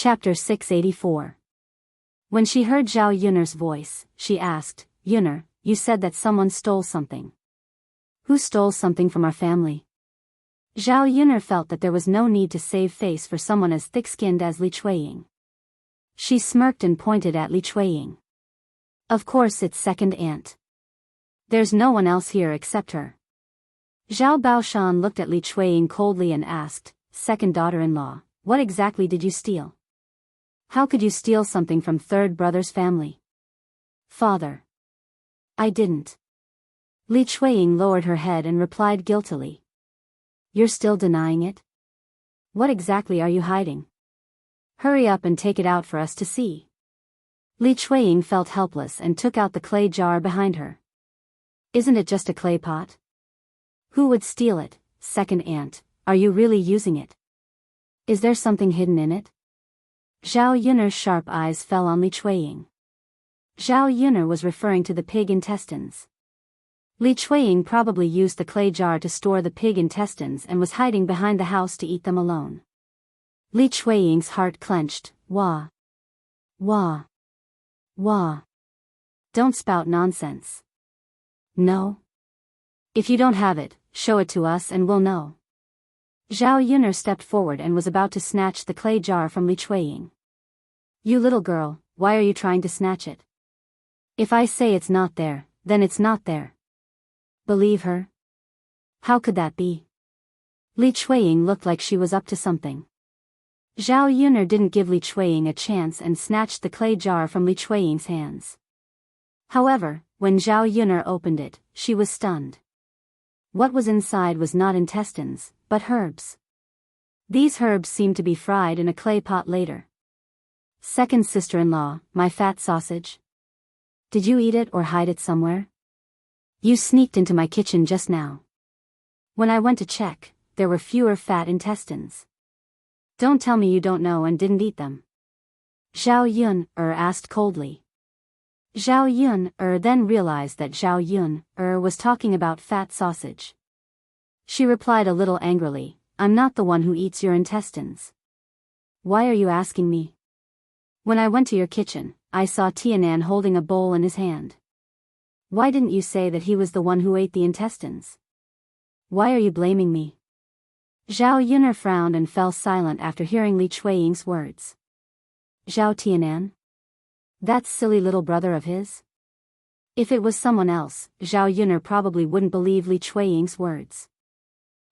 Chapter 684. When she heard Zhao Yun'er's voice, she asked, "Yun'er, you said that someone stole something. Who stole something from our family?" Zhao Yun'er felt that there was no need to save face for someone as thick-skinned as Li Chueying. She smirked and pointed at Li Chueying. "Of course it's second aunt. There's no one else here except her." Zhao Baoshan looked at Li Chueying coldly and asked, "Second daughter-in-law, what exactly did you steal? How could you steal something from third brother's family?" "Father, I didn't." Li Chueying lowered her head and replied guiltily. "You're still denying it? What exactly are you hiding? Hurry up and take it out for us to see." Li Chueying felt helpless and took out the clay jar behind her. "Isn't it just a clay pot? Who would steal it, second aunt? Are you really using it? Is there something hidden in it?" Zhao Yun'er's sharp eyes fell on Li Chueying. Zhao Yun'er was referring to the pig intestines. Li Chueying probably used the clay jar to store the pig intestines and was hiding behind the house to eat them alone. Li Chueying's heart clenched. Wah. Wah. Wah. "Don't spout nonsense. No? If you don't have it, show it to us and we'll know." Zhao Yun'er stepped forward and was about to snatch the clay jar from Li Chueying. "You little girl, why are you trying to snatch it? If I say it's not there, then it's not there. Believe her? How could that be?" Li Chueying looked like she was up to something. Zhao Yun'er didn't give Li Chueying a chance and snatched the clay jar from Li Chueying's hands. However, when Zhao Yun'er opened it, she was stunned. What was inside was not intestines, but herbs. These herbs seemed to be fried in a clay pot later. "Second sister-in-law, my fat sausage. Did you eat it or hide it somewhere? You sneaked into my kitchen just now. When I went to check, there were fewer fat intestines. Don't tell me you don't know and didn't eat them." Zhao Yun'er asked coldly. Zhao Yun'er then realized that Zhao Yun'er was talking about fat sausage. She replied a little angrily, "I'm not the one who eats your intestines. Why are you asking me? When I went to your kitchen, I saw Tianan holding a bowl in his hand. Why didn't you say that he was the one who ate the intestines? Why are you blaming me?" Zhao Yun'er frowned and fell silent after hearing Li Chueying's words. Zhao Tianan? That silly little brother of his? If it was someone else, Zhao Yun'er probably wouldn't believe Li Chueying's words.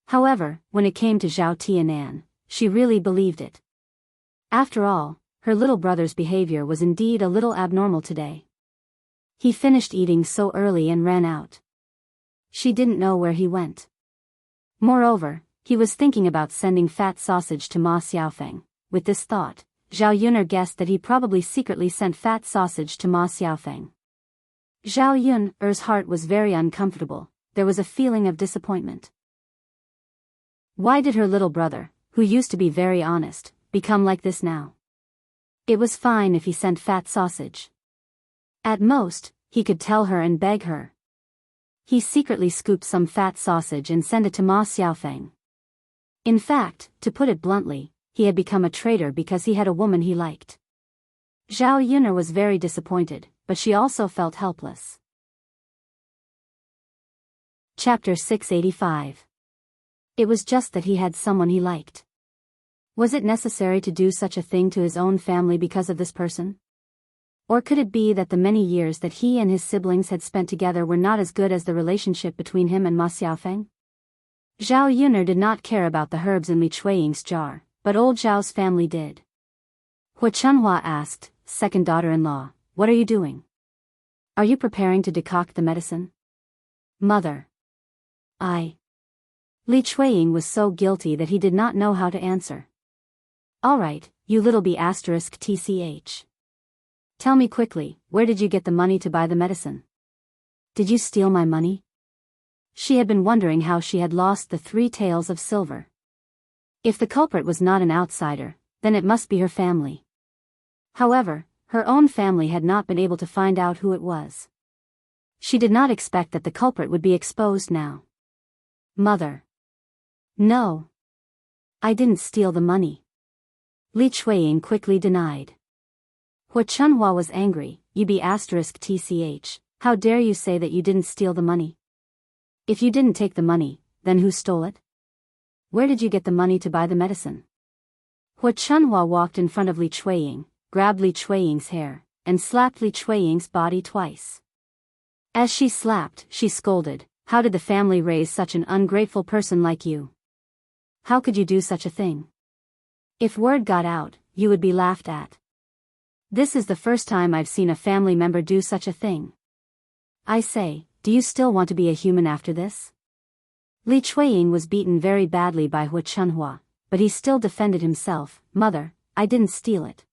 However, when it came to Zhao Tianan, she really believed it. After all, her little brother's behavior was indeed a little abnormal today. He finished eating so early and ran out. She didn't know where he went. Moreover, he was thinking about sending fat sausage to Ma Xiaofeng. With this thought, Zhao Yun'er guessed that he probably secretly sent fat sausage to Ma Xiaofeng. Zhao Yun'er's heart was very uncomfortable. There was a feeling of disappointment. Why did her little brother, who used to be very honest, become like this now? It was fine if he sent fat sausage. At most, he could tell her and beg her. He secretly scooped some fat sausage and sent it to Ma Xiaofeng. In fact, to put it bluntly, he had become a traitor because he had a woman he liked. Zhao Yun'er was very disappointed, but she also felt helpless. Chapter 685. It was just that he had someone he liked. Was it necessary to do such a thing to his own family because of this person? Or could it be that the many years that he and his siblings had spent together were not as good as the relationship between him and Ma Xiaofeng? Zhao Yun'er did not care about the herbs in Li Chueying's jar, but old Zhao's family did. Hua Chunhua asked, "Second daughter-in-law, what are you doing? Are you preparing to decoct the medicine?" "Mother. Li Chueying was so guilty that he did not know how to answer. "All right, you little b*tch. Tell me quickly, where did you get the money to buy the medicine? Did you steal my money?" She had been wondering how she had lost the 3 taels of silver. If the culprit was not an outsider, then it must be her family. However, her own family had not been able to find out who it was. She did not expect that the culprit would be exposed now. "Mother. No. I didn't steal the money. Li Chuiying quickly denied. Hua Chunhua was angry. You be *tch. How dare you say that you didn't steal the money? If you didn't take the money, then who stole it? Where did you get the money to buy the medicine? Hua Chunhua walked in front of Li Chuiying, grabbed Li Chuiying's hair, and slapped Li Chuiying's body twice. As she slapped, she scolded, "How did the family raise such an ungrateful person like you? How could you do such a thing? If word got out, you would be laughed at. This is the first time I've seen a family member do such a thing. I say, do you still want to be a human after this?" Li Chuiying was beaten very badly by Hua Chunhua, but he still defended himself. "Mother, I didn't steal it.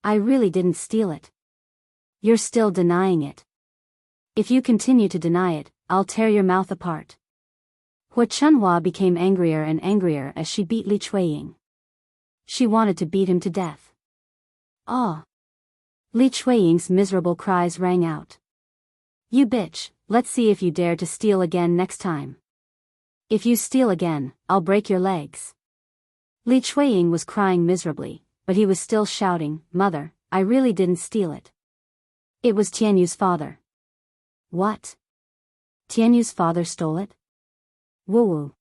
I really didn't steal it. You're still denying it. If you continue to deny it, I'll tear your mouth apart." Hua Chunhua became angrier and angrier as she beat Li Chuiying. She wanted to beat him to death. "Ah!" Li Chuiying's miserable cries rang out. "You bitch, let's see if you dare to steal again next time. If you steal again, I'll break your legs." Li Chuiying was crying miserably, but he was still shouting, "Mother, I really didn't steal it. It was Tianyu's father." "What? Tianyu's father stole it?" "Woo-woo.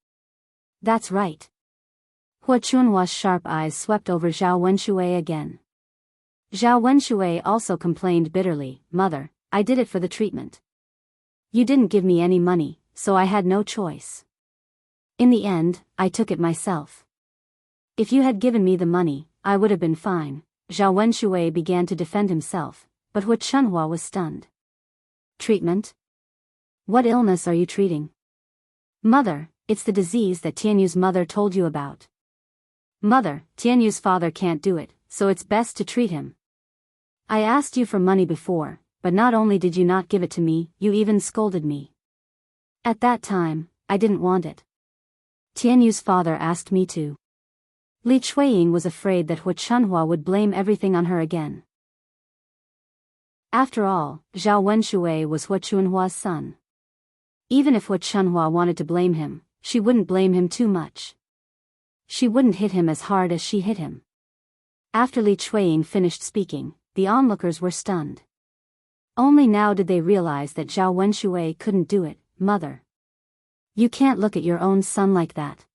That's right." Hua Chunhua's sharp eyes swept over Zhao Wenshui again. Zhao Wenshui also complained bitterly, "Mother, I did it for the treatment. You didn't give me any money, so I had no choice. In the end, I took it myself. If you had given me the money, I would have been fine." Zhao Wenshui began to defend himself, but Hua Chunhua was stunned. "Treatment? What illness are you treating?" "Mother, it's the disease that Tianyu's mother told you about." "Mother, Tianyu's father can't do it, so it's best to treat him. I asked you for money before, but not only did you not give it to me, you even scolded me. At that time, I didn't want it. Tianyu's father asked me to." Li Chuiying was afraid that Hua Chunhua would blame everything on her again. After all, Zhao Wenshui was Hua Chunhua's son. Even if Hua Chunhua wanted to blame him, she wouldn't blame him too much. She wouldn't hit him as hard as she hit him. After Li Chuiying finished speaking, the onlookers were stunned. Only now did they realize that Zhao Wenshui couldn't do it. "Mother, you can't look at your own son like that.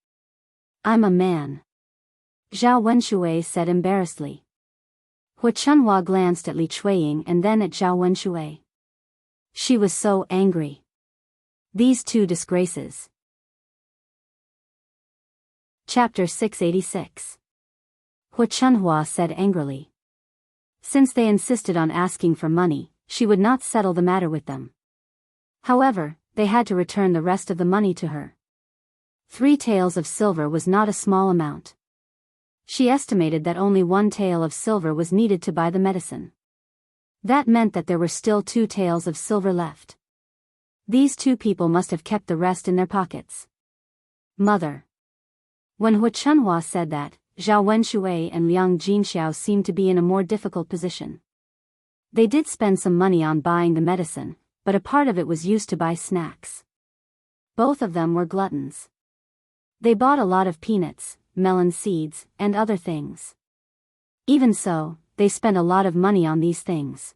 I'm a man," Zhao Wenshui said embarrassedly. Hua Chunhua glanced at Li Chuiying and then at Zhao Wenshui. She was so angry. These two disgraces. Chapter 686. Hua Chunhua said angrily. Since they insisted on asking for money, she would not settle the matter with them. However, they had to return the rest of the money to her. 3 taels of silver was not a small amount. She estimated that only 1 tael of silver was needed to buy the medicine. That meant that there were still 2 taels of silver left. These 2 people must have kept the rest in their pockets. "Mother." When Hua Chunhua said that, Zhao Wenshui and Liang Jinxiao seemed to be in a more difficult position. They did spend some money on buying the medicine, but a part of it was used to buy snacks. Both of them were gluttons. They bought a lot of peanuts, melon seeds, and other things. Even so, they spent a lot of money on these things.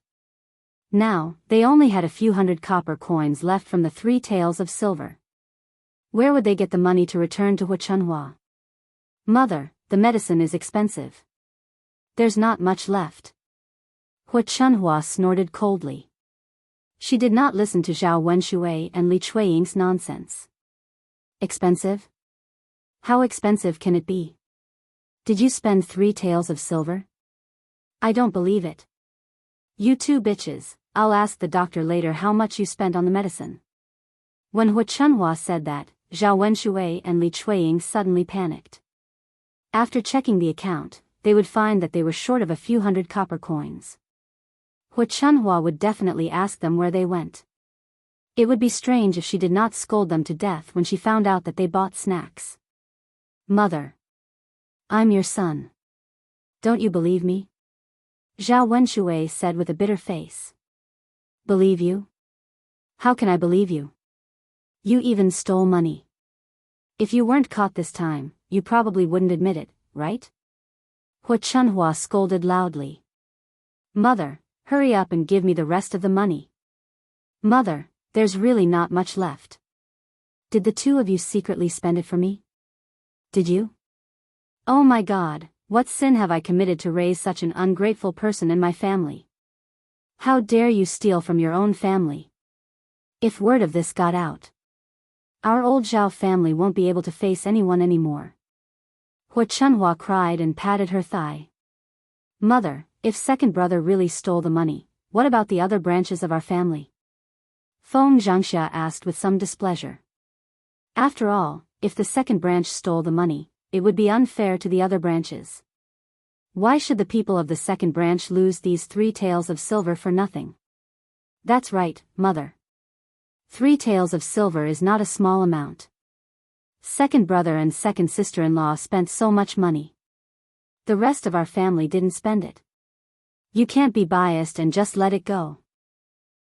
Now, they only had a few hundred copper coins left from the 3 taels of silver. Where would they get the money to return to Hua Chunhua? "Mother, the medicine is expensive. There's not much left." Hua Chunhua snorted coldly. She did not listen to Zhao Wenshui and Li Chuiying's nonsense. "Expensive? How expensive can it be? Did you spend 3 taels of silver? I don't believe it. You 2 bitches, I'll ask the doctor later how much you spent on the medicine." When Hua Chunhua said that, Zhao Wenshui and Li Chuiying suddenly panicked. After checking the account, they would find that they were short of a few hundred copper coins. Hua Chunhua would definitely ask them where they went. It would be strange if she did not scold them to death when she found out that they bought snacks. "Mother, I'm your son. Don't you believe me?" Zhao Wenshui said with a bitter face. "Believe you? How can I believe you? You even stole money. If you weren't caught this time, you probably wouldn't admit it, right?" Hu Chunhua scolded loudly. Mother, hurry up and give me the rest of the money. Mother, there's really not much left. Did the two of you secretly spend it for me? Did you? Oh my God, what sin have I committed to raise such an ungrateful person in my family? How dare you steal from your own family? If word of this got out, our old Zhao family won't be able to face anyone anymore. Hu Chunhua cried and patted her thigh. Mother, if second brother really stole the money, what about the other branches of our family? Feng Zhangxia asked with some displeasure. After all, if the second branch stole the money, it would be unfair to the other branches. Why should the people of the second branch lose these 3 taels of silver for nothing? That's right, Mother. 3 taels of silver is not a small amount. Second brother and second sister-in-law spent so much money. The rest of our family didn't spend it. You can't be biased and just let it go.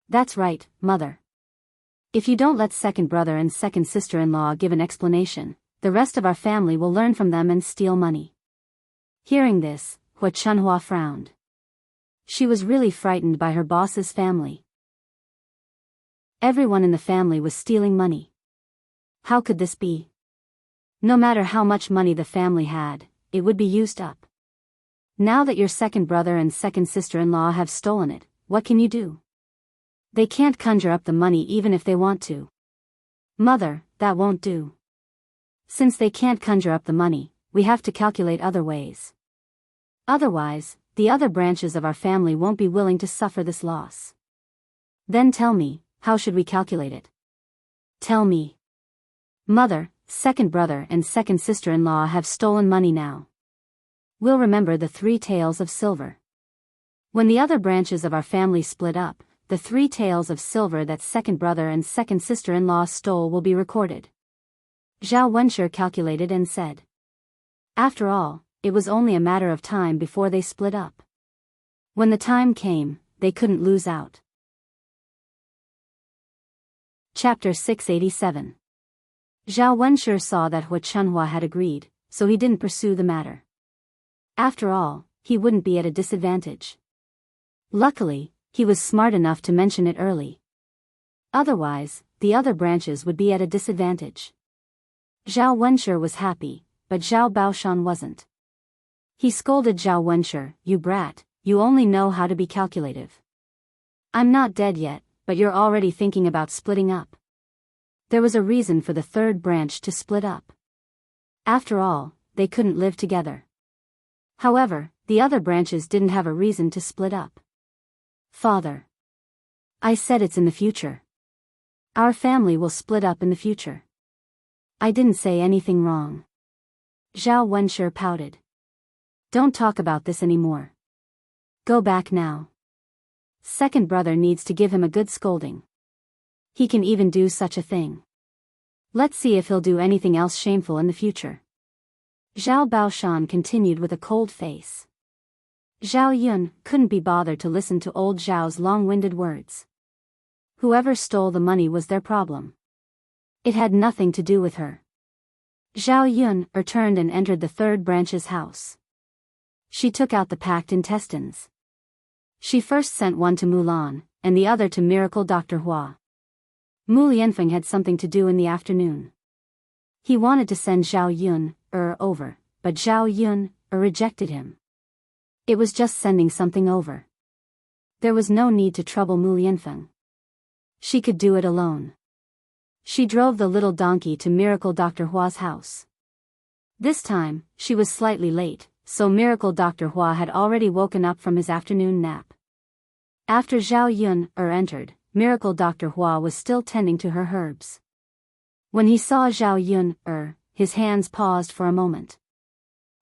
That's right, Mother. If you don't let second brother and second sister-in-law give an explanation, the rest of our family will learn from them and steal money. Hearing this, Hu Chunhua frowned. She was really frightened by her boss's family. Everyone in the family was stealing money. How could this be? No matter how much money the family had, it would be used up. Now that your second brother and second sister-in-law have stolen it, what can you do? They can't conjure up the money even if they want to. Mother, that won't do. Since they can't conjure up the money, we have to calculate other ways. Otherwise, the other branches of our family won't be willing to suffer this loss. Then tell me, how should we calculate it? Tell me. Mother, second brother and second sister-in-law have stolen money now. We'll remember the 3 taels of silver. When the other branches of our family split up, the 3 taels of silver that second brother and second sister-in-law stole will be recorded. Zhao Wenshi calculated and said. After all, it was only a matter of time before they split up. When the time came, they couldn't lose out. Chapter 687. Zhao Wenshi saw that Hu Chunhua had agreed, so he didn't pursue the matter. After all, he wouldn't be at a disadvantage. Luckily, he was smart enough to mention it early. Otherwise, the other branches would be at a disadvantage. Zhao Wenshi was happy, but Zhao Baoshan wasn't. He scolded Zhao Wenshi, "You brat, you only know how to be calculative. I'm not dead yet, but you're already thinking about splitting up." There was a reason for the third branch to split up. After all, they couldn't live together. However, the other branches didn't have a reason to split up. Father. I said it's in the future. Our family will split up in the future. I didn't say anything wrong. Zhao Wenshi pouted. Don't talk about this anymore. Go back now. Second brother needs to give him a good scolding. He can even do such a thing. Let's see if he'll do anything else shameful in the future. Zhao Baoshan continued with a cold face. Zhao Yun couldn't be bothered to listen to old Zhao's long-winded words. Whoever stole the money was their problem. It had nothing to do with her. Zhao Yun turned and entered the third branch's house. She took out the packed intestines. She first sent one to Mulan, and the other to Miracle Dr. Hua. Mu Lianfeng had something to do in the afternoon. He wanted to send Zhao Yun over, but Zhao Yun rejected him. It was just sending something over. There was no need to trouble Mu Lianfeng. She could do it alone. She drove the little donkey to Miracle Dr. Hua's house. This time, she was slightly late, so Miracle Dr. Hua had already woken up from his afternoon nap. After Zhao Yun entered, Miracle Dr. Hua was still tending to her herbs. When he saw Zhao Yun his hands paused for a moment.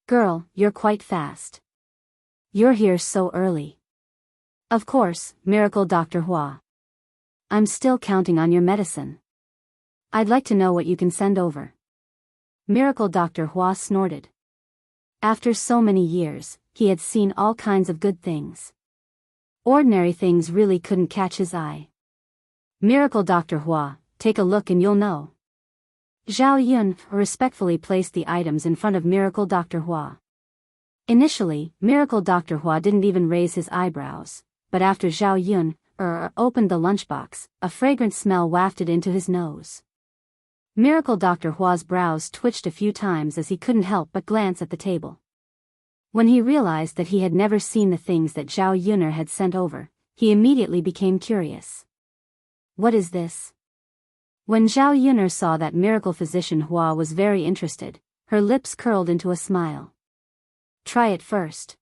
Girl, you're quite fast. You're here so early. Of course, Miracle Dr. Hua. I'm still counting on your medicine. I'd like to know what you can send over. Miracle Dr. Hua snorted. After so many years, he had seen all kinds of good things. Ordinary things really couldn't catch his eye. Miracle Dr. Hua, take a look and you'll know. Zhao Yun respectfully placed the items in front of Miracle Dr. Hua. Initially, Miracle Dr. Hua didn't even raise his eyebrows, but after Zhao Yun opened the lunchbox, a fragrant smell wafted into his nose. Miracle Dr. Hua's brows twitched a few times as he couldn't help but glance at the table. When he realized that he had never seen the things that Zhao Yuner had sent over, he immediately became curious. What is this? When Zhao Yuner saw that miracle physician Hua was very interested, her lips curled into a smile. Try it first.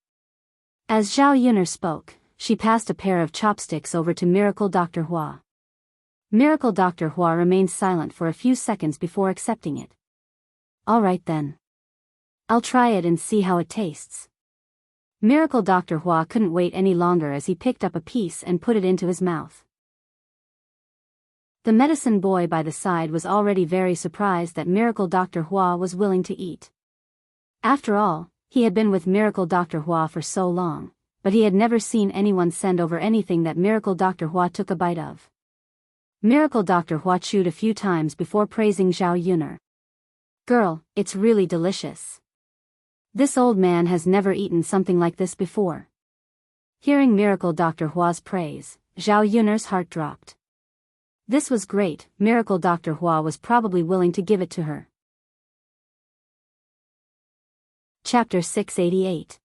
As Zhao Yuner spoke, she passed a pair of chopsticks over to Miracle Dr. Hua. Miracle Dr. Hua remained silent for a few seconds before accepting it. All right then. I'll try it and see how it tastes. Miracle Dr. Hua couldn't wait any longer as he picked up a piece and put it into his mouth. The medicine boy by the side was already very surprised that Miracle Dr. Hua was willing to eat. After all, he had been with Miracle Dr. Hua for so long, but he had never seen anyone send over anything that Miracle Dr. Hua took a bite of. Miracle Dr. Hua chewed a few times before praising Zhao Yuner. Girl, it's really delicious. This old man has never eaten something like this before. Hearing Miracle Dr. Hua's praise, Zhao Yuner's heart dropped. This was great, Miracle Dr. Hua was probably willing to give it to her. Chapter 688.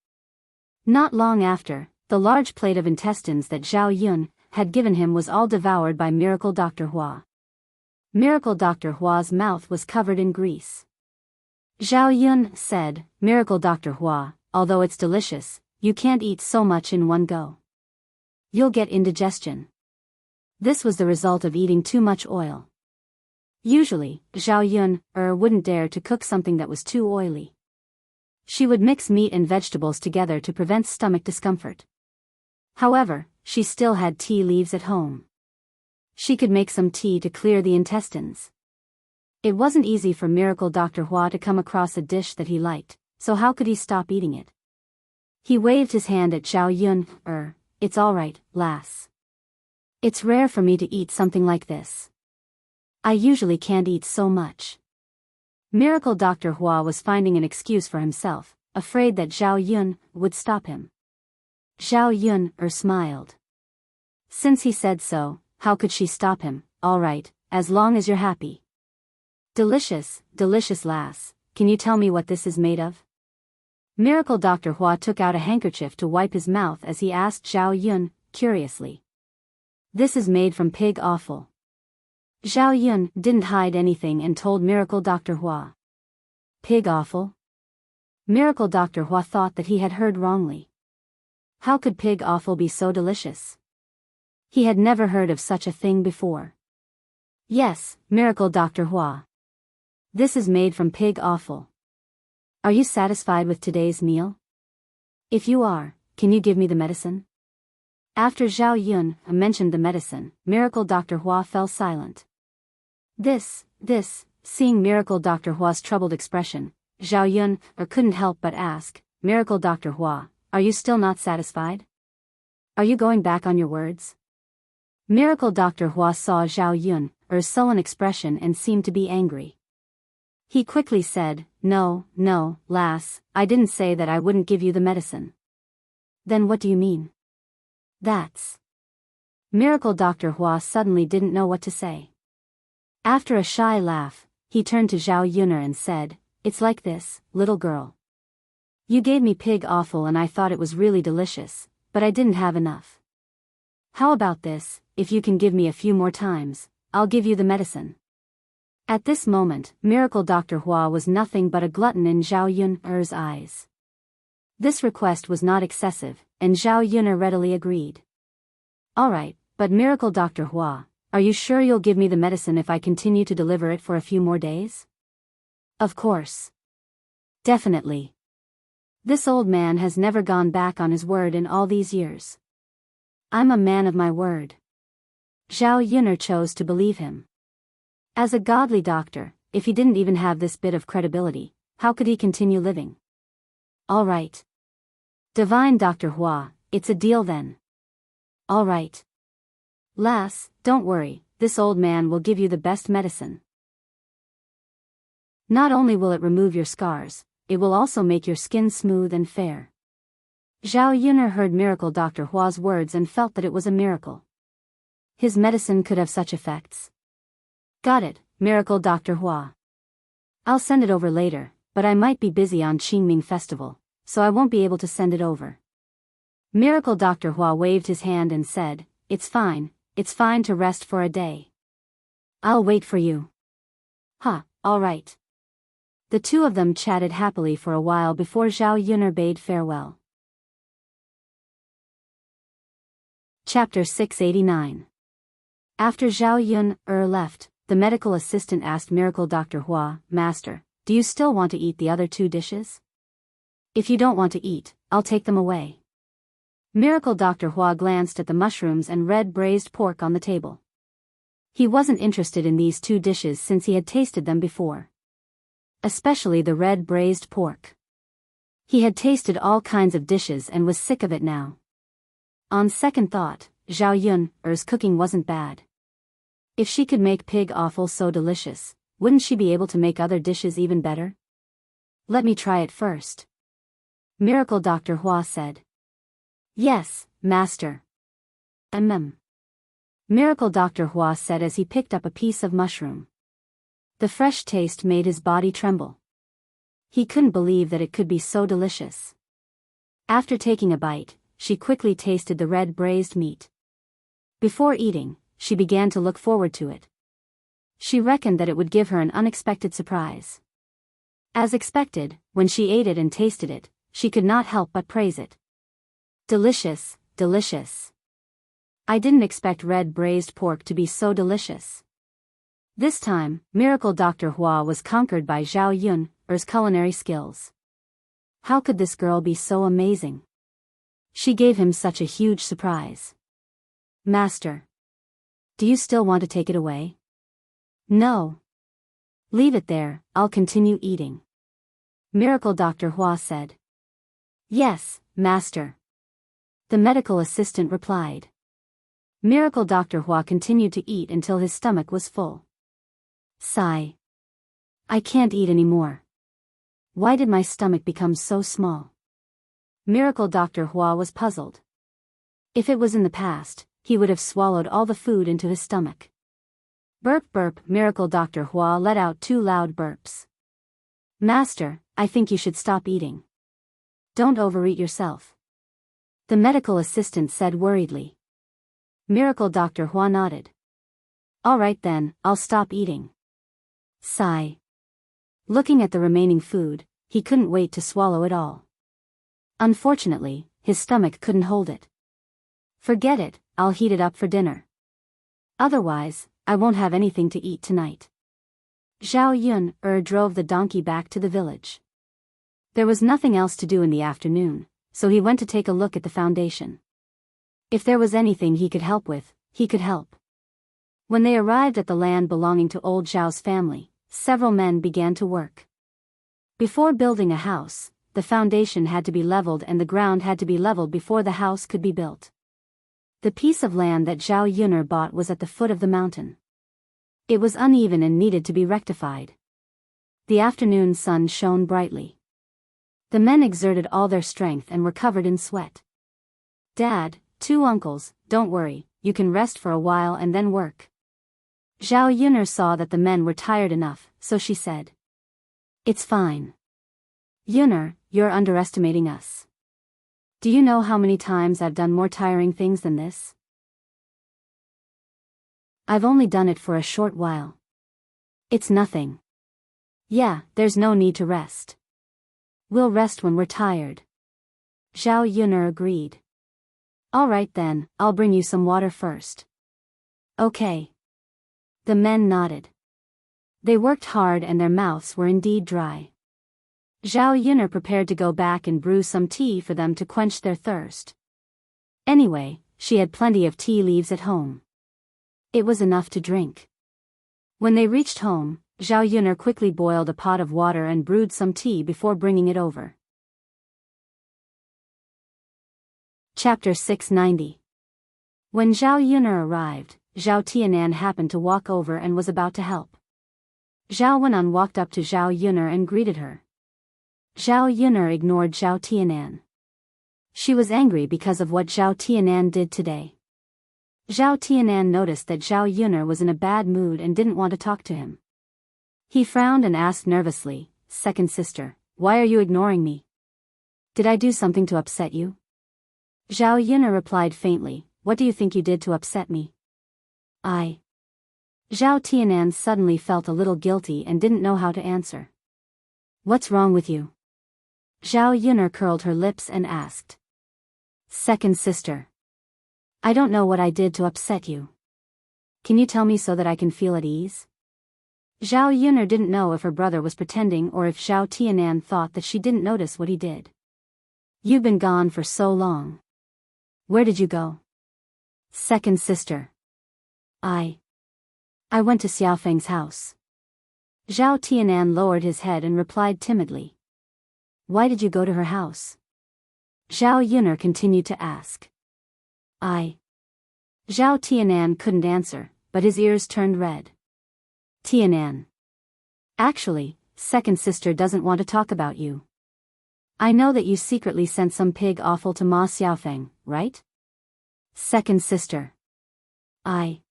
Not long after, the large plate of intestines that Zhao Yun had given him was all devoured by Miracle Dr. Hua. Miracle Dr. Hua's mouth was covered in grease. Zhao Yun said, Miracle Dr. Hua, although it's delicious, you can't eat so much in one go. You'll get indigestion. This was the result of eating too much oil. Usually, Zhao Yun wouldn't dare to cook something that was too oily. She would mix meat and vegetables together to prevent stomach discomfort. However, she still had tea leaves at home. She could make some tea to clear the intestines. It wasn't easy for Miracle Dr. Hua to come across a dish that he liked, so how could he stop eating it? He waved his hand at Zhao Yun. It's all right, lass. It's rare for me to eat something like this. I usually can't eat so much. Miracle Dr. Hua was finding an excuse for himself, afraid that Zhao Yun would stop him. Zhao Yun smiled. Since he said so, how could she stop him? All right, as long as you're happy. Delicious, delicious lass, can you tell me what this is made of? Miracle Dr. Hua took out a handkerchief to wipe his mouth as he asked Zhao Yun, curiously. This is made from pig offal. Zhao Yun didn't hide anything and told Miracle Dr. Hua. Pig offal? Miracle Dr. Hua thought that he had heard wrongly. How could pig offal be so delicious? He had never heard of such a thing before. Yes, Miracle Dr. Hua. This is made from pig offal. Are you satisfied with today's meal? If you are, can you give me the medicine? After Zhao Yun mentioned the medicine, Miracle Dr. Hua fell silent. Seeing Miracle Dr. Hua's troubled expression, Zhao Yun couldn't help but ask, Miracle Dr. Hua, are you still not satisfied? Are you going back on your words? Miracle Dr. Hua saw Zhao Yun's sullen expression and seemed to be angry. He quickly said, No, lass, I didn't say that I wouldn't give you the medicine. Then what do you mean? That's... Miracle Dr. Hua suddenly didn't know what to say. After a shy laugh, he turned to Zhao Yuner and said, It's like this, little girl. You gave me pig offal and I thought it was really delicious, but I didn't have enough. How about this, if you can give me a few more times, I'll give you the medicine. At this moment, Miracle Dr. Hua was nothing but a glutton in Zhao Yuner's eyes. This request was not excessive, and Zhao Yuner readily agreed. All right, but Miracle Dr. Hua, are you sure you'll give me the medicine if I continue to deliver it for a few more days? Of course. Definitely. This old man has never gone back on his word in all these years. I'm a man of my word. Zhao Yuner chose to believe him. As a godly doctor, if he didn't even have this bit of credibility, how could he continue living? All right. Divine Dr. Hua, it's a deal then. All right. Lass, don't worry, this old man will give you the best medicine. Not only will it remove your scars, it will also make your skin smooth and fair. Zhao Yuner heard Miracle Dr. Hua's words and felt that it was a miracle. His medicine could have such effects. Got it, Miracle Dr. Hua. I'll send it over later, but I might be busy on Qingming Festival, so I won't be able to send it over. Miracle Dr. Hua waved his hand and said, it's fine to rest for a day. I'll wait for you. All right. The two of them chatted happily for a while before Zhao Yuner bade farewell. Chapter 689. After Zhao Yuner left, the medical assistant asked Miracle Dr. Hua, Master, do you still want to eat the other 2 dishes? If you don't want to eat, I'll take them away. Miracle Dr. Hua glanced at the mushrooms and red braised pork on the table. He wasn't interested in these 2 dishes since he had tasted them before. Especially the red braised pork. He had tasted all kinds of dishes and was sick of it now. On second thought, Zhao Yuner's cooking wasn't bad. If she could make pig offal so delicious, wouldn't she be able to make other dishes even better? Let me try it first. Miracle Dr. Hua said. Yes, Master. Miracle Dr. Hua said as he picked up a piece of mushroom. The fresh taste made his body tremble. He couldn't believe that it could be so delicious. After taking a bite, she quickly tasted the red braised meat. Before eating, she began to look forward to it. She reckoned that it would give her an unexpected surprise. As expected, when she ate it and tasted it, she could not help but praise it. Delicious, delicious. I didn't expect red braised pork to be so delicious. This time, Miracle Dr. Hua was conquered by Zhao Yuner's culinary skills. How could this girl be so amazing? She gave him such a huge surprise. Master. Do you still want to take it away? No. Leave it there, I'll continue eating. Miracle Dr. Hua said. Yes, Master. The medical assistant replied. Miracle Dr. Hua continued to eat until his stomach was full. Sigh. I can't eat anymore. Why did my stomach become so small? Miracle Dr. Hua was puzzled. If it was in the past, he would have swallowed all the food into his stomach. Burp burp, Miracle Dr. Hua let out 2 loud burps. Master, I think you should stop eating. Don't overeat yourself. The medical assistant said worriedly. Miracle Dr. Hua nodded. All right then, I'll stop eating. Sigh. Looking at the remaining food, he couldn't wait to swallow it all. Unfortunately, his stomach couldn't hold it. Forget it, I'll heat it up for dinner. Otherwise, I won't have anything to eat tonight. Zhao Yuner drove the donkey back to the village. There was nothing else to do in the afternoon, so he went to take a look at the foundation. If there was anything he could help with, he could help. When they arrived at the land belonging to old Zhao's family, several men began to work. Before building a house, the foundation had to be leveled and the ground had to be leveled before the house could be built. The piece of land that Zhao Yuner bought was at the foot of the mountain. It was uneven and needed to be rectified. The afternoon sun shone brightly. The men exerted all their strength and were covered in sweat. Dad, 2 uncles, don't worry, you can rest for a while and then work. Zhao Yuner saw that the men were tired enough, so she said. It's fine. Yuner, you're underestimating us. Do you know how many times I've done more tiring things than this? I've only done it for a short while. It's nothing. Yeah, there's no need to rest. We'll rest when we're tired. Zhao Yuner agreed. All right then, I'll bring you some water first. Okay. The men nodded. They worked hard and their mouths were indeed dry. Zhao Yuner prepared to go back and brew some tea for them to quench their thirst. Anyway, she had plenty of tea leaves at home. It was enough to drink. When they reached home, Zhao Yuner quickly boiled a pot of water and brewed some tea before bringing it over. Chapter 690. When Zhao Yuner arrived, Zhao Tianan happened to walk over and was about to help. Zhao Wenan walked up to Zhao Yuner and greeted her. Zhao Yuner ignored Zhao Tianan. She was angry because of what Zhao Tianan did today. Zhao Tianan noticed that Zhao Yuner was in a bad mood and didn't want to talk to him. He frowned and asked nervously, "Second sister, why are you ignoring me? Did I do something to upset you?" Zhao Yuner replied faintly, "What do you think you did to upset me?" "I..." Zhao Tianan suddenly felt a little guilty and didn't know how to answer. "What's wrong with you?" Zhao Yuner curled her lips and asked. "Second sister. I don't know what I did to upset you. Can you tell me so that I can feel at ease?" Zhao Yuner didn't know if her brother was pretending or if Zhao Tianan thought that she didn't notice what he did. "You've been gone for so long. Where did you go?" "Second sister. I went to Xiaofeng's house." Zhao Tianan lowered his head and replied timidly. "Why did you go to her house?" Zhao Yuner continued to ask. "I..." Zhao Tianan couldn't answer, but his ears turned red. "Tianan. Actually, second sister doesn't want to talk about you. I know that you secretly sent some pig offal to Ma Xiaofeng, right?" "Second sister. I..."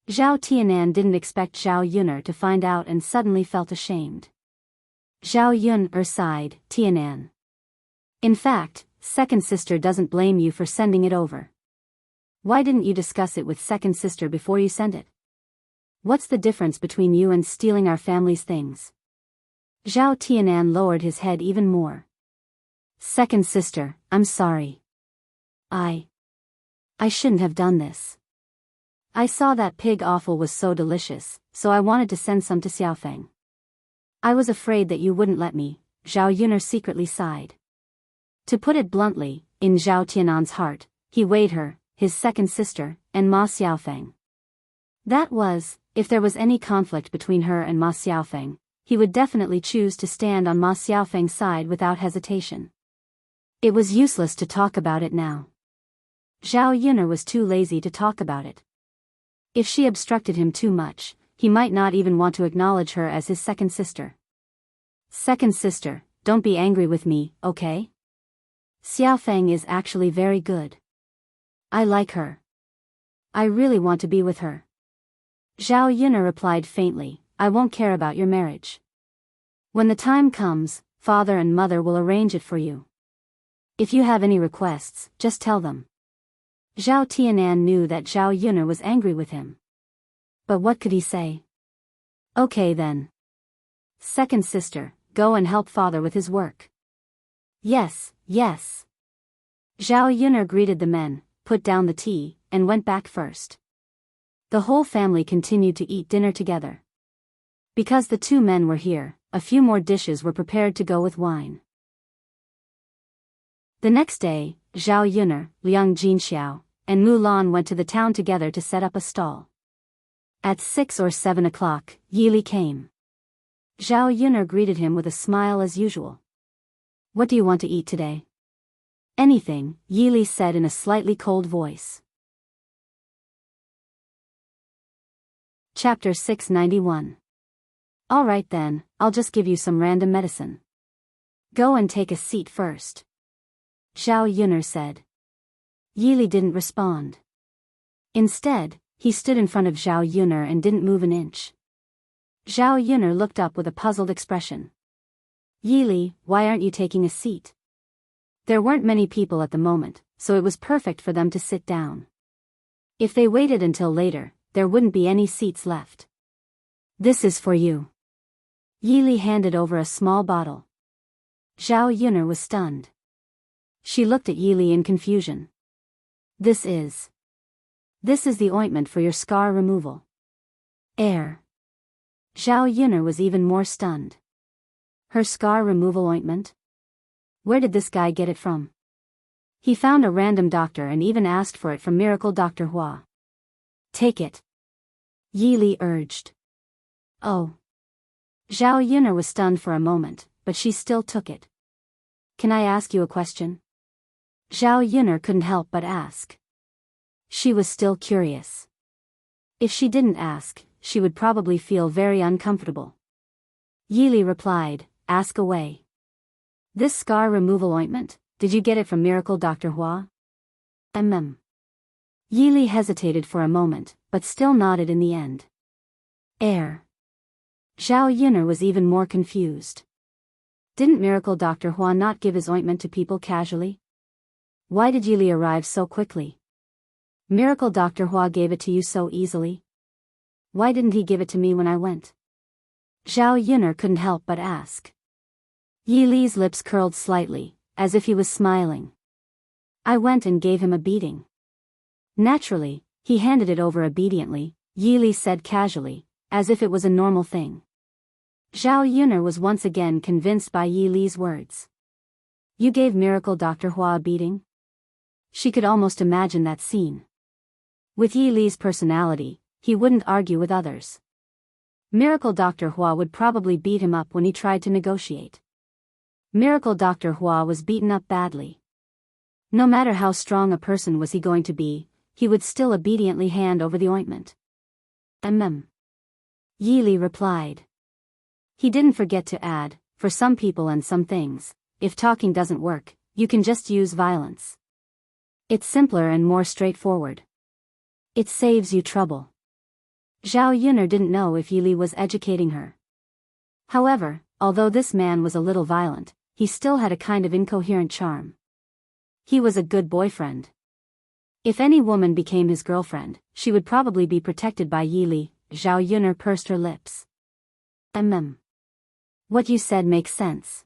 Zhao Tianan didn't expect Zhao Yuner to find out and suddenly felt ashamed. Zhao Yuner sighed, "Tianan. In fact, second sister doesn't blame you for sending it over. Why didn't you discuss it with second sister before you sent it? What's the difference between you and stealing our family's things?" Zhao Tianan lowered his head even more. "Second sister, I'm sorry. I shouldn't have done this. I saw that pig offal was so delicious, so I wanted to send some to Xiaofeng. I was afraid that you wouldn't let me." Zhao Yuner secretly sighed. To put it bluntly, in Zhao Tianan's heart, he weighed her, his second sister, and Ma Xiaofeng. That was, if there was any conflict between her and Ma Xiaofeng, he would definitely choose to stand on Ma Xiaofeng's side without hesitation. It was useless to talk about it now. Zhao Yuner was too lazy to talk about it. If she obstructed him too much, he might not even want to acknowledge her as his second sister. "Second sister, don't be angry with me, okay? Xiaofeng is actually very good. I like her. I really want to be with her." Zhao Yuner replied faintly, "I won't care about your marriage. When the time comes, father and mother will arrange it for you. If you have any requests, just tell them." Zhao Tianan knew that Zhao Yuner was angry with him. But what could he say? "Okay then. Second sister, go and help father with his work." "Yes, yes." Zhao Yuner greeted the men, put down the tea, and went back first. The whole family continued to eat dinner together. Because the two men were here, a few more dishes were prepared to go with wine. The next day, Zhao Yuner, Liang Jinxiao, and Mulan went to the town together to set up a stall. At 6 or 7 o'clock, Yili came. Zhao Yuner greeted him with a smile as usual. "What do you want to eat today?" "Anything," Yili said in a slightly cold voice. Chapter 691. "All right then, I'll just give you some random medicine. Go and take a seat first," Zhao Yuner said. Yili didn't respond. Instead, he stood in front of Zhao Yuner and didn't move an inch. Zhao Yuner looked up with a puzzled expression. "Yili, why aren't you taking a seat?" There weren't many people at the moment, so it was perfect for them to sit down. If they waited until later, there wouldn't be any seats left. "This is for you." Yili handed over a small bottle. Zhao Yuner was stunned. She looked at Yili in confusion. This is the ointment for your scar removal." Air. Zhao Yuner was even more stunned. Her scar removal ointment? Where did this guy get it from? He found a random doctor and even asked for it from Miracle Dr. Hua. "Take it," Yili urged. "Oh." Zhao Yuner was stunned for a moment, but she still took it. "Can I ask you a question?" Zhao Yuner couldn't help but ask. She was still curious. If she didn't ask, she would probably feel very uncomfortable. Yili replied, "Ask away." This scar removal ointment, did you get it from Miracle Dr. Hua? Yi Li hesitated for a moment, but still nodded in the end. Zhao Yun'er was even more confused. Didn't Miracle Dr. Hua not give his ointment to people casually? Why did Yi Li arrive so quickly? Miracle Dr. Hua gave it to you so easily. Why didn't he give it to me when I went? Zhao Yun'er couldn't help but ask. Yi Li's lips curled slightly, as if he was smiling. I went and gave him a beating. Naturally, he handed it over obediently, Yi Li said casually, as if it was a normal thing. Zhao Yun'er was once again convinced by Yi Li's words. You gave Miracle Dr. Hua a beating? She could almost imagine that scene. With Yi Li's personality, he wouldn't argue with others. Miracle Dr. Hua would probably beat him up when he tried to negotiate. Miracle Dr. Hua was beaten up badly. No matter how strong a person was he going to be, he would still obediently hand over the ointment. Yi Li replied. He didn't forget to add, for some people and some things, if talking doesn't work, you can just use violence. It's simpler and more straightforward. It saves you trouble. Zhao Yun'er didn't know if Yi Li was educating her. However, although this man was a little violent, he still had a kind of incoherent charm. He was a good boyfriend. If any woman became his girlfriend, she would probably be protected by Yi Li. Zhao Yun'er pursed her lips. What you said makes sense.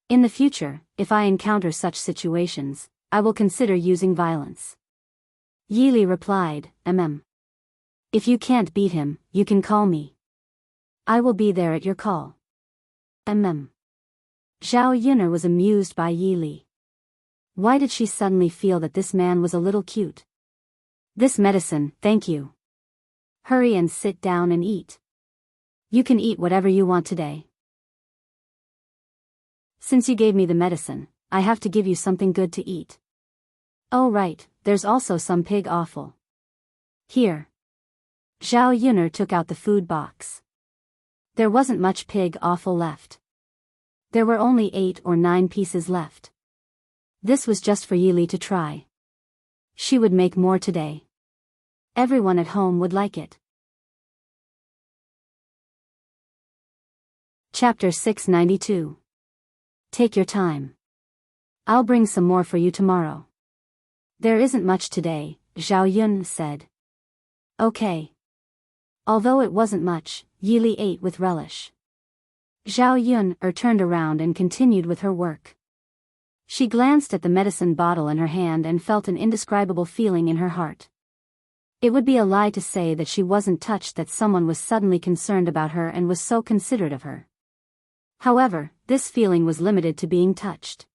In the future, if I encounter such situations, I will consider using violence. Yi Li replied, If you can't beat him, you can call me. I will be there at your call. Zhao Yun'er was amused by Yi Li. Why did she suddenly feel that this man was a little cute? This medicine, thank you. Hurry and sit down and eat. You can eat whatever you want today. Since you gave me the medicine, I have to give you something good to eat. Oh right, there's also some pig offal. Here. Zhao Yun'er took out the food box. There wasn't much pig offal left. There were only 8 or 9 pieces left. This was just for Yi Li to try. She would make more today. Everyone at home would like it. Chapter 692. Take your time. I'll bring some more for you tomorrow. There isn't much today, Zhao Yun said. Okay. Although it wasn't much, Yi Li ate with relish. Zhao Yun'er turned around and continued with her work. She glanced at the medicine bottle in her hand and felt an indescribable feeling in her heart. It would be a lie to say that she wasn't touched that someone was suddenly concerned about her and was so considerate of her. However, this feeling was limited to being touched.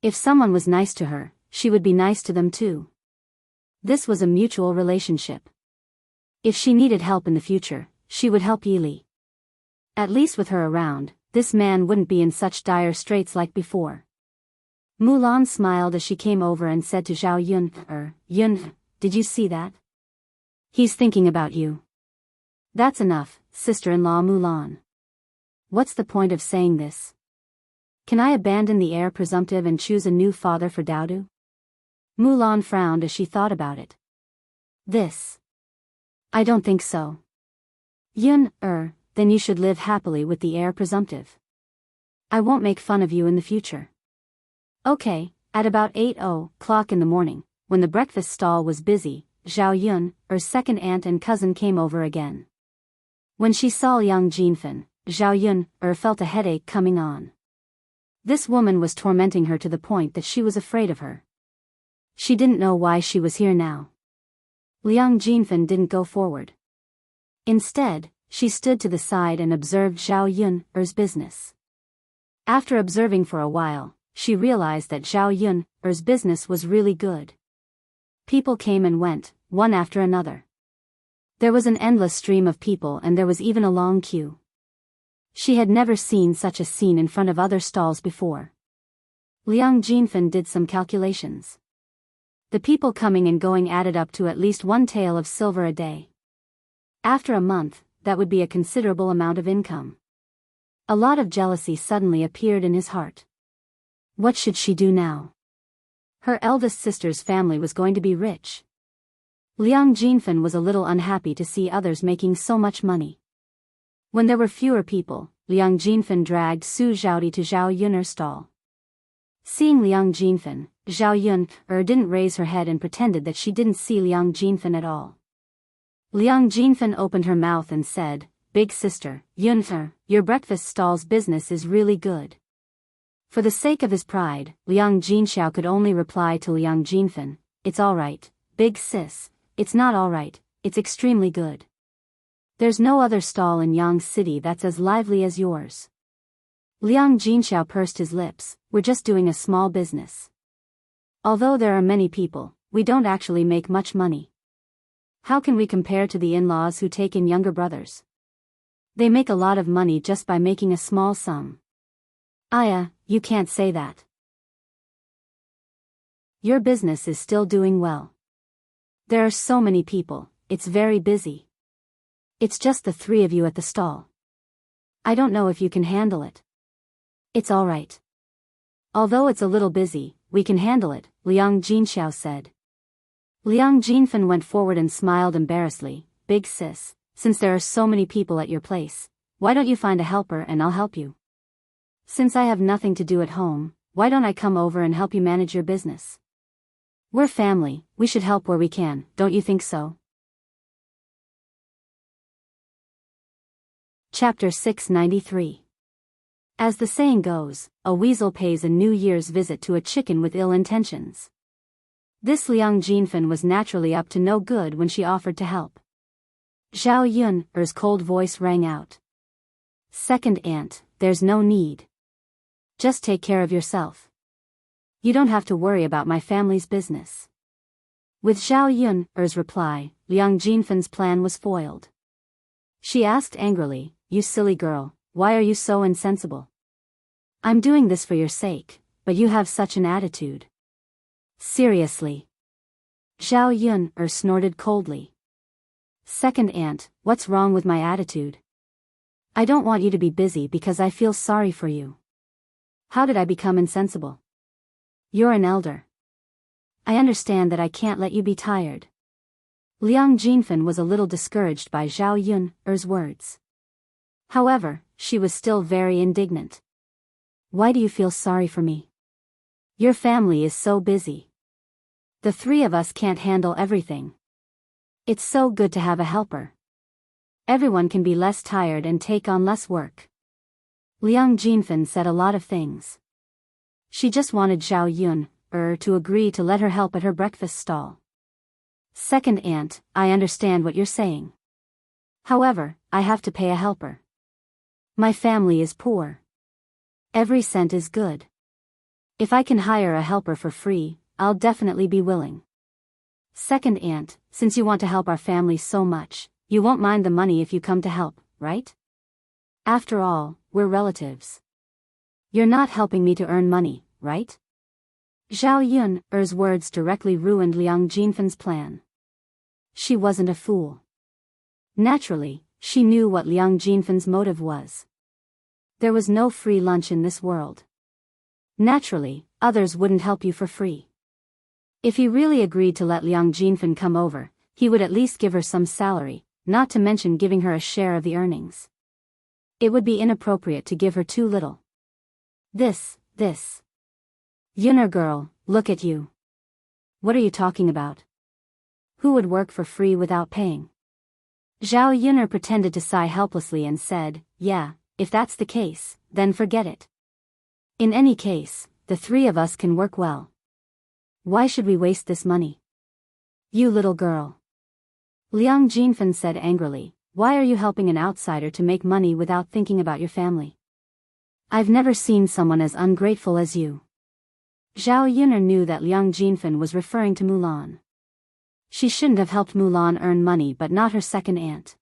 If someone was nice to her, she would be nice to them too. This was a mutual relationship. If she needed help in the future, she would help Yi Li. At least with her around, this man wouldn't be in such dire straits like before. Mulan smiled as she came over and said to Zhao Yun'er, Yun, did you see that? He's thinking about you. That's enough, sister-in-law Mulan. What's the point of saying this? Can I abandon the heir presumptive and choose a new father for Daodu? Mulan frowned as she thought about it. I don't think so. Yun-er, then you should live happily with the heir presumptive. I won't make fun of you in the future. Okay, at about 8:00 in the morning, when the breakfast stall was busy, Zhao Yun'er's second aunt and cousin came over again. When she saw young Jinfen, Zhao Yun'er felt a headache coming on. This woman was tormenting her to the point that she was afraid of her. She didn't know why she was here now. Liang Jinfen didn't go forward. Instead, she stood to the side and observed Zhao Yun'er's business. After observing for a while, she realized that Zhao Yun'er's business was really good. People came and went, one after another. There was an endless stream of people and there was even a long queue. She had never seen such a scene in front of other stalls before. Liang Jinfen did some calculations. The people coming and going added up to at least 1 tael of silver a day. After a month, that would be a considerable amount of income. A lot of jealousy suddenly appeared in his heart. What should she do now? Her eldest sister's family was going to be rich. Liang Jinfen was a little unhappy to see others making so much money. When there were fewer people, Liang Jinfen dragged Su Zhaodi to Zhao Yun'er's stall. Seeing Liang Jinfen, Zhao Yun'er didn't raise her head and pretended that she didn't see Liang Jinfen at all. Liang Jinfen opened her mouth and said, "Big sister, Yun'er, your breakfast stall's business is really good." For the sake of his pride, Liang Jinxiao could only reply to Liang Jinfen, "It's alright, big sis, it's not alright, it's extremely good. There's no other stall in Yang City that's as lively as yours." Liang Jinxiao pursed his lips, "We're just doing a small business. Although there are many people, we don't actually make much money. How can we compare to the in-laws who take in younger brothers? They make a lot of money just by making a small sum." "Aya, you can't say that. Your business is still doing well. There are so many people, it's very busy. It's just the three of you at the stall. I don't know if you can handle it." "It's alright. Although it's a little busy, we can handle it," Liang Jinxiao said. Liang Jinfen went forward and smiled embarrassedly, "Big sis, since there are so many people at your place, why don't you find a helper and I'll help you? Since I have nothing to do at home, why don't I come over and help you manage your business? We're family, we should help where we can, don't you think so?" Chapter 693. As the saying goes, a weasel pays a New Year's visit to a chicken with ill intentions. This Liang Jinfen was naturally up to no good when she offered to help. Zhao Yun'er's cold voice rang out. "Second aunt, there's no need. Just take care of yourself. You don't have to worry about my family's business." With Zhao Yun'er's reply, Liang Jinfen's plan was foiled. She asked angrily, "You silly girl, why are you so insensible? I'm doing this for your sake, but you have such an attitude." "Seriously?" Zhao Yun'er snorted coldly. "Second aunt, what's wrong with my attitude? I don't want you to be busy because I feel sorry for you. How did I become insensible? You're an elder. I understand that I can't let you be tired." Liang Jinfen was a little discouraged by Zhao Yun'er's words. However, she was still very indignant. "Why do you feel sorry for me? Your family is so busy. The three of us can't handle everything. It's so good to have a helper. Everyone can be less tired and take on less work." Liang Jinfen said a lot of things. She just wanted Zhao Yun'er to agree to let her help at her breakfast stall. "Second aunt, I understand what you're saying. However, I have to pay a helper. My family is poor. Every cent is good. If I can hire a helper for free, I'll definitely be willing. Second aunt, since you want to help our family so much, you won't mind the money if you come to help, right? After all, we're relatives. You're not helping me to earn money, right?" Zhao Yun'er's words directly ruined Liang Jinfen's plan. She wasn't a fool. Naturally, she knew what Liang Jinfen's motive was. There was no free lunch in this world. Naturally, others wouldn't help you for free. If he really agreed to let Liang Jinfen come over, he would at least give her some salary, not to mention giving her a share of the earnings. It would be inappropriate to give her too little. This. Yun'er girl, look at you. What are you talking about? Who would work for free without paying? Zhao Yun'er pretended to sigh helplessly and said, "Yeah, if that's the case, then forget it. In any case, the three of us can work well. Why should we waste this money?" "You little girl." Liang Jinfen said angrily, "Why are you helping an outsider to make money without thinking about your family? I've never seen someone as ungrateful as you." Zhao Yun'er knew that Liang Jinfen was referring to Mulan. She shouldn't have helped Mulan earn money but not her second aunt.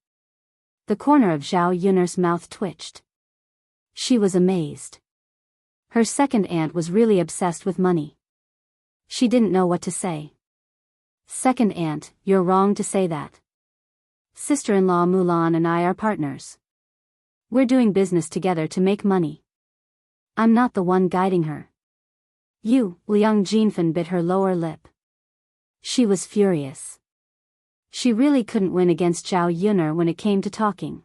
The corner of Zhao Yun'er's mouth twitched. She was amazed. Her second aunt was really obsessed with money. She didn't know what to say. "Second aunt, you're wrong to say that. Sister-in-law Mulan and I are partners. We're doing business together to make money. I'm not the one guiding her. Liang Jinfen bit her lower lip. She was furious. She really couldn't win against Zhao Yuner when it came to talking.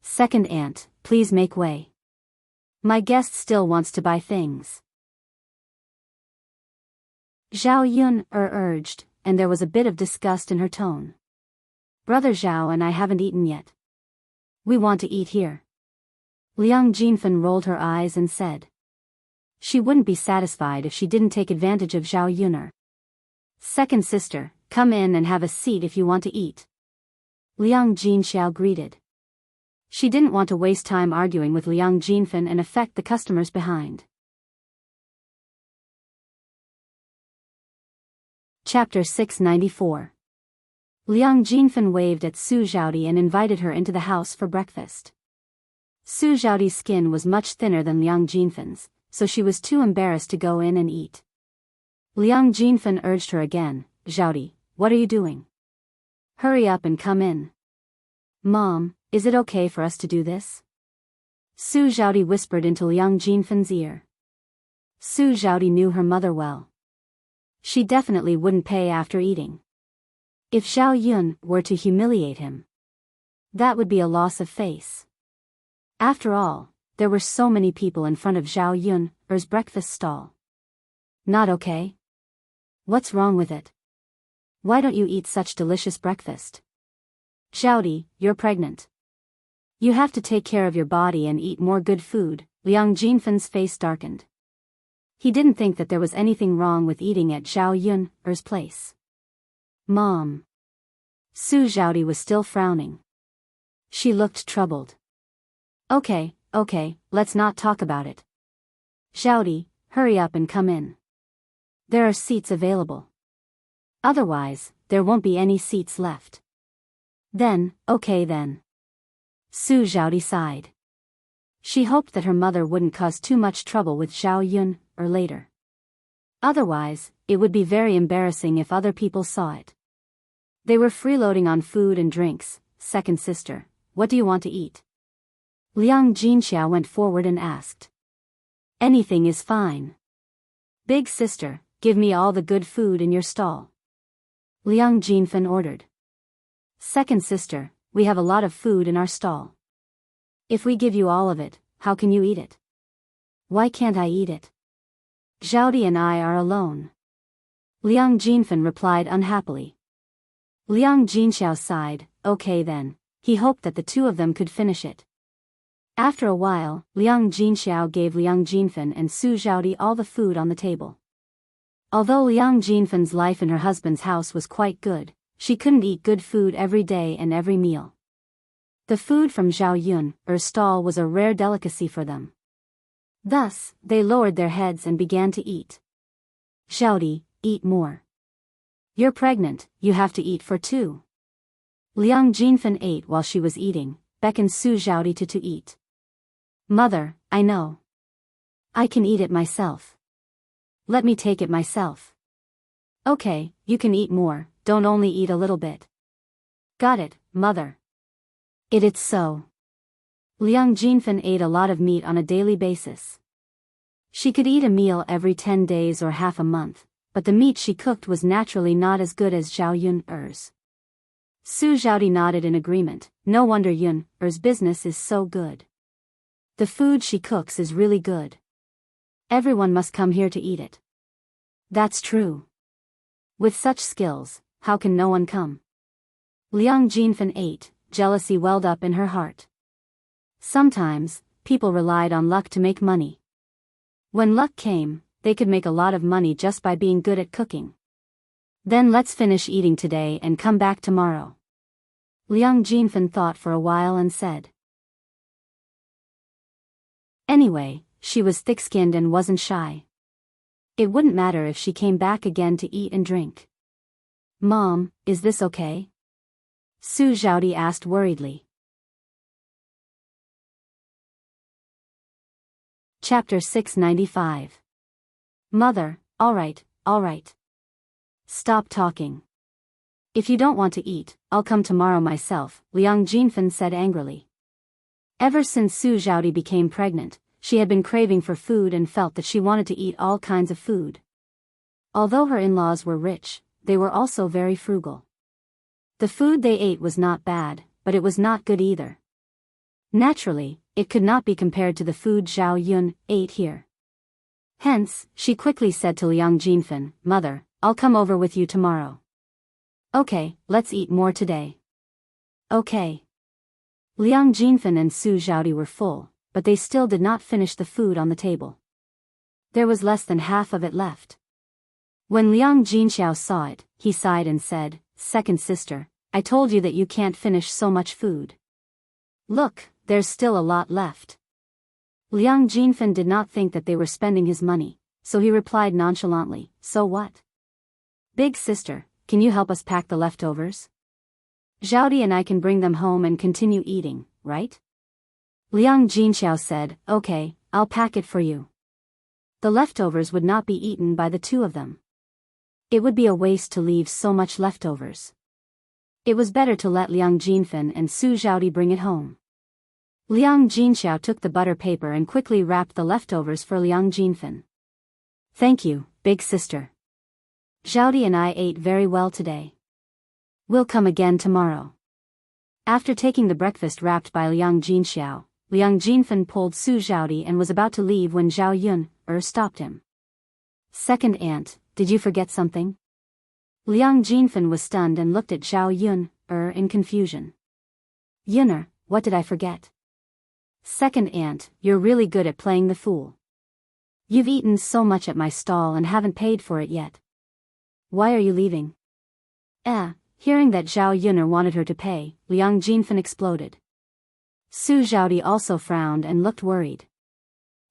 Second aunt, please make way. My guest still wants to buy things. Zhao Yun urged, and there was a bit of disgust in her tone. Brother Zhao and I haven't eaten yet. We want to eat here. Liang Jinfen rolled her eyes and said. She wouldn't be satisfied if she didn't take advantage of Zhao Yuner. Second sister, come in and have a seat if you want to eat. Liang Jinxiao greeted. She didn't want to waste time arguing with Liang Jinfen and affect the customers behind. Chapter 694. Liang Jinfen waved at Su Zhaodi and invited her into the house for breakfast. Su Zhaodi's skin was much thinner than Liang Jinfen's, so she was too embarrassed to go in and eat. Liang Jinfen urged her again, Zhaodi, what are you doing? Hurry up and come in. Mom, is it okay for us to do this? Su Zhaodi whispered into Liang Jinfen's ear. Su Zhaodi knew her mother well. She definitely wouldn't pay after eating. If Zhao Yun were to humiliate him, that would be a loss of face. After all, there were so many people in front of Zhao Yun's breakfast stall. Not okay? What's wrong with it? Why don't you eat such delicious breakfast? Zhaodi, you're pregnant. You have to take care of your body and eat more good food. Liang Jinfen's face darkened. He didn't think that there was anything wrong with eating at Zhao Yun's place. Mom. Su Zhaodi was still frowning. She looked troubled. Okay, let's not talk about it. Zhaodi, hurry up and come in. There are seats available. Otherwise, there won't be any seats left. Okay then. Su Zhaodi sighed. She hoped that her mother wouldn't cause too much trouble with Zhao Yun later. Otherwise, it would be very embarrassing if other people saw it. They were freeloading on food and drinks. Second sister, what do you want to eat? Liang Jinxiao went forward and asked. Anything is fine. Big sister, give me all the good food in your stall. Liang Jinfen ordered. Second sister, we have a lot of food in our stall. If we give you all of it, how can you eat it? Why can't I eat it? Zhaodi and I are alone. Liang Jinfen replied unhappily. Liang Jinxiao sighed, okay then. He hoped that the two of them could finish it. After a while, Liang Jinxiao gave Liang Jinfen and Su Zhaodi all the food on the table. Although Liang Jinfen's life in her husband's house was quite good, she couldn't eat good food every day and every meal. The food from Zhao Yun's stall was a rare delicacy for them. Thus, they lowered their heads and began to eat. Zhaodi, eat more. You're pregnant, you have to eat for two. Liang Jinfen ate while she was eating, beckoned Su Zhaodi to eat. Mother, I know. I can eat it myself. Let me take it myself. Okay, you can eat more, don't only eat a little bit. Got it, mother. It's so. Liang Jinfen ate a lot of meat on a daily basis. She could eat a meal every 10 days or half a month, but the meat she cooked was naturally not as good as Zhao Yun's. Su Zhaodi nodded in agreement. No wonder Yun's business is so good. The food she cooks is really good. Everyone must come here to eat it. That's true. With such skills, how can no one come? Liang Jinfen ate, jealousy welled up in her heart. Sometimes, people relied on luck to make money. When luck came, they could make a lot of money just by being good at cooking. Then let's finish eating today and come back tomorrow. Liang Jinfen thought for a while and said. Anyway, she was thick-skinned and wasn't shy. It wouldn't matter if she came back again to eat and drink. Mom, is this okay? Su Zhaodi asked worriedly. Chapter 695. Mother, all right. Stop talking. If you don't want to eat, I'll come tomorrow myself, Liang Jinfen said angrily. Ever since Su Zhaodi became pregnant, she had been craving for food and felt that she wanted to eat all kinds of food. Although her in-laws were rich, they were also very frugal. The food they ate was not bad, but it was not good either. Naturally, it could not be compared to the food Zhao Yun ate here. Hence, she quickly said to Liang Jinfen, "Mother, I'll come over with you tomorrow." "Okay, let's eat more today." "Okay." Liang Jinfen and Su Zhaodi were full, but they still did not finish the food on the table. There was less than half of it left. When Liang Jinxiao saw it, he sighed and said, "Second sister, I told you that you can't finish so much food. Look, there's still a lot left." Liang Jinfen did not think that they were spending his money, so he replied nonchalantly, "So what? Big sister, can you help us pack the leftovers? Zhaodi and I can bring them home and continue eating, right?" Liang Jinxiao said, "Okay, I'll pack it for you." The leftovers would not be eaten by the two of them. It would be a waste to leave so much leftovers. It was better to let Liang Jinfen and Su Zhaodi bring it home. Liang Jinxiao took the butter paper and quickly wrapped the leftovers for Liang Jinfen. "Thank you, big sister. Zhaodi and I ate very well today. We'll come again tomorrow." After taking the breakfast wrapped by Liang Jinxiao, Liang Jinfen pulled Su Zhaodi and was about to leave when Zhao Yun stopped him. "Second aunt, did you forget something?" Liang Jinfen was stunned and looked at Zhao Yun in confusion. "Yunner, what did I forget?" "Second aunt, you're really good at playing the fool. You've eaten so much at my stall and haven't paid for it yet. Why are you leaving?" Hearing that Zhao Yunner wanted her to pay, Liang Jinfen exploded. Su Zhaodi also frowned and looked worried.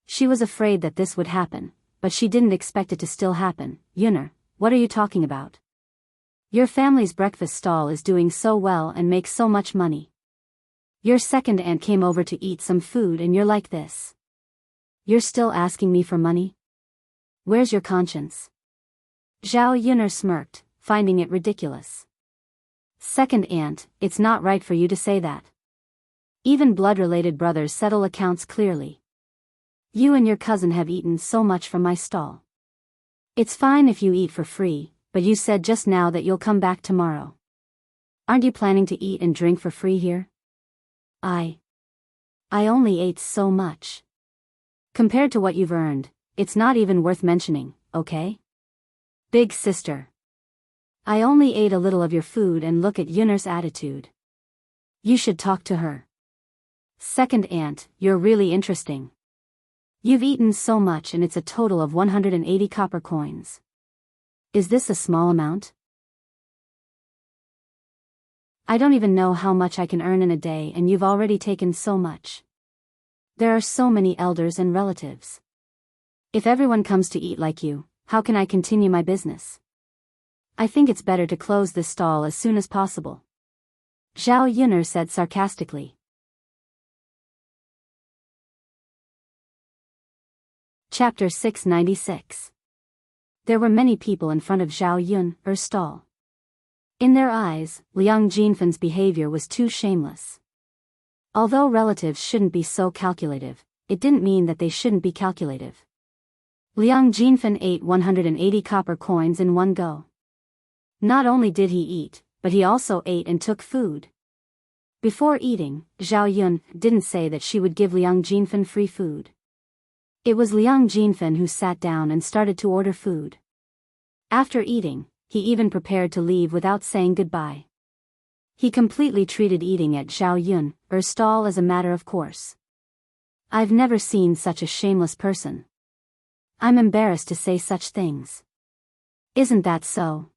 She was afraid that this would happen, but she didn't expect it to still happen. "Yunner, what are you talking about? Your family's breakfast stall is doing so well and makes so much money. Your second aunt came over to eat some food and you're like this. You're still asking me for money? Where's your conscience?" Zhao Yunner smirked, finding it ridiculous. "Second aunt, it's not right for you to say that. Even blood-related brothers settle accounts clearly. You and your cousin have eaten so much from my stall. It's fine if you eat for free, but you said just now that you'll come back tomorrow. Aren't you planning to eat and drink for free here?" I only ate so much. Compared to what you've earned, it's not even worth mentioning, okay? Big sister. I only ate a little of your food and look at Yunner's attitude. You should talk to her. Second aunt, you're really interesting. You've eaten so much and it's a total of 180 copper coins. Is this a small amount? I don't even know how much I can earn in a day and you've already taken so much. There are so many elders and relatives. If everyone comes to eat like you, how can I continue my business? I think it's better to close this stall as soon as possible. Zhao Yunner said sarcastically. Chapter 696. There were many people in front of Zhao Yun's stall. In their eyes, Liang Jinfen's behavior was too shameless. Although relatives shouldn't be so calculative, it didn't mean that they shouldn't be calculative. Liang Jinfen ate 180 copper coins in one go. Not only did he eat, but he also ate and took food. Before eating, Zhao Yun didn't say that she would give Liang Jinfen free food. It was Liang Jinfen who sat down and started to order food. After eating, he even prepared to leave without saying goodbye. He completely treated eating at Zhao Yun's stall as a matter of course. I've never seen such a shameless person. I'm embarrassed to say such things. Isn't that so?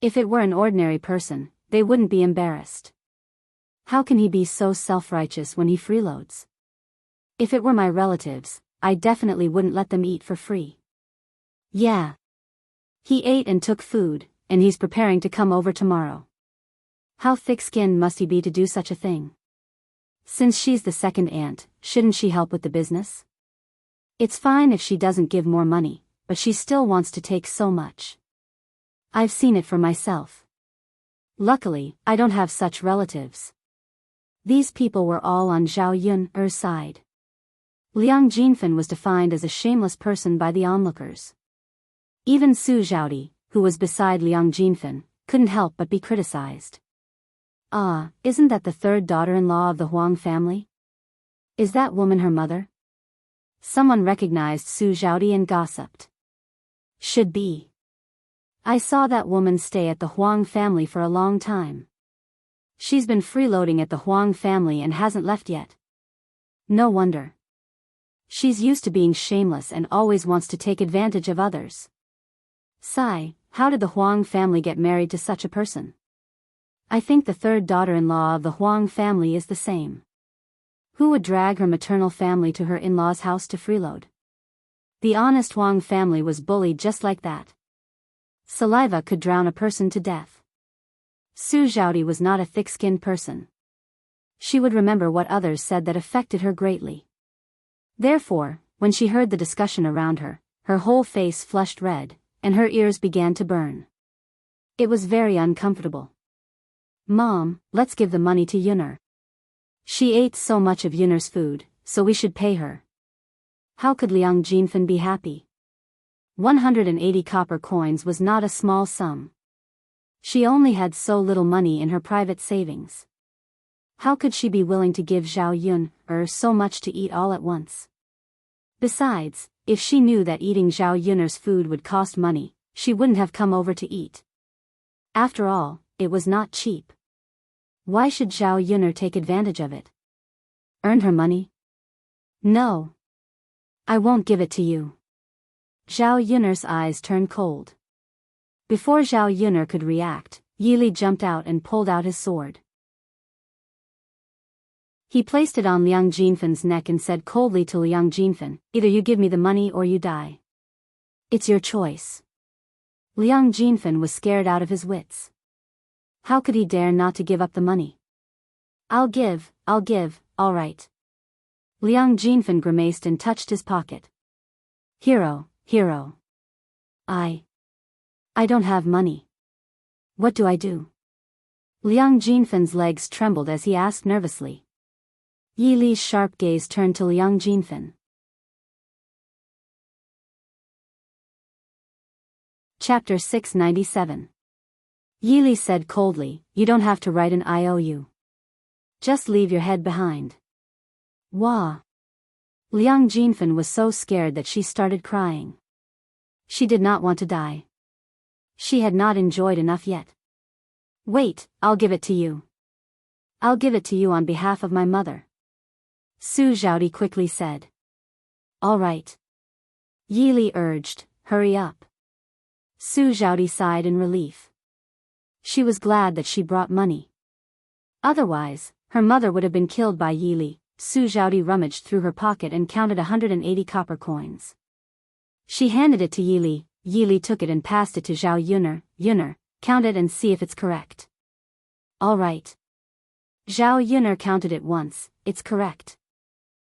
If it were an ordinary person, they wouldn't be embarrassed. How can he be so self-righteous when he freeloads? If it were my relatives, I definitely wouldn't let them eat for free. Yeah. He ate and took food, and he's preparing to come over tomorrow. How thick-skinned must he be to do such a thing? Since she's the second aunt, shouldn't she help with the business? It's fine if she doesn't give more money, but she still wants to take so much. I've seen it for myself. Luckily, I don't have such relatives. These people were all on Zhao Yun's side. Liang Jinfen was defined as a shameless person by the onlookers. Even Su Zhaodi, who was beside Liang Jinfen, couldn't help but be criticized. Ah, isn't that the third daughter-in-law of the Huang family? Is that woman her mother? Someone recognized Su Zhaodi and gossiped. Should be. I saw that woman stay at the Huang family for a long time. She's been freeloading at the Huang family and hasn't left yet. No wonder. She's used to being shameless and always wants to take advantage of others. Sigh, how did the Huang family get married to such a person? I think the third daughter-in-law of the Huang family is the same. Who would drag her maternal family to her in-laws' house to freeload? The honest Huang family was bullied just like that. Saliva could drown a person to death. Su Zhaodi was not a thick-skinned person. She would remember what others said that affected her greatly. Therefore, when she heard the discussion around her, her whole face flushed red, and her ears began to burn. It was very uncomfortable. Mom, let's give the money to Yuner. She ate so much of Yuner's food, so we should pay her. How could Liang Jinfen be happy? 180 copper coins was not a small sum. She only had so little money in her private savings. How could she be willing to give Zhao Yun so much to eat all at once? Besides, if she knew that eating Zhao Yun's food would cost money, she wouldn't have come over to eat. After all, it was not cheap. Why should Zhao Yun take advantage of it? Earn her money? No. I won't give it to you. Zhao Yun's eyes turned cold. Before Zhao Yun could react, Yili jumped out and pulled out his sword. He placed it on Liang Jinfen's neck and said coldly to Liang Jinfen, either you give me the money or you die. It's your choice. Liang Jinfen was scared out of his wits. How could he dare not to give up the money? I'll give, all right. Liang Jinfen grimaced and touched his pocket. Hero. I don't have money. What do I do? Liang Jinfen's legs trembled as he asked nervously. Yi Li's sharp gaze turned to Liang Jinfen. Chapter 697. Yi Li said coldly, you don't have to write an IOU. Just leave your head behind. Wah. Liang Jinfen was so scared that she started crying. She did not want to die. She had not enjoyed enough yet. Wait, I'll give it to you. I'll give it to you on behalf of my mother. Su Zhaodi quickly said. All right. Yi Li urged, hurry up. Su Zhaodi sighed in relief. She was glad that she brought money. Otherwise, her mother would have been killed by Yi Li. Su Zhaodi rummaged through her pocket and counted 180 copper coins. She handed it to Yi Li. Yi Li took it and passed it to Zhao Yun. Yuner, count it and see if it's correct. All right. Zhao Yun counted it once, it's correct.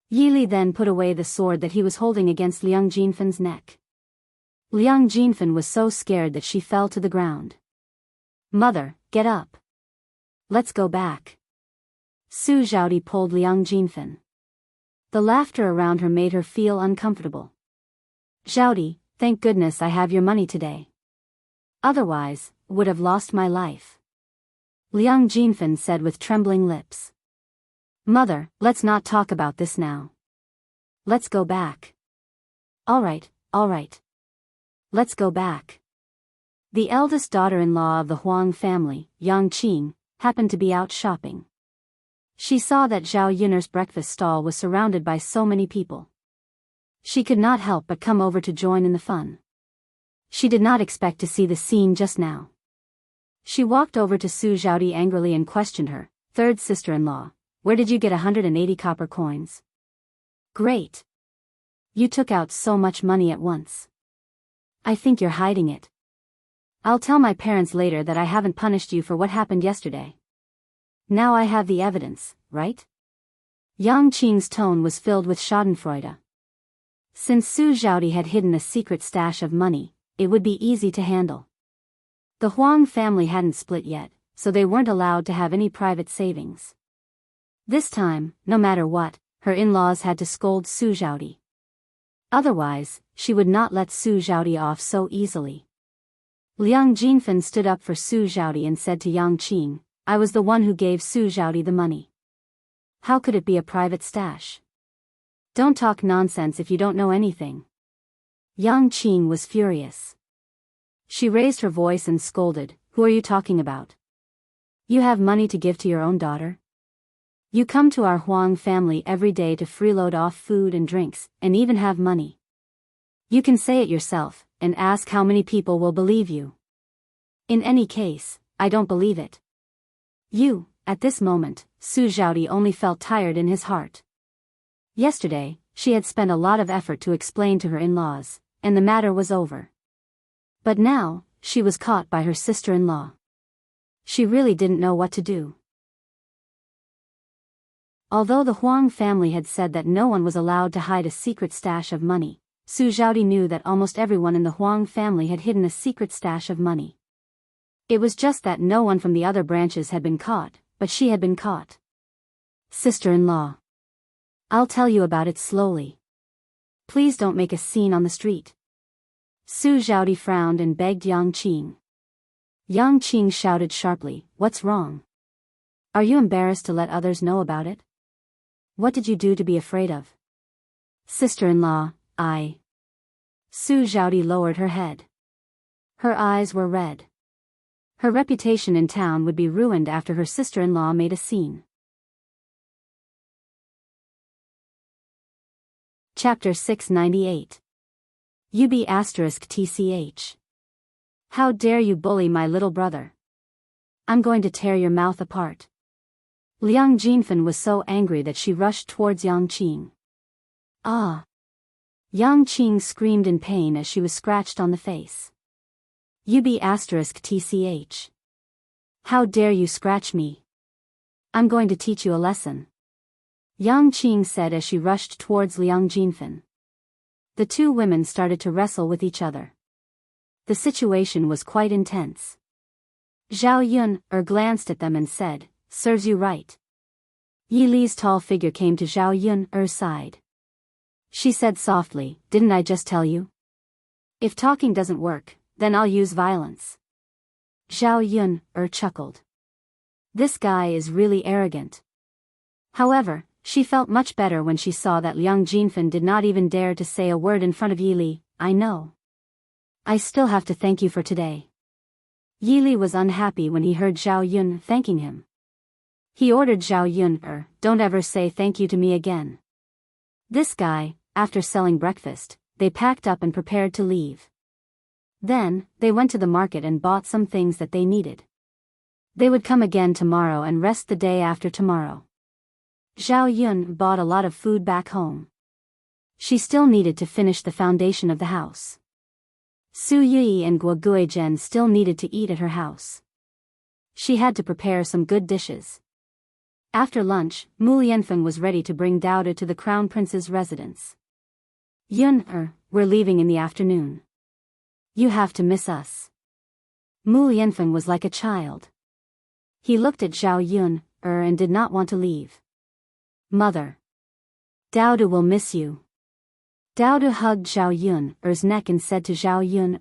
Yi Li then put away the sword that he was holding against Liang Jinfen's neck. Liang Jinfen was so scared that she fell to the ground. Mother, get up. Let's go back. Su Zhaodi pulled Liang Jinfen. The laughter around her made her feel uncomfortable. Zhaodi, thank goodness I have your money today. Otherwise, would have lost my life. Liang Jinfen said with trembling lips. Mother, let's not talk about this now. Let's go back. All right. Let's go back. The eldest daughter-in-law of the Huang family, Yang Qing, happened to be out shopping. She saw that Zhao Yun's breakfast stall was surrounded by so many people. She could not help but come over to join in the fun. She did not expect to see the scene just now. She walked over to Su Zhaodi angrily and questioned her, third sister-in-law, where did you get 180 copper coins? Great. You took out so much money at once. I think you're hiding it. I'll tell my parents later that I haven't punished you for what happened yesterday. Now I have the evidence, right? Yang Qing's tone was filled with schadenfreude. Since Su Zhaodi had hidden a secret stash of money, it would be easy to handle. The Huang family hadn't split yet, so they weren't allowed to have any private savings. This time, no matter what, her in-laws had to scold Su Zhaodi. Otherwise, she would not let Su Zhaodi off so easily. Liang Jinfen stood up for Su Zhaodi and said to Yang Qing, I was the one who gave Su Zhaodi the money. How could it be a private stash? Don't talk nonsense if you don't know anything. Yang Qing was furious. She raised her voice and scolded, Who are you talking about? You have money to give to your own daughter? You come to our Huang family every day to freeload off food and drinks, and even have money. You can say it yourself, and ask how many people will believe you. In any case, I don't believe it. At this moment, Su Zhaodi only felt tired in his heart. Yesterday, she had spent a lot of effort to explain to her in-laws, and the matter was over. But now, she was caught by her sister-in-law. She really didn't know what to do. Although the Huang family had said that no one was allowed to hide a secret stash of money, Su Zhaodi knew that almost everyone in the Huang family had hidden a secret stash of money. It was just that no one from the other branches had been caught, but she had been caught. Sister-in-law. I'll tell you about it slowly. Please don't make a scene on the street. Su Zhaodi frowned and begged Yang Qing. Yang Qing shouted sharply, What's wrong? Are you embarrassed to let others know about it? What did you do to be afraid of? Sister-in-law, Su Zhaodi lowered her head. Her eyes were red. Her reputation in town would be ruined after her sister-in-law made a scene. Chapter 698. UB*TCH. How dare you bully my little brother? I'm going to tear your mouth apart. Liang Jinfen was so angry that she rushed towards Yang Qing. Ah! Yang Qing screamed in pain as she was scratched on the face. UB*TCH. How dare you scratch me? I'm going to teach you a lesson. Yang Qing said as she rushed towards Liang Jinfen. The two women started to wrestle with each other. The situation was quite intense. Zhao Yun glanced at them and said, Serves you right. Yi Li's tall figure came to Zhao Yun's side. She said softly, Didn't I just tell you? If talking doesn't work, then I'll use violence. Zhao Yun chuckled. This guy is really arrogant. However, she felt much better when she saw that Liang Jinfen did not even dare to say a word in front of Yi Li. I know. I still have to thank you for today. Yi Li was unhappy when he heard Zhao Yun thanking him. He ordered Zhao Yun, Don't ever say thank you to me again. This guy, after selling breakfast, they packed up and prepared to leave. Then, they went to the market and bought some things that they needed. They would come again tomorrow and rest the day after tomorrow. Zhao Yun bought a lot of food back home. She still needed to finish the foundation of the house. Su Yi and Guo Guizhen still needed to eat at her house. She had to prepare some good dishes. After lunch, Mu Lianfeng was ready to bring Dao to the Crown Prince's residence. Yun, we're leaving in the afternoon. You have to miss us. Mu Lianfeng was like a child. He looked at Zhao Yun, and did not want to leave. Mother. Dao will miss you. Dao hugged Zhao Yun's neck and said to Zhao Yun.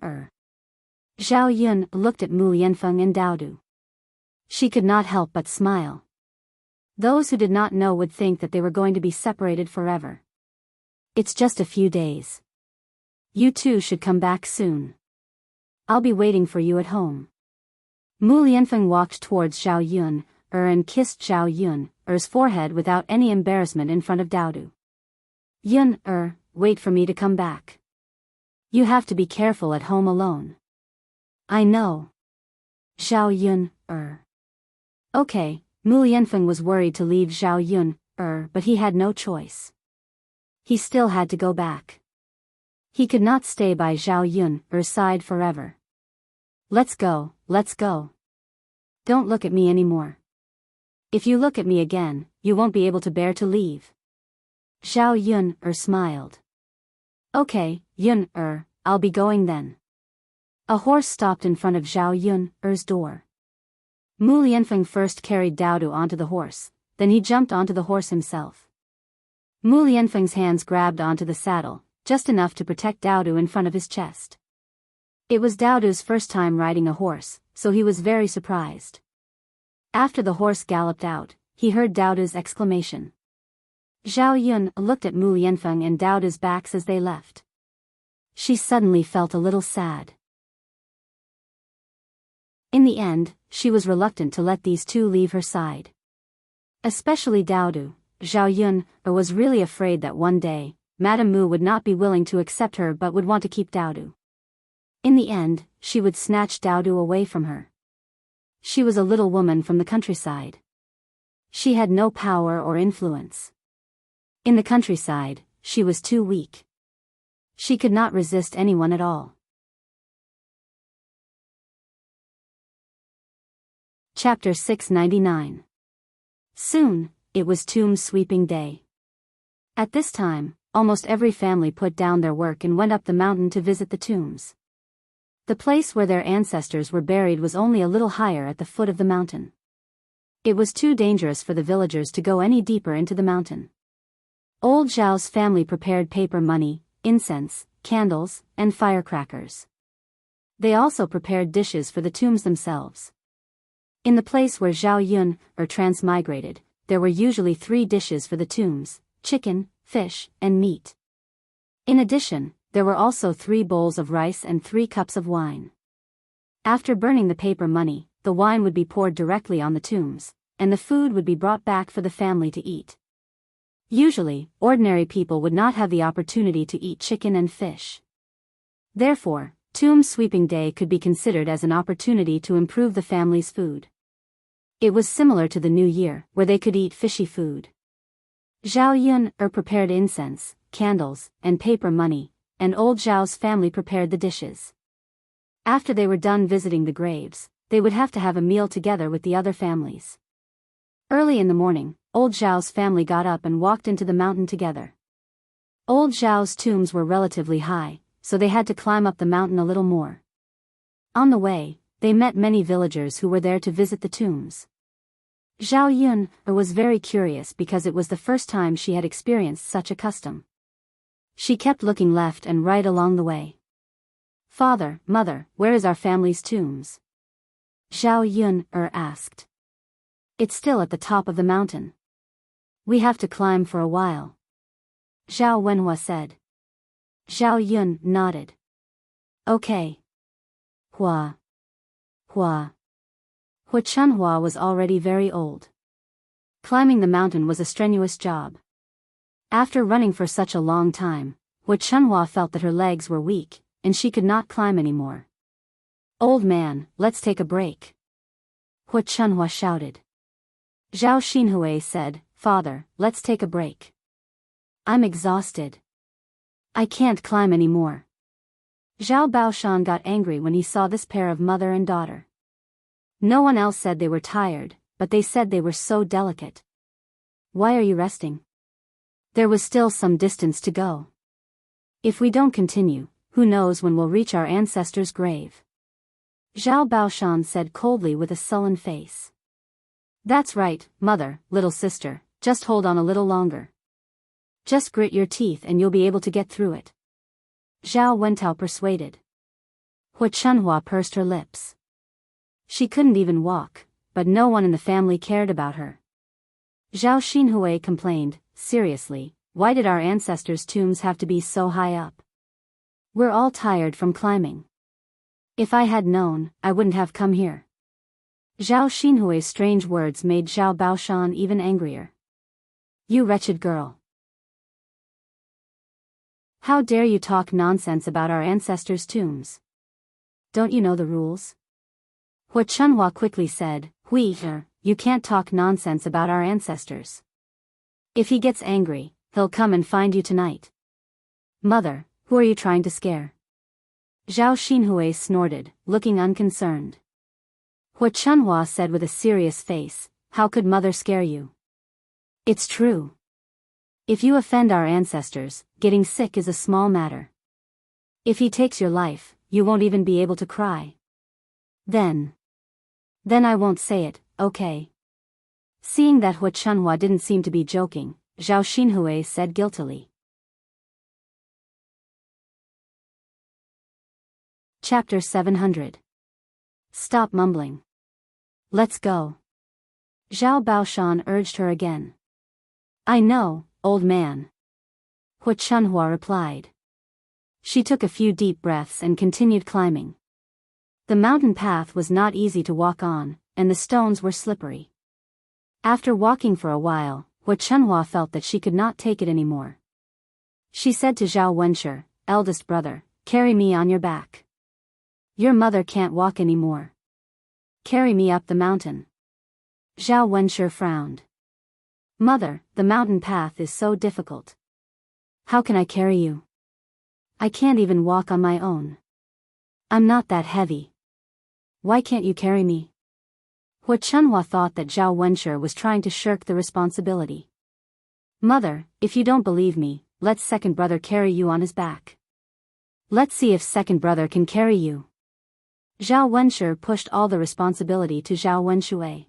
Zhao Yun looked at Mu Lianfeng and Dao. She could not help but smile. Those who did not know would think that they were going to be separated forever. It's just a few days. You two should come back soon. I'll be waiting for you at home. Mu Lianfeng walked towards Zhao Yun, and kissed Zhao Yun's forehead without any embarrassment in front of Dao. Yun, wait for me to come back. You have to be careful at home alone. I know. Zhao Yun, Okay, Mu Lianfeng was worried to leave Zhao Yun, but he had no choice. He still had to go back. He could not stay by Zhao Yun's side forever. Let's go, let's go. Don't look at me anymore. If you look at me again, you won't be able to bear to leave. Zhao Yun smiled. Okay, Yun I'll be going then. A horse stopped in front of Zhao Yun's door. Mu Lianfeng first carried Dao onto the horse, then he jumped onto the horse himself. Mu Lianfeng's hands grabbed onto the saddle, just enough to protect Daodu in front of his chest. It was Daodu's first time riding a horse, so he was very surprised. After the horse galloped out, he heard Daodu's exclamation. Zhao Yun looked at Mu Lianfeng and Daodu's backs as they left. She suddenly felt a little sad. In the end, she was reluctant to let these two leave her side. Especially Daodu. Zhao Yun was really afraid that one day, Madame Mu would not be willing to accept her but would want to keep Daodu. In the end, she would snatch Daodu away from her. She was a little woman from the countryside. She had no power or influence. In the countryside, she was too weak. She could not resist anyone at all. Chapter 699. Soon, it was tomb sweeping day. At this time, almost every family put down their work and went up the mountain to visit the tombs. The place where their ancestors were buried was only a little higher at the foot of the mountain. It was too dangerous for the villagers to go any deeper into the mountain. Old Zhao's family prepared paper money, incense, candles, and firecrackers. They also prepared dishes for the tombs themselves. In the place where Zhao Yun transmigrated, there were usually 3 dishes for the tombs: chicken, fish, and meat. In addition, there were also 3 bowls of rice and 3 cups of wine. After burning the paper money, the wine would be poured directly on the tombs, and the food would be brought back for the family to eat. Usually, ordinary people would not have the opportunity to eat chicken and fish. Therefore, tomb sweeping day could be considered as an opportunity to improve the family's food. It was similar to the New Year, where they could eat fishy food. Zhao Yun prepared incense, candles, and paper money, and old Zhao's family prepared the dishes. After they were done visiting the graves, they would have to have a meal together with the other families. Early in the morning, old Zhao's family got up and walked into the mountain together. Old Zhao's tombs were relatively high, so they had to climb up the mountain a little more. On the way, they met many villagers who were there to visit the tombs. Zhao Yun was very curious because it was the first time she had experienced such a custom. She kept looking left and right along the way. "Father, Mother, where is our family's tombs?" Zhao Yun asked. "It's still at the top of the mountain. We have to climb for a while," Zhao Wenhua said. Zhao Yun nodded. "Okay." Hua Chunhua was already very old. Climbing the mountain was a strenuous job. After running for such a long time, Hua Chunhua felt that her legs were weak, and she could not climb anymore. "Old man, let's take a break," Hua Chunhua shouted. Zhao Xinhui said, "Father, let's take a break. I'm exhausted. I can't climb anymore." Zhao Baoshan got angry when he saw this pair of mother and daughter. No one else said they were tired, but they said they were so delicate. "Why are you resting? There was still some distance to go. If we don't continue, who knows when we'll reach our ancestors' grave?" Zhao Baoshan said coldly with a sullen face. "That's right, mother, little sister, just hold on a little longer. Just grit your teeth and you'll be able to get through it," Zhao Wentao persuaded. Hua Chunhua pursed her lips. She couldn't even walk, but no one in the family cared about her. Zhao Xinhui complained, "Seriously, why did our ancestors' tombs have to be so high up? We're all tired from climbing. If I had known, I wouldn't have come here." Zhao Xinhui's strange words made Zhao Baoshan even angrier. "You wretched girl. How dare you talk nonsense about our ancestors' tombs? Don't you know the rules?" Hua Chunhua quickly said, You can't talk nonsense about our ancestors. If he gets angry, he'll come and find you tonight." "Mother, who are you trying to scare?" Zhao Xinhui snorted, looking unconcerned. Hua Chunhua said with a serious face, "How could mother scare you? It's true. If you offend our ancestors, getting sick is a small matter. If he takes your life, you won't even be able to cry. Then I won't say it, okay?" Seeing that Hua Chunhua didn't seem to be joking, Zhao Xinhui said guiltily. Chapter 700. Stop mumbling. Let's go. Zhao Baoshan urged her again. I know, old man. Hu Chunhua replied. She took a few deep breaths and continued climbing. The mountain path was not easy to walk on, and the stones were slippery. After walking for a while, Hu Chunhua felt that she could not take it anymore. She said to Zhao Wenshi, eldest brother, carry me on your back. Your mother can't walk anymore. Carry me up the mountain. Zhao Wenshi frowned. Mother, the mountain path is so difficult. How can I carry you? I can't even walk on my own. I'm not that heavy. Why can't you carry me? Hu Chunhua thought that Zhao Wenshi was trying to shirk the responsibility. Mother, if you don't believe me, let second brother carry you on his back. Let's see if second brother can carry you. Zhao Wenshi pushed all the responsibility to Zhao Wenshi.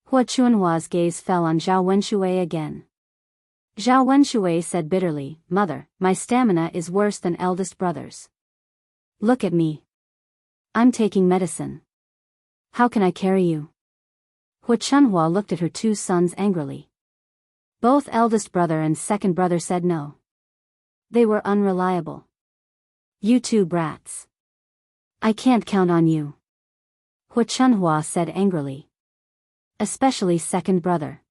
Hu Chunhua's gaze fell on Zhao Wenshi again. Zhao Wenshi said bitterly, Mother, my stamina is worse than eldest brother's. Look at me. I'm taking medicine. How can I carry you? Hu Chunhua looked at her two sons angrily. Both eldest brother and second brother said no. They were unreliable. You two brats. I can't count on you. Hu Chunhua said angrily. Especially second brother.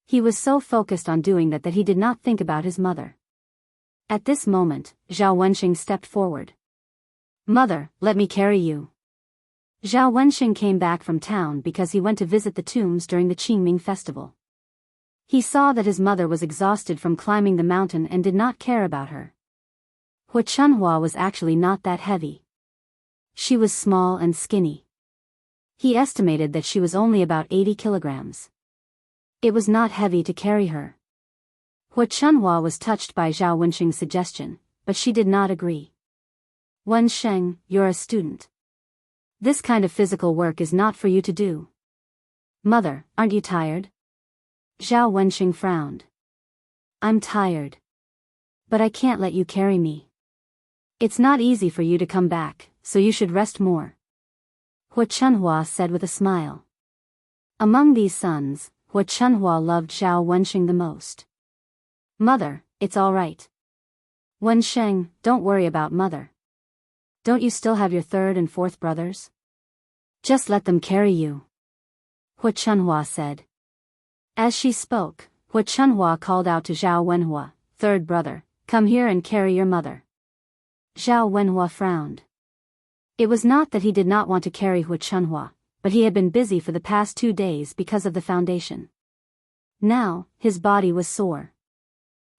He was so focused on doing that he did not think about his mother. At this moment, Zhao Wenxing stepped forward. Mother, let me carry you. Zhao Wenxing came back from town because he went to visit the tombs during the Qingming festival. He saw that his mother was exhausted from climbing the mountain and did not care about her. Hu Chunhua was actually not that heavy. She was small and skinny. He estimated that she was only about 80 kilograms. It was not heavy to carry her. Hu Chunhua was touched by Zhao Wenxing's suggestion, but she did not agree. Wensheng, you're a student. This kind of physical work is not for you to do. Mother, aren't you tired? Zhao Wenxing frowned. I'm tired. But I can't let you carry me. It's not easy for you to come back, so you should rest more. Hu Chunhua said with a smile. Among these sons, Hu Chunhua loved Zhao Wenxing the most. Mother, it's all right. Wensheng, don't worry about mother. Don't you still have your third and fourth brothers? Just let them carry you. Hu Chunhua said. As she spoke, Hu Chunhua called out to Zhao Wenhua, third brother, come here and carry your mother. Zhao Wenhua frowned. It was not that he did not want to carry Hu Chunhua, but he had been busy for the past 2 days because of the foundation. Now, his body was sore.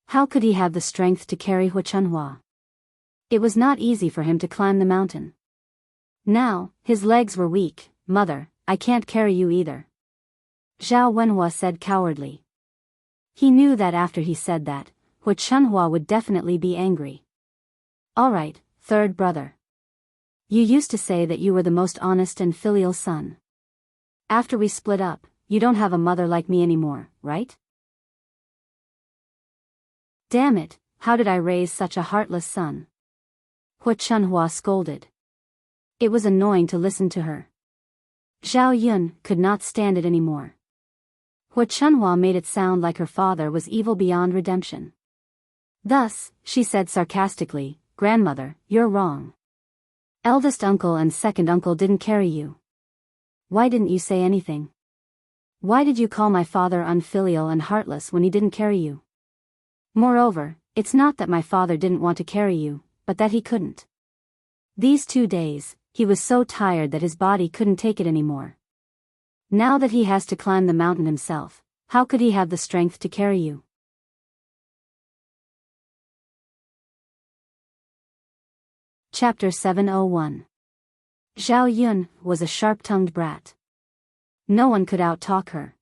How could he have the strength to carry Hu Chunhua? It was not easy for him to climb the mountain. Now, his legs were weak. Mother, I can't carry you either. Zhao Wenhua said cowardly. He knew that after he said that, Hu Chunhua would definitely be angry. All right, third brother. You used to say that you were the most honest and filial son. After we split up, you don't have a mother like me anymore, right? Damn it, how did I raise such a heartless son? Hu Chunhua scolded. It was annoying to listen to her. Zhao Yun could not stand it anymore. Hu Chunhua made it sound like her father was evil beyond redemption. Thus, she said sarcastically, Grandmother, you're wrong. Eldest uncle and second uncle didn't carry you. Why didn't you say anything? Why did you call my father unfilial and heartless when he didn't carry you? Moreover, it's not that my father didn't want to carry you, but that he couldn't. These 2 days, he was so tired that his body couldn't take it anymore. Now that he has to climb the mountain himself, how could he have the strength to carry you? Chapter 701. Zhao Yun was a sharp-tongued brat. No one could out-talk her.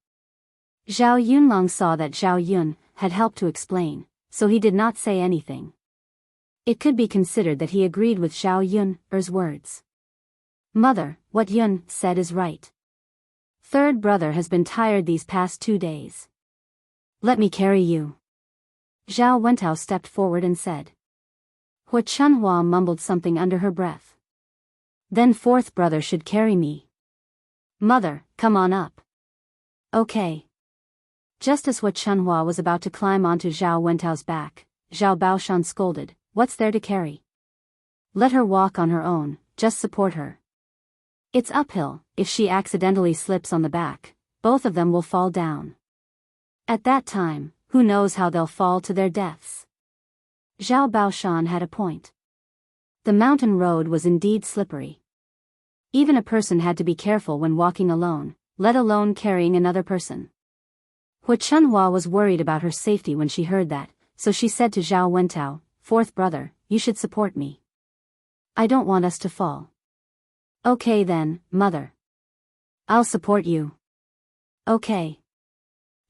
Zhao Yunlong saw that Zhao Yun had helped to explain, so he did not say anything. It could be considered that he agreed with Zhao Yun's words. Mother, what Yun said is right. Third brother has been tired these past 2 days. Let me carry you. Zhao Wentao stepped forward and said. Hua Chunhua mumbled something under her breath. Then fourth brother should carry me. Mother, come on up. Okay. Just as Hua Chunhua was about to climb onto Zhao Wentao's back, Zhao Baoshan scolded, what's there to carry? Let her walk on her own, just support her. It's uphill, if she accidentally slips on the back, both of them will fall down. At that time, who knows how they'll fall to their deaths? Zhao Baoshan had a point. The mountain road was indeed slippery. Even a person had to be careful when walking alone, let alone carrying another person. Hua Chunhua was worried about her safety when she heard that, so she said to Zhao Wentao, fourth brother, you should support me. I don't want us to fall. Okay then, mother. I'll support you. Okay.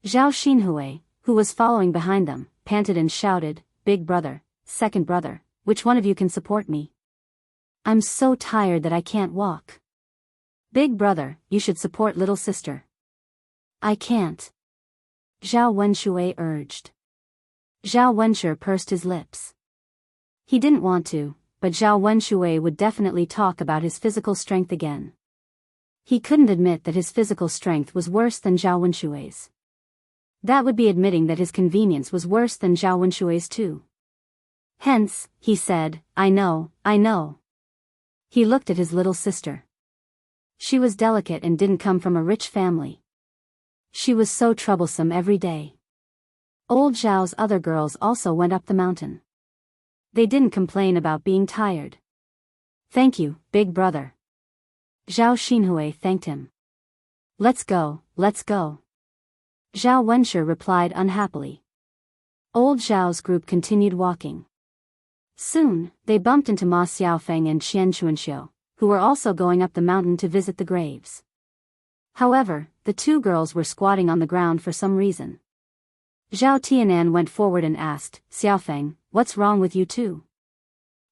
Zhao Xinhui, who was following behind them, panted and shouted, big brother, second brother, which one of you can support me? I'm so tired that I can't walk. Big brother, you should support little sister. I can't. Zhao Wenshui urged. Zhao Wenshe pursed his lips. He didn't want to, but Zhao Wenshui would definitely talk about his physical strength again. He couldn't admit that his physical strength was worse than Zhao Wenshui's. That would be admitting that his convenience was worse than Zhao Wenshui's too. Hence, he said, I know. He looked at his little sister. She was delicate and didn't come from a rich family. She was so troublesome every day. Old Zhao's other girls also went up the mountain. They didn't complain about being tired. Thank you, big brother. Zhao Xinhui thanked him. Let's go. Zhao Wenshe replied unhappily. Old Zhao's group continued walking. Soon, they bumped into Ma Xiaofeng and Qian Chuanxiu, who were also going up the mountain to visit the graves. However, the two girls were squatting on the ground for some reason. Zhao Tianan went forward and asked, Xiaofeng, what's wrong with you two?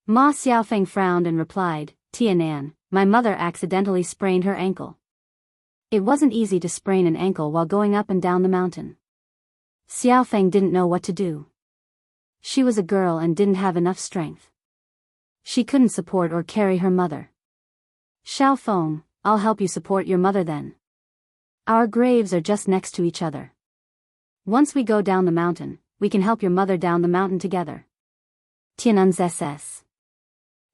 Ma Xiaofeng frowned and replied, Tianan, my mother accidentally sprained her ankle. It wasn't easy to sprain an ankle while going up and down the mountain. Xiaofeng didn't know what to do. She was a girl and didn't have enough strength. She couldn't support or carry her mother. Xiaofeng, I'll help you support your mother then. Our graves are just next to each other. Once we go down the mountain, we can help your mother down the mountain together. Tianan's SS.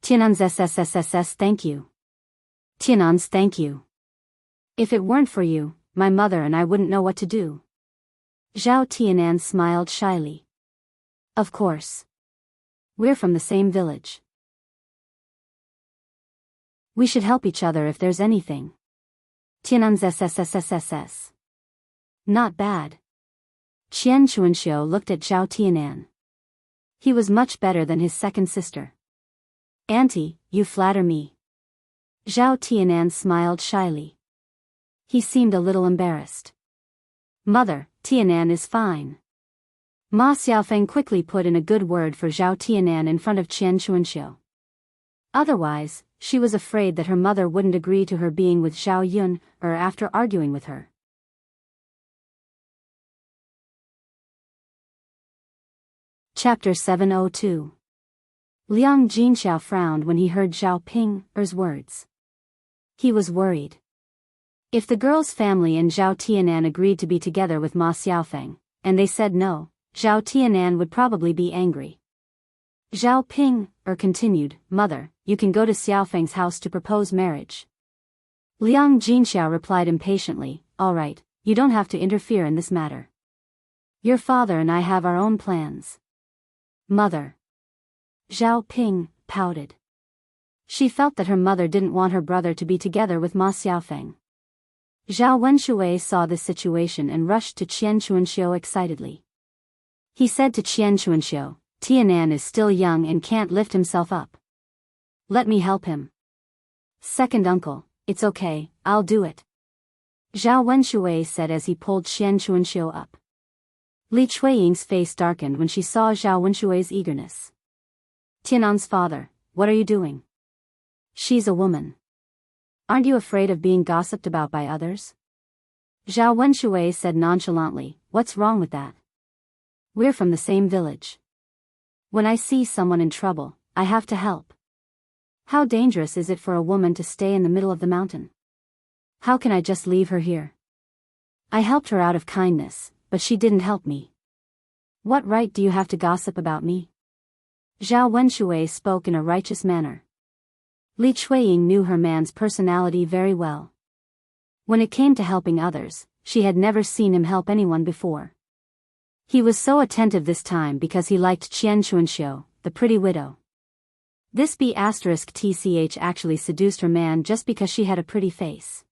Tianan's SSSSS, thank you. Tianan's, thank you. If it weren't for you, my mother and I wouldn't know what to do. Zhao Tianan smiled shyly. Of course. We're from the same village. We should help each other if there's anything. Tianan's SSSSSS. Not bad. Qian Chuanxiu looked at Zhao Tianan. He was much better than his second sister. Auntie, you flatter me. Zhao Tianan smiled shyly. He seemed a little embarrassed. Mother, Tianan is fine. Ma Xiaofeng quickly put in a good word for Zhao Tianan in front of Qian Chuanxiu. Otherwise, she was afraid that her mother wouldn't agree to her being with Zhao Yun, or after arguing with her. Chapter 702. Liang Jinxiao frowned when he heard Zhao Ping's words. He was worried. If the girl's family and Zhao Tianan agreed to be together with Ma Xiaofeng, and they said no, Zhao Tianan would probably be angry. Zhao Ping continued, Mother, you can go to Xiaofeng's house to propose marriage. Liang Jinxiao replied impatiently, all right, you don't have to interfere in this matter. Your father and I have our own plans. Mother. Zhao Ping pouted. She felt that her mother didn't want her brother to be together with Ma Xiaofeng. Zhao Wenshui saw this situation and rushed to Qian Chuanxiu excitedly. He said to Qian Chuanxiu, Tianan is still young and can't lift himself up. Let me help him. Second uncle, it's okay, I'll do it. Zhao Wenshui said as he pulled Qian Chuanxiu up. Li Chuiying's face darkened when she saw Zhao Wenshui's eagerness. Tianan's father, what are you doing? She's a woman. Aren't you afraid of being gossiped about by others? Zhao Wenshui said nonchalantly, what's wrong with that? We're from the same village. When I see someone in trouble, I have to help. How dangerous is it for a woman to stay in the middle of the mountain? How can I just leave her here? I helped her out of kindness, but she didn't help me. What right do you have to gossip about me? Zhao Wenshui spoke in a righteous manner. Li Chuiying knew her man's personality very well. When it came to helping others, she had never seen him help anyone before. He was so attentive this time because he liked Qian Chuanxiu, the pretty widow. This B***tch actually seduced her man just because she had a pretty face.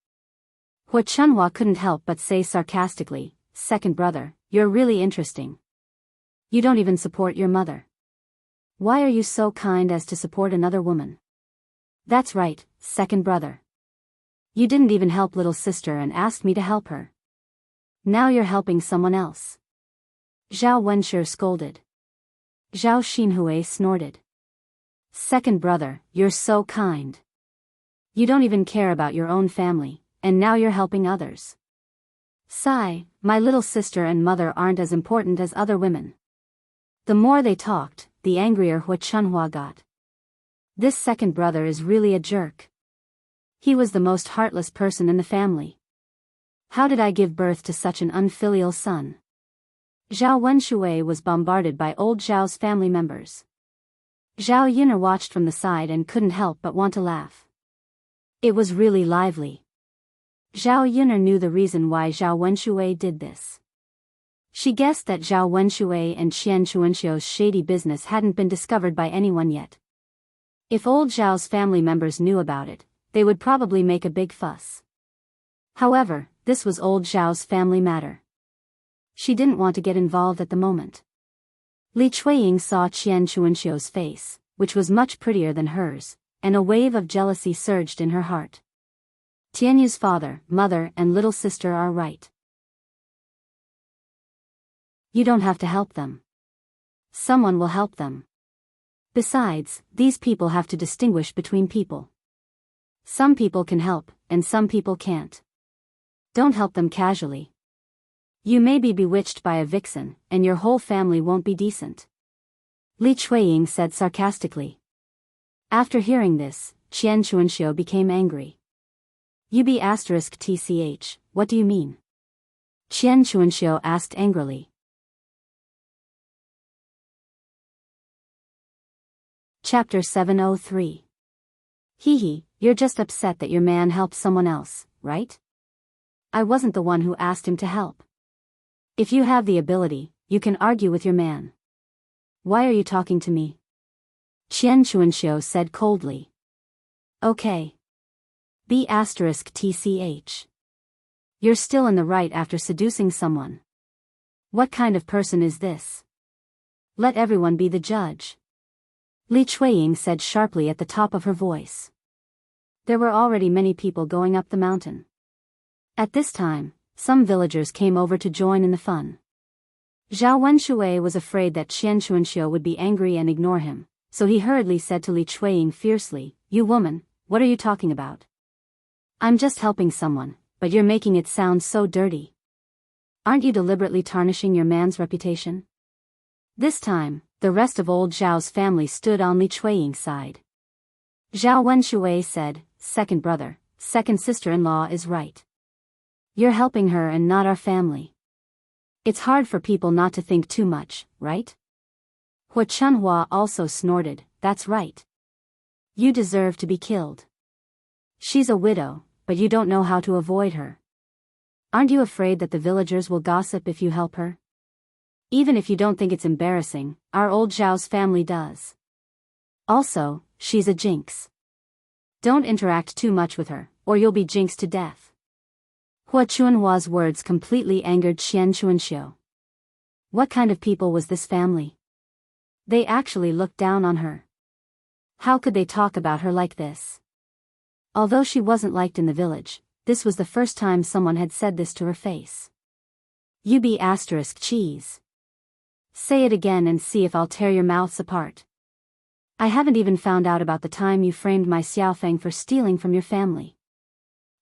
Hua Chunhua couldn't help but say sarcastically, "Second brother, you're really interesting. You don't even support your mother. Why are you so kind as to support another woman?" "That's right, second brother. You didn't even help little sister and asked me to help her. Now you're helping someone else." Zhao Wenshi scolded. Zhao Xinhui snorted. "Second brother, you're so kind. You don't even care about your own family, and now you're helping others. Sigh, my little sister and mother aren't as important as other women." The more they talked, the angrier Hua Chunhua got. This second brother is really a jerk. He was the most heartless person in the family. How did I give birth to such an unfilial son? Zhao Wenshui was bombarded by old Zhao's family members. Zhao Yun'er watched from the side and couldn't help but want to laugh. It was really lively. Zhao Yun'er knew the reason why Zhao Wenshui did this. She guessed that Zhao Wenshui and Qian Chuanxiu's shady business hadn't been discovered by anyone yet. If old Zhao's family members knew about it, they would probably make a big fuss. However, this was old Zhao's family matter. She didn't want to get involved at the moment. Li Chuiying saw Qian Chuanxiu's face, which was much prettier than hers, and a wave of jealousy surged in her heart. Tianyu's father, mother, and little sister are right. You don't have to help them. Someone will help them. Besides, these people have to distinguish between people. Some people can help, and some people can't. Don't help them casually. You may be bewitched by a vixen, and your whole family won't be decent. Li Chuiying said sarcastically. After hearing this, Qian Chuanxiu became angry. UB***tch, what do you mean? Qian Chuanxiu asked angrily. Chapter 703. Hee, you're just upset that your man helped someone else, right? I wasn't the one who asked him to help. If you have the ability, you can argue with your man. Why are you talking to me? Qian Chuanxiu said coldly. Okay. B***tch. You're still in the right after seducing someone. What kind of person is this? Let everyone be the judge. Li Chuiying said sharply at the top of her voice. There were already many people going up the mountain. At this time, some villagers came over to join in the fun. Zhao Wenshui was afraid that Qian Chuanxiu would be angry and ignore him, so he hurriedly said to Li Chuiying fiercely, "You woman, what are you talking about? I'm just helping someone, but you're making it sound so dirty. Aren't you deliberately tarnishing your man's reputation?" This time, the rest of old Zhao's family stood on Li Chuiying's side. Zhao Wenshui said, "Second brother, second sister-in-law is right. You're helping her and not our family. It's hard for people not to think too much, right?" Hua Chunhua also snorted, "That's right. You deserve to be killed. She's a widow, but you don't know how to avoid her. Aren't you afraid that the villagers will gossip if you help her? Even if you don't think it's embarrassing, our old Zhao's family does. Also, she's a jinx. Don't interact too much with her, or you'll be jinxed to death." Hua Chunhua's words completely angered Qian Chuanxiu. What kind of people was this family? They actually looked down on her. How could they talk about her like this? Although she wasn't liked in the village, this was the first time someone had said this to her face. UB***cheese. Say it again and see if I'll tear your mouths apart. I haven't even found out about the time you framed my Xiaofeng for stealing from your family.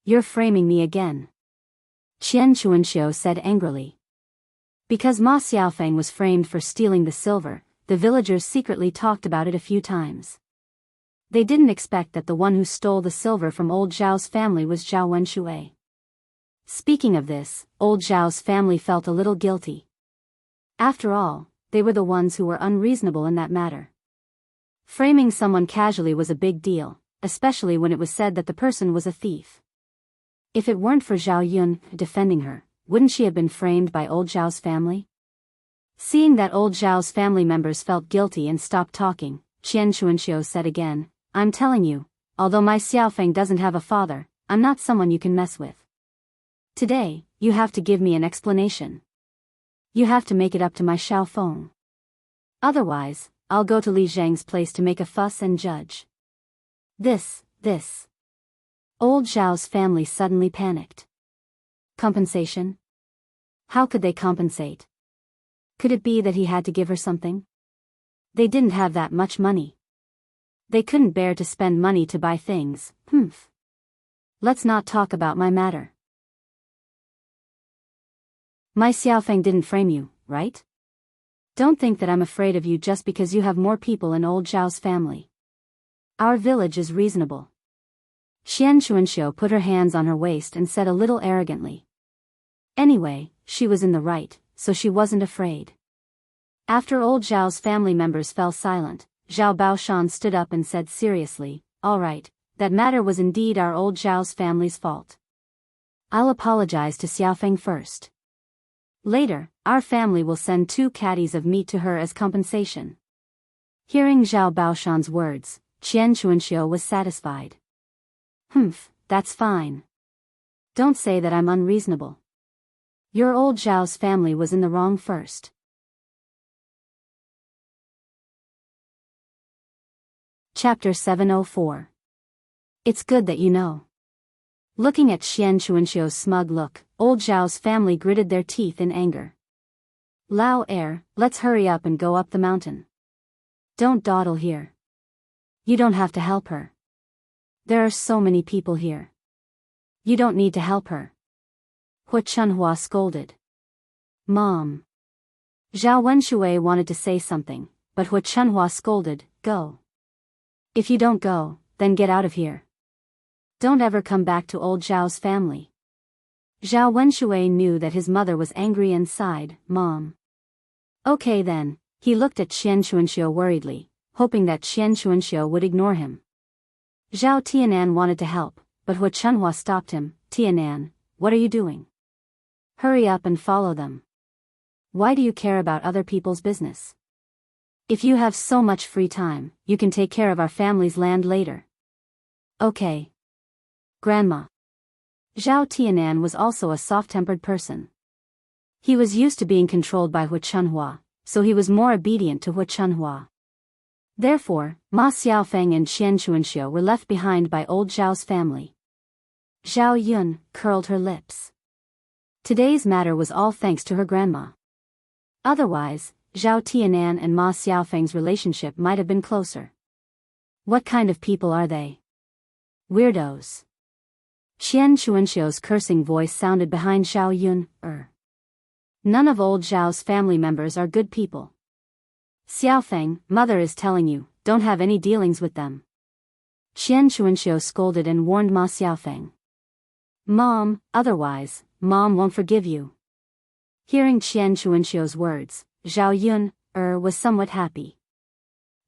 You're framing me again. Qian Chuanxiu said angrily. Because Ma Xiaofeng was framed for stealing the silver, the villagers secretly talked about it a few times. They didn't expect that the one who stole the silver from old Zhao's family was Zhao Wenshui. Speaking of this, old Zhao's family felt a little guilty. After all, they were the ones who were unreasonable in that matter. Framing someone casually was a big deal, especially when it was said that the person was a thief. If it weren't for Zhao Yun defending her, wouldn't she have been framed by old Zhao's family? Seeing that old Zhao's family members felt guilty and stopped talking, Qian Chuanxiu said again, I'm telling you, although my Xiaofeng doesn't have a father, I'm not someone you can mess with. Today, you have to give me an explanation. You have to make it up to my Xiaofeng. Otherwise, I'll go to Li Zheng's place to make a fuss and judge. This. Old Zhao's family suddenly panicked. Compensation? How could they compensate? Could it be that he had to give her something? They didn't have that much money. They couldn't bear to spend money to buy things. Let's not talk about my matter. My Xiaofeng didn't frame you, right? Don't think that I'm afraid of you just because you have more people in old Zhao's family. Our village is reasonable. Qian Chuanxiu put her hands on her waist and said a little arrogantly. Anyway, she was in the right, so she wasn't afraid. After old Zhao's family members fell silent, Zhao Baoshan stood up and said seriously, all right, that matter was indeed our old Zhao's family's fault. I'll apologize to Xiaofeng first. Later, our family will send 2 caddies of meat to her as compensation. Hearing Zhao Baoshan's words, Qian Chuanxiu was satisfied. That's fine. Don't say that I'm unreasonable. Your old Zhao's family was in the wrong first. Chapter 704. It's good that you know. Looking at Qian Chuanxiu's smug look, old Zhao's family gritted their teeth in anger. Lao heir, let's hurry up and go up the mountain. Don't dawdle here. You don't have to help her. There are so many people here. You don't need to help her. Hu Chunhua scolded. Mom. Zhao Wenshui wanted to say something, but Hu Chunhua scolded, go. If you don't go, then get out of here. Don't ever come back to old Zhao's family. Zhao Wenshui knew that his mother was angry and sighed, Mom. Okay then, he looked at Qian Chuanxiu worriedly, hoping that Qian Chuanxiu would ignore him. Zhao Tianan wanted to help, but Hu Chunhua stopped him, Tianan, what are you doing? Hurry up and follow them. Why do you care about other people's business? If you have so much free time, you can take care of our family's land later. Okay. Grandma. Zhao Tianan was also a soft-tempered person. He was used to being controlled by Hu Chunhua, so he was more obedient to Hu Chunhua. Therefore, Ma Xiaofeng and Qian Chuanxiu were left behind by old Zhao's family. Zhao Yun curled her lips. Today's matter was all thanks to her grandma. Otherwise, Zhao Tianan and Ma Xiaofeng's relationship might have been closer. What kind of people are they? Weirdos. Qian Chuanxiu's cursing voice sounded behind Zhao Yun. None of old Zhao's family members are good people. Xiaofeng, mother is telling you, don't have any dealings with them. Qian Chuanxiu scolded and warned Ma Xiaofeng. Mom, otherwise, Mom won't forgive you. Hearing Qian Chuanxiu's words, Zhao Yun, was somewhat happy.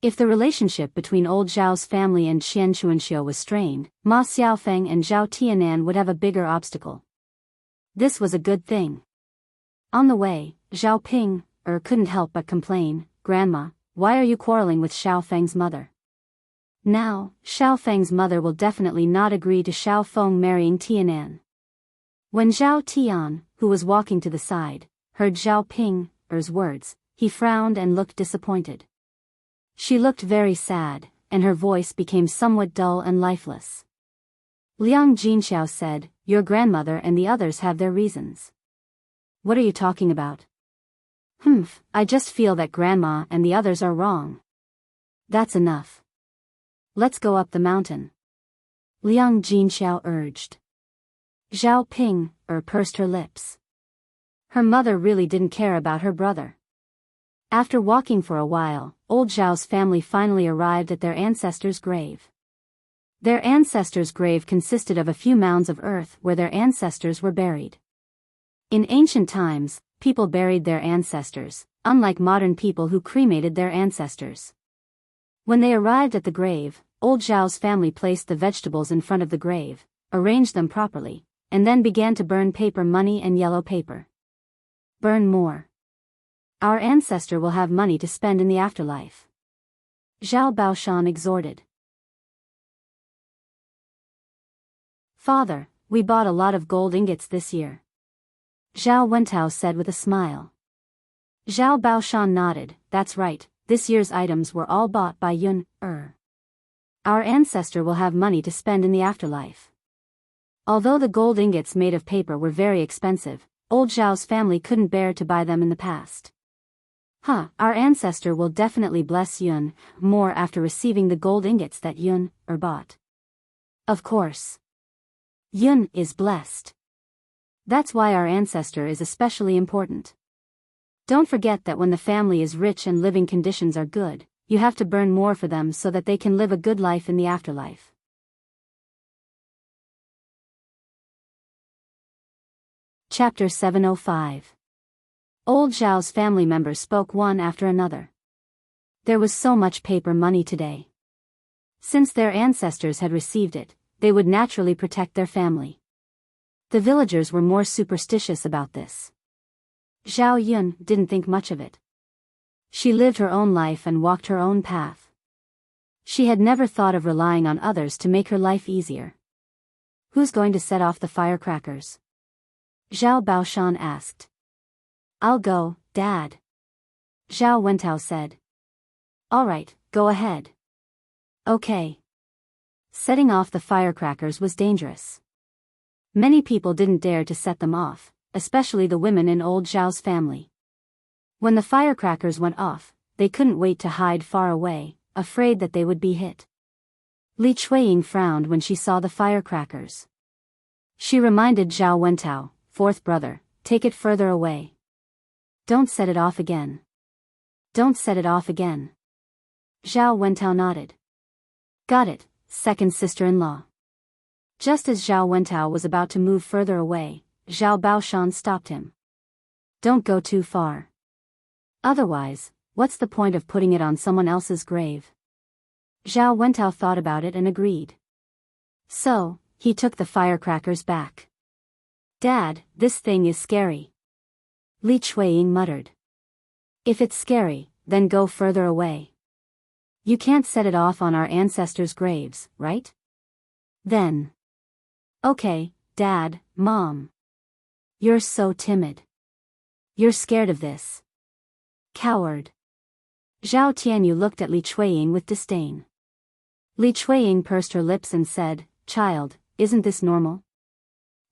If the relationship between old Zhao's family and Qian Chuanxiu was strained, Ma Xiaofeng and Zhao Tianan would have a bigger obstacle. This was a good thing. On the way, Zhao Ping, couldn't help but complain, Grandma, why are you quarreling with Xiaofeng's mother? Now, Xiaofeng's mother will definitely not agree to Xiaofeng marrying Tianan. When Zhao Tian, who was walking to the side, heard Zhao Ping's words, he frowned and looked disappointed. She looked very sad, and her voice became somewhat dull and lifeless. Liang Jinxiao said, your grandmother and the others have their reasons. What are you talking about? I just feel that Grandma and the others are wrong. That's enough. Let's go up the mountain. Liang Jinxiao urged. Zhao Ping, pursed her lips. Her mother really didn't care about her brother. After walking for a while, old Zhao's family finally arrived at their ancestor's grave. Their ancestor's grave consisted of a few mounds of earth where their ancestors were buried. In ancient times, people buried their ancestors, unlike modern people who cremated their ancestors. When they arrived at the grave, old Zhao's family placed the vegetables in front of the grave, arranged them properly, and then began to burn paper money and yellow paper. Burn more. Our ancestor will have money to spend in the afterlife. Zhao Baoshan exhorted. Father, we bought a lot of gold ingots this year. Zhao Wentao said with a smile. Zhao Baoshan nodded, that's right, this year's items were all bought by Yun. Our ancestor will have money to spend in the afterlife. Although the gold ingots made of paper were very expensive, old Zhao's family couldn't bear to buy them in the past. Our ancestor will definitely bless Yun more after receiving the gold ingots that Yun bought. Of course. Yun is blessed. That's why our ancestor is especially important. Don't forget that when the family is rich and living conditions are good, you have to burn more for them so that they can live a good life in the afterlife. Chapter 705. Old Zhao's family members spoke one after another. There was so much paper money today. Since their ancestors had received it, they would naturally protect their family. The villagers were more superstitious about this. Zhao Yun didn't think much of it. She lived her own life and walked her own path. She had never thought of relying on others to make her life easier. Who's going to set off the firecrackers? Zhao Baoshan asked. I'll go, Dad. Zhao Wentao said. All right, go ahead. Okay. Setting off the firecrackers was dangerous. Many people didn't dare to set them off, especially the women in old Zhao's family. When the firecrackers went off, they couldn't wait to hide far away, afraid that they would be hit. Li Chuiying frowned when she saw the firecrackers. She reminded Zhao Wentao, fourth brother, take it further away. Don't set it off again. Don't set it off again. Zhao Wentao nodded. Got it, second sister-in-law. Just as Zhao Wentao was about to move further away, Zhao Baoshan stopped him. Don't go too far. Otherwise, what's the point of putting it on someone else's grave? Zhao Wentao thought about it and agreed. So, he took the firecrackers back. Dad, this thing is scary. Li Chuiying muttered. If it's scary, then go further away. You can't set it off on our ancestors' graves, right? Then. Okay, Dad, Mom. You're so timid. You're scared of this. Coward. Zhao Tianyu looked at Li Chuiying with disdain. Li Chuiying pursed her lips and said, Child, isn't this normal?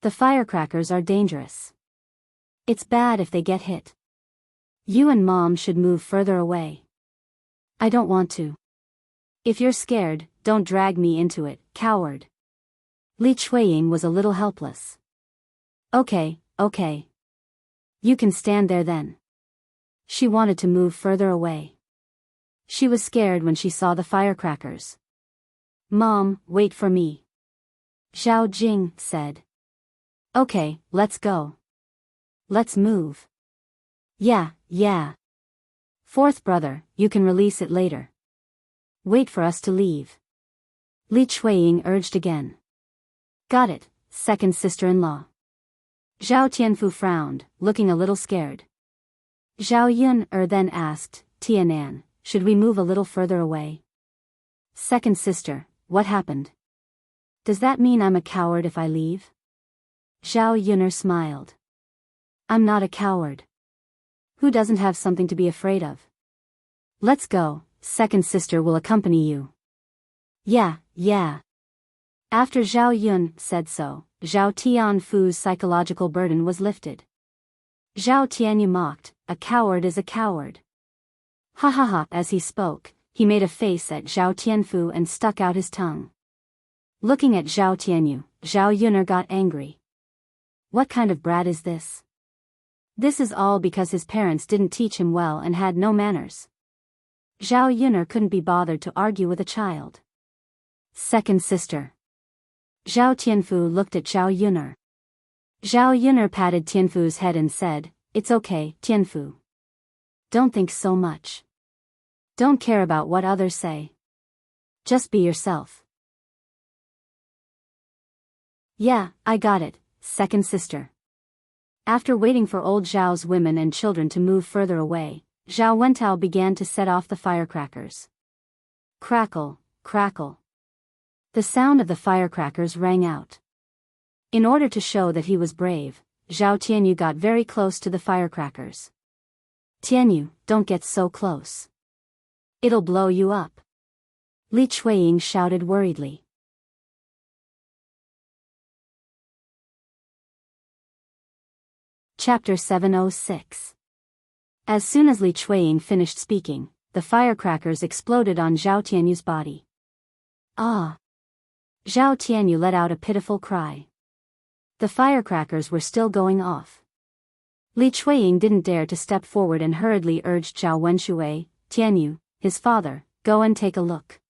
The firecrackers are dangerous. It's bad if they get hit. You and Mom should move further away. I don't want to. If you're scared, don't drag me into it, coward. Li Chuiying was a little helpless. Okay. You can stand there then. She wanted to move further away. She was scared when she saw the firecrackers. Mom, wait for me. Zhao Jing said. Okay, let's go. Let's move. Yeah. Fourth brother, you can release it later. Wait for us to leave. Li Chuiying urged again. Got it, second sister-in-law. Zhao Tianfu frowned, looking a little scared. Zhao Yun then asked, Tianan, should we move a little further away? Second sister, what happened? Does that mean I'm a coward if I leave? Zhao Yun'er smiled. I'm not a coward. Who doesn't have something to be afraid of? Let's go, second sister will accompany you. Yeah. After Zhao Yun said so, Zhao Tianfu's psychological burden was lifted. Zhao Tianyu mocked, a coward is a coward. Ha. As he spoke, he made a face at Zhao Tianfu and stuck out his tongue. Looking at Zhao Tianyu, Zhao Yun'er got angry. What kind of brat is this? This is all because his parents didn't teach him well and had no manners. Zhao Yuner couldn't be bothered to argue with a child. Second sister. Zhao Tianfu looked at Zhao Yuner. Zhao Yuner patted Tianfu's head and said, "It's okay, Tianfu. Don't think so much. Don't care about what others say. Just be yourself." "Yeah, I got it, second sister." After waiting for old Zhao's women and children to move further away, Zhao Wentao began to set off the firecrackers. Crackle, crackle. The sound of the firecrackers rang out. In order to show that he was brave, Zhao Tianyu got very close to the firecrackers. "Tianyu, don't get so close. It'll blow you up," Li Chuiying shouted worriedly. Chapter 706. As soon as Li Chuiying finished speaking, the firecrackers exploded on Zhao Tianyu's body. Ah! Zhao Tianyu let out a pitiful cry. The firecrackers were still going off. Li Chuiying didn't dare to step forward and hurriedly urged Zhao Wenshui, "Tianyu, his father, go and take a look.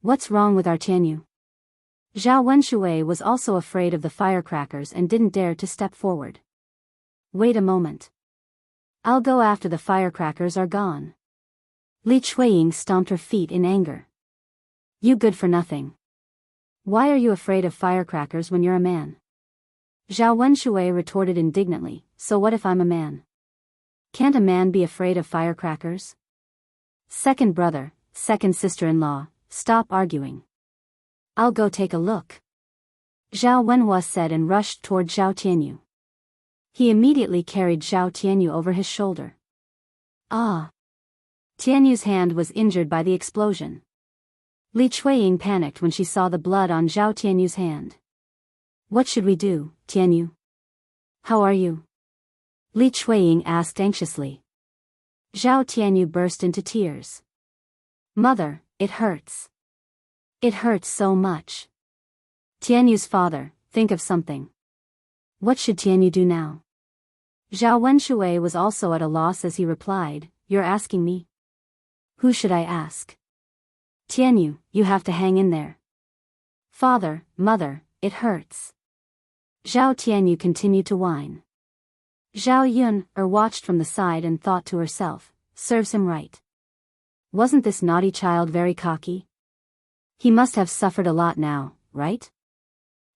What's wrong with our Tianyu?" Zhao Wenshui was also afraid of the firecrackers and didn't dare to step forward. "Wait a moment. I'll go after the firecrackers are gone." Li Chuiying stomped her feet in anger. "You good for nothing. Why are you afraid of firecrackers when you're a man?" Zhao Wenshui retorted indignantly, "So what if I'm a man? Can't a man be afraid of firecrackers?" "Second brother, second sister-in-law, stop arguing. I'll go take a look," Zhao Wenhua said and rushed toward Zhao Tianyu. He immediately carried Zhao Tianyu over his shoulder. Ah! Tianyu's hand was injured by the explosion. Li Chuiying panicked when she saw the blood on Zhao Tianyu's hand. "What should we do, Tianyu? How are you?" Li Chuiying asked anxiously. Zhao Tianyu burst into tears. "Mother, it hurts. It hurts so much." "Tianyu's father, think of something. What should Tianyu do now?" Zhao Wenshui was also at a loss as he replied, "You're asking me? Who should I ask?" "Tianyu, you have to hang in there. Father, mother, it hurts." Zhao Tianyu continued to whine. Zhao Yuner watched from the side and thought to herself, "Serves him right. Wasn't this naughty child very cocky? He must have suffered a lot now, right?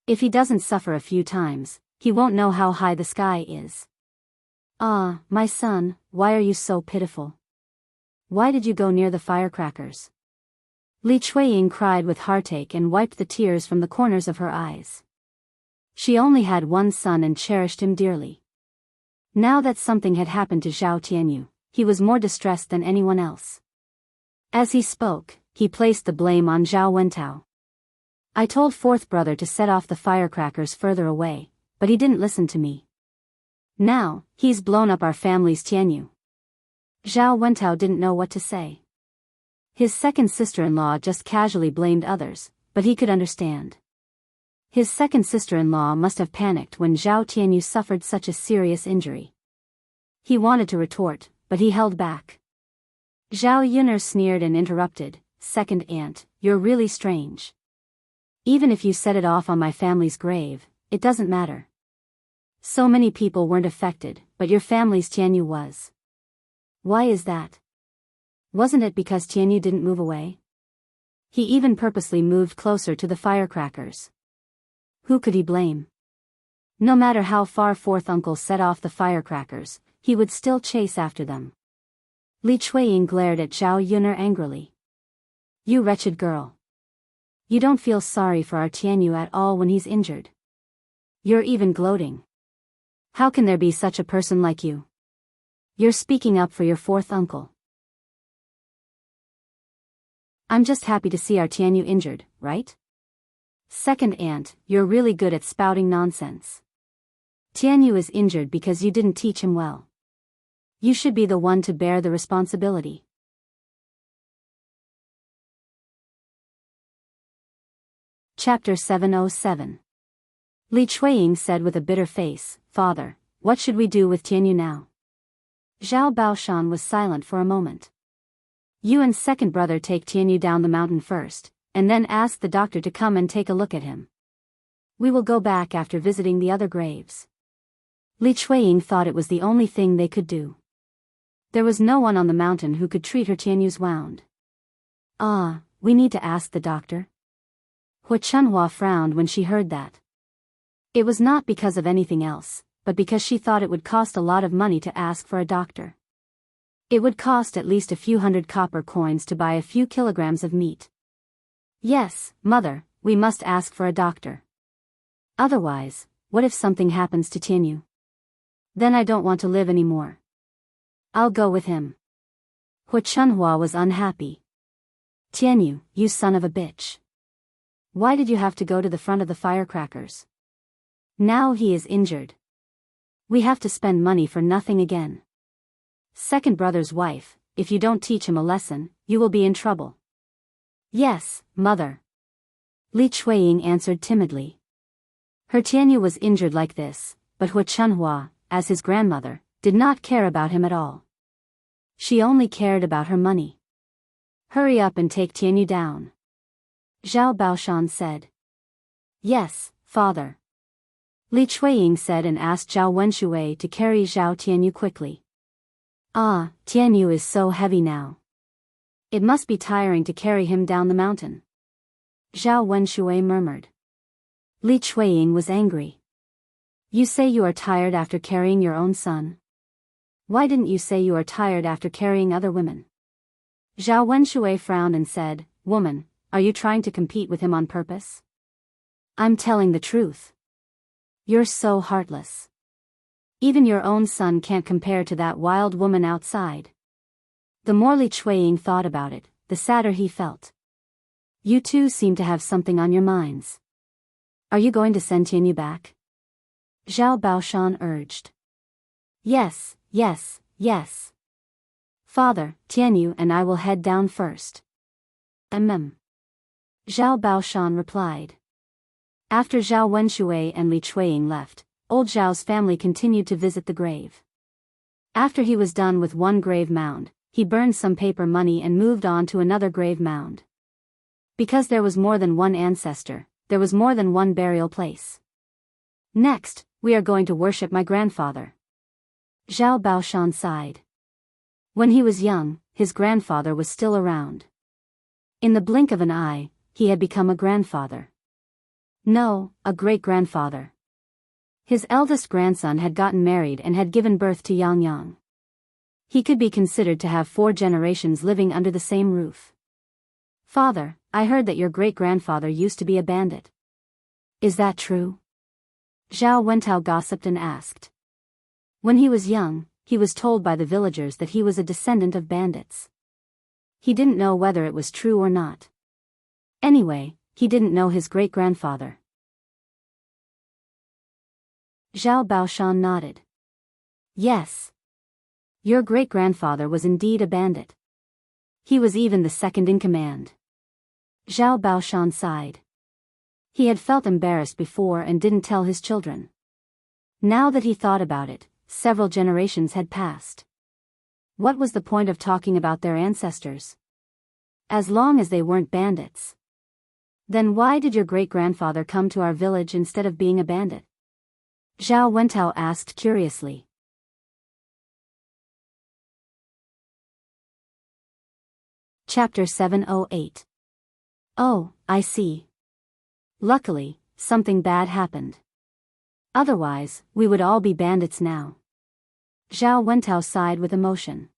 If he doesn't suffer a few times, he won't know how high the sky is. Ah, my son, why are you so pitiful? Why did you go near the firecrackers?" Li Chuiying cried with heartache and wiped the tears from the corners of her eyes. She only had one son and cherished him dearly. Now that something had happened to Zhao Tianyu, he was more distressed than anyone else. As he spoke, he placed the blame on Zhao Wentao. "I told fourth brother to set off the firecrackers further away, but he didn't listen to me. Now, he's blown up our family's Tianyu." Zhao Wentao didn't know what to say. His second sister-in-law just casually blamed others, but he could understand. His second sister-in-law must have panicked when Zhao Tianyu suffered such a serious injury. He wanted to retort, but he held back. Zhao Yuner sneered and interrupted, "Second aunt, you're really strange. Even if you set it off on my family's grave, it doesn't matter. So many people weren't affected, but your family's Tianyu was. Why is that? Wasn't it because Tianyu didn't move away? He even purposely moved closer to the firecrackers. Who could he blame? No matter how far fourth uncle set off the firecrackers, he would still chase after them." Li Chuiying glared at Zhao Yuner angrily. "You wretched girl. You don't feel sorry for our Tianyu at all when he's injured. You're even gloating. How can there be such a person like you? You're speaking up for your fourth uncle." "I'm just happy to see our Tianyu injured, right? Second aunt, you're really good at spouting nonsense. Tianyu is injured because you didn't teach him well. You should be the one to bear the responsibility." Chapter 707. Li Chuiying said with a bitter face, "Father, what should we do with Tianyu now? Zhao Baoshan was silent for a moment. You and second brother take Tianyu down the mountain first, and then ask the doctor to come and take a look at him. We will go back after visiting the other graves. Li Chuiying thought it was the only thing they could do. There was no one on the mountain who could treat her Tianyu's wound. We need to ask the doctor. Hu Chunhua frowned when she heard that. It was not because of anything else, but because she thought it would cost a lot of money to ask for a doctor. It would cost at least a few hundred copper coins to buy a few kilograms of meat. Yes, mother, we must ask for a doctor. Otherwise, what if something happens to Tianyu? Then I don't want to live anymore. I'll go with him. Hu Chunhua was unhappy. Tianyu, you son of a bitch. Why did you have to go to the front of the firecrackers? Now he is injured. We have to spend money for nothing again. Second brother's wife, if you don't teach him a lesson, you will be in trouble. Yes, mother. Li Chuiying answered timidly. Her Tianyu was injured like this, but Hu Chunhua, as his grandmother, did not care about him at all. She only cared about her money. Hurry up and take Tianyu down. Zhao Baoshan said. Yes, father. Li Chuiying said and asked Zhao Wenshui to carry Zhao Tianyu quickly. Tianyu is so heavy now. It must be tiring to carry him down the mountain. Zhao Wenshui murmured. Li Chuiying was angry. You say you are tired after carrying your own son? Why didn't you say you are tired after carrying other women? Zhao Wenshui frowned and said, Woman, are you trying to compete with him on purpose? I'm telling the truth. You're so heartless. Even your own son can't compare to that wild woman outside. The more Li Chuiying thought about it, the sadder he felt. You two seem to have something on your minds. Are you going to send Tianyu back? Zhao Baoshan urged. Yes. Father, Tianyu and I will head down first. Zhao Baoshan replied. After Zhao Wenshui and Li Chuiying left, old Zhao's family continued to visit the grave. After he was done with one grave mound, he burned some paper money and moved on to another grave mound. Because there was more than one ancestor, there was more than one burial place. Next, we are going to worship my grandfather. Zhao Baoshan sighed. When he was young, his grandfather was still around. In the blink of an eye, he had become a grandfather. No, a great-grandfather. His eldest grandson had gotten married and had given birth to Yang Yang. He could be considered to have 4 generations living under the same roof. Father, I heard that your great-grandfather used to be a bandit. Is that true? Zhao Wentao gossiped and asked. When he was young, he was told by the villagers that he was a descendant of bandits. He didn't know whether it was true or not. Anyway, he didn't know his great-grandfather. Zhao Baoshan nodded. Yes. Your great-grandfather was indeed a bandit. He was even the second in command. Zhao Baoshan sighed. He had felt embarrassed before and didn't tell his children. Now that he thought about it, several generations had passed. What was the point of talking about their ancestors? As long as they weren't bandits. Then why did your great-grandfather come to our village instead of being a bandit? Zhao Wentao asked curiously. Chapter 708. Oh, I see. Luckily, something bad happened. Otherwise, we would all be bandits now. Zhao Wentao sighed with emotion.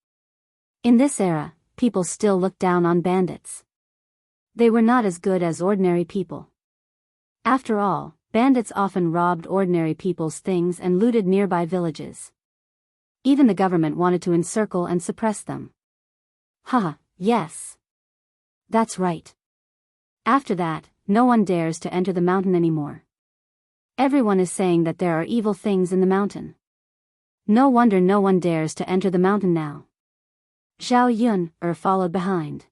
In this era, people still look down on bandits. They were not as good as ordinary people. After all, bandits often robbed ordinary people's things and looted nearby villages. Even the government wanted to encircle and suppress them. Haha, yes. That's right. After that, no one dares to enter the mountain anymore. Everyone is saying that there are evil things in the mountain. No wonder no one dares to enter the mountain now. Zhao Yun followed behind.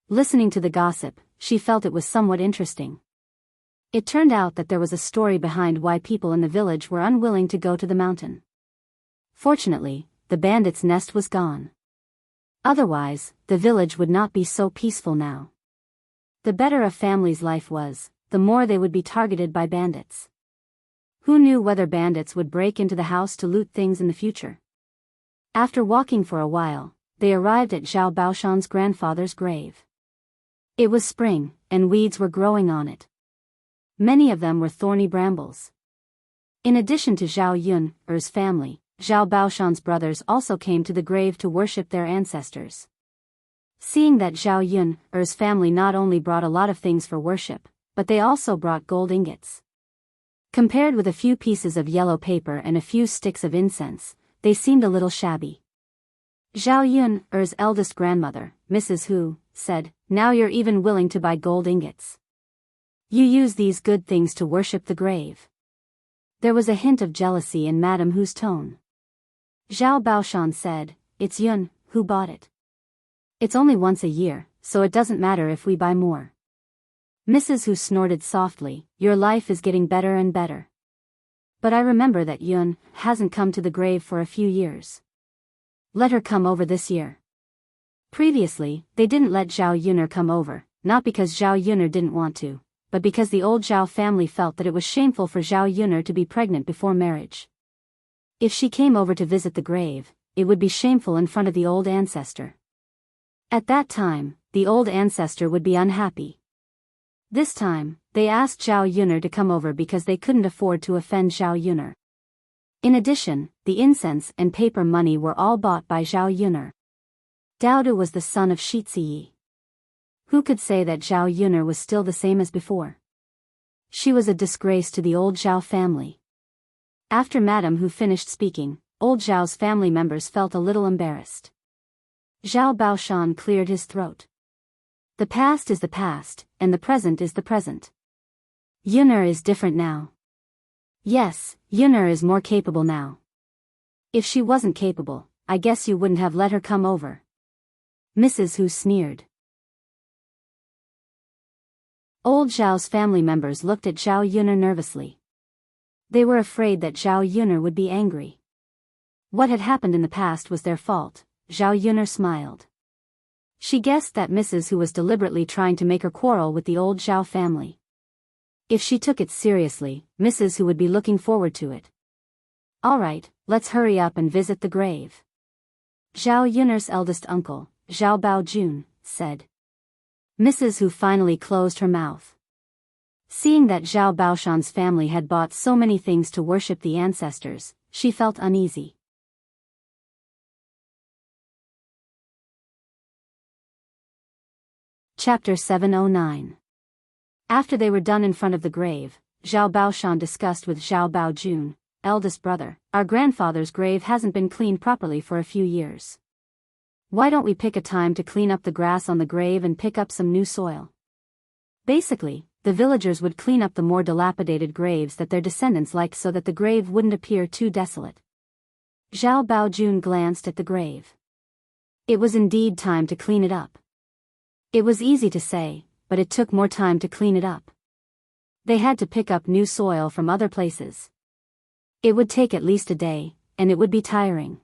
Listening to the gossip, she felt it was somewhat interesting. It turned out that there was a story behind why people in the village were unwilling to go to the mountain. Fortunately, the bandit's nest was gone. Otherwise, the village would not be so peaceful now. The better a family's life was, the more they would be targeted by bandits. Who knew whether bandits would break into the house to loot things in the future? After walking for a while, they arrived at Zhao Baoshan's grandfather's grave. It was spring, and weeds were growing on it. Many of them were thorny brambles. In addition to Zhao Yun's family, Zhao Baoshan's brothers also came to the grave to worship their ancestors. Seeing that Zhao Yun's family not only brought a lot of things for worship, but they also brought gold ingots. Compared with a few pieces of yellow paper and a few sticks of incense, they seemed a little shabby. Zhao Yun's eldest grandmother, Mrs. Hu, said, "Now you're even willing to buy gold ingots. You use these good things to worship the grave." There was a hint of jealousy in Madame Hu's tone. Zhao Baoshan said, "It's Yun who bought it. It's only once a year, so it doesn't matter if we buy more." Mrs. Hu snorted softly, "Your life is getting better and better. But I remember that Yun hasn't come to the grave for a few years. Let her come over this year." Previously, they didn't let Zhao Yuner come over, not because Zhao Yuner didn't want to, but because the old Zhao family felt that it was shameful for Zhao Yuner to be pregnant before marriage. If she came over to visit the grave, it would be shameful in front of the old ancestor. At that time, the old ancestor would be unhappy. This time, they asked Zhao Yuner to come over because they couldn't afford to offend Zhao Yuner. In addition, the incense and paper money were all bought by Zhao Yuner. Daodu was the son of Shiziyi. Who could say that Zhao Yuner was still the same as before? She was a disgrace to the old Zhao family. After Madame Hu finished speaking, old Zhao's family members felt a little embarrassed. Zhao Baoshan cleared his throat. The past is the past, and the present is the present. Yuner is different now. Yes, Yuner is more capable now. If she wasn't capable, I guess you wouldn't have let her come over. Mrs. Hu sneered. Old Zhao's family members looked at Zhao Yuner nervously. They were afraid that Zhao Yuner would be angry. What had happened in the past was their fault. Zhao Yuner smiled. She guessed that Mrs. Hu was deliberately trying to make her quarrel with the old Zhao family. If she took it seriously, Mrs. Hu would be looking forward to it. "All right, let's hurry up and visit the grave." Zhao Yuner's eldest uncle, Zhao Baojun, said. Mrs. Hu finally closed her mouth. Seeing that Zhao Baoshan's family had bought so many things to worship the ancestors, she felt uneasy. Chapter 709. After they were done in front of the grave, Zhao Baoshan discussed with Zhao Baojun, eldest brother, "Our grandfather's grave hasn't been cleaned properly for a few years. Why don't we pick a time to clean up the grass on the grave and pick up some new soil?" Basically, the villagers would clean up the more dilapidated graves that their descendants liked so that the grave wouldn't appear too desolate. Zhao Baojun glanced at the grave. It was indeed time to clean it up. It was easy to say, but it took more time to clean it up. They had to pick up new soil from other places. It would take at least a day, and it would be tiring.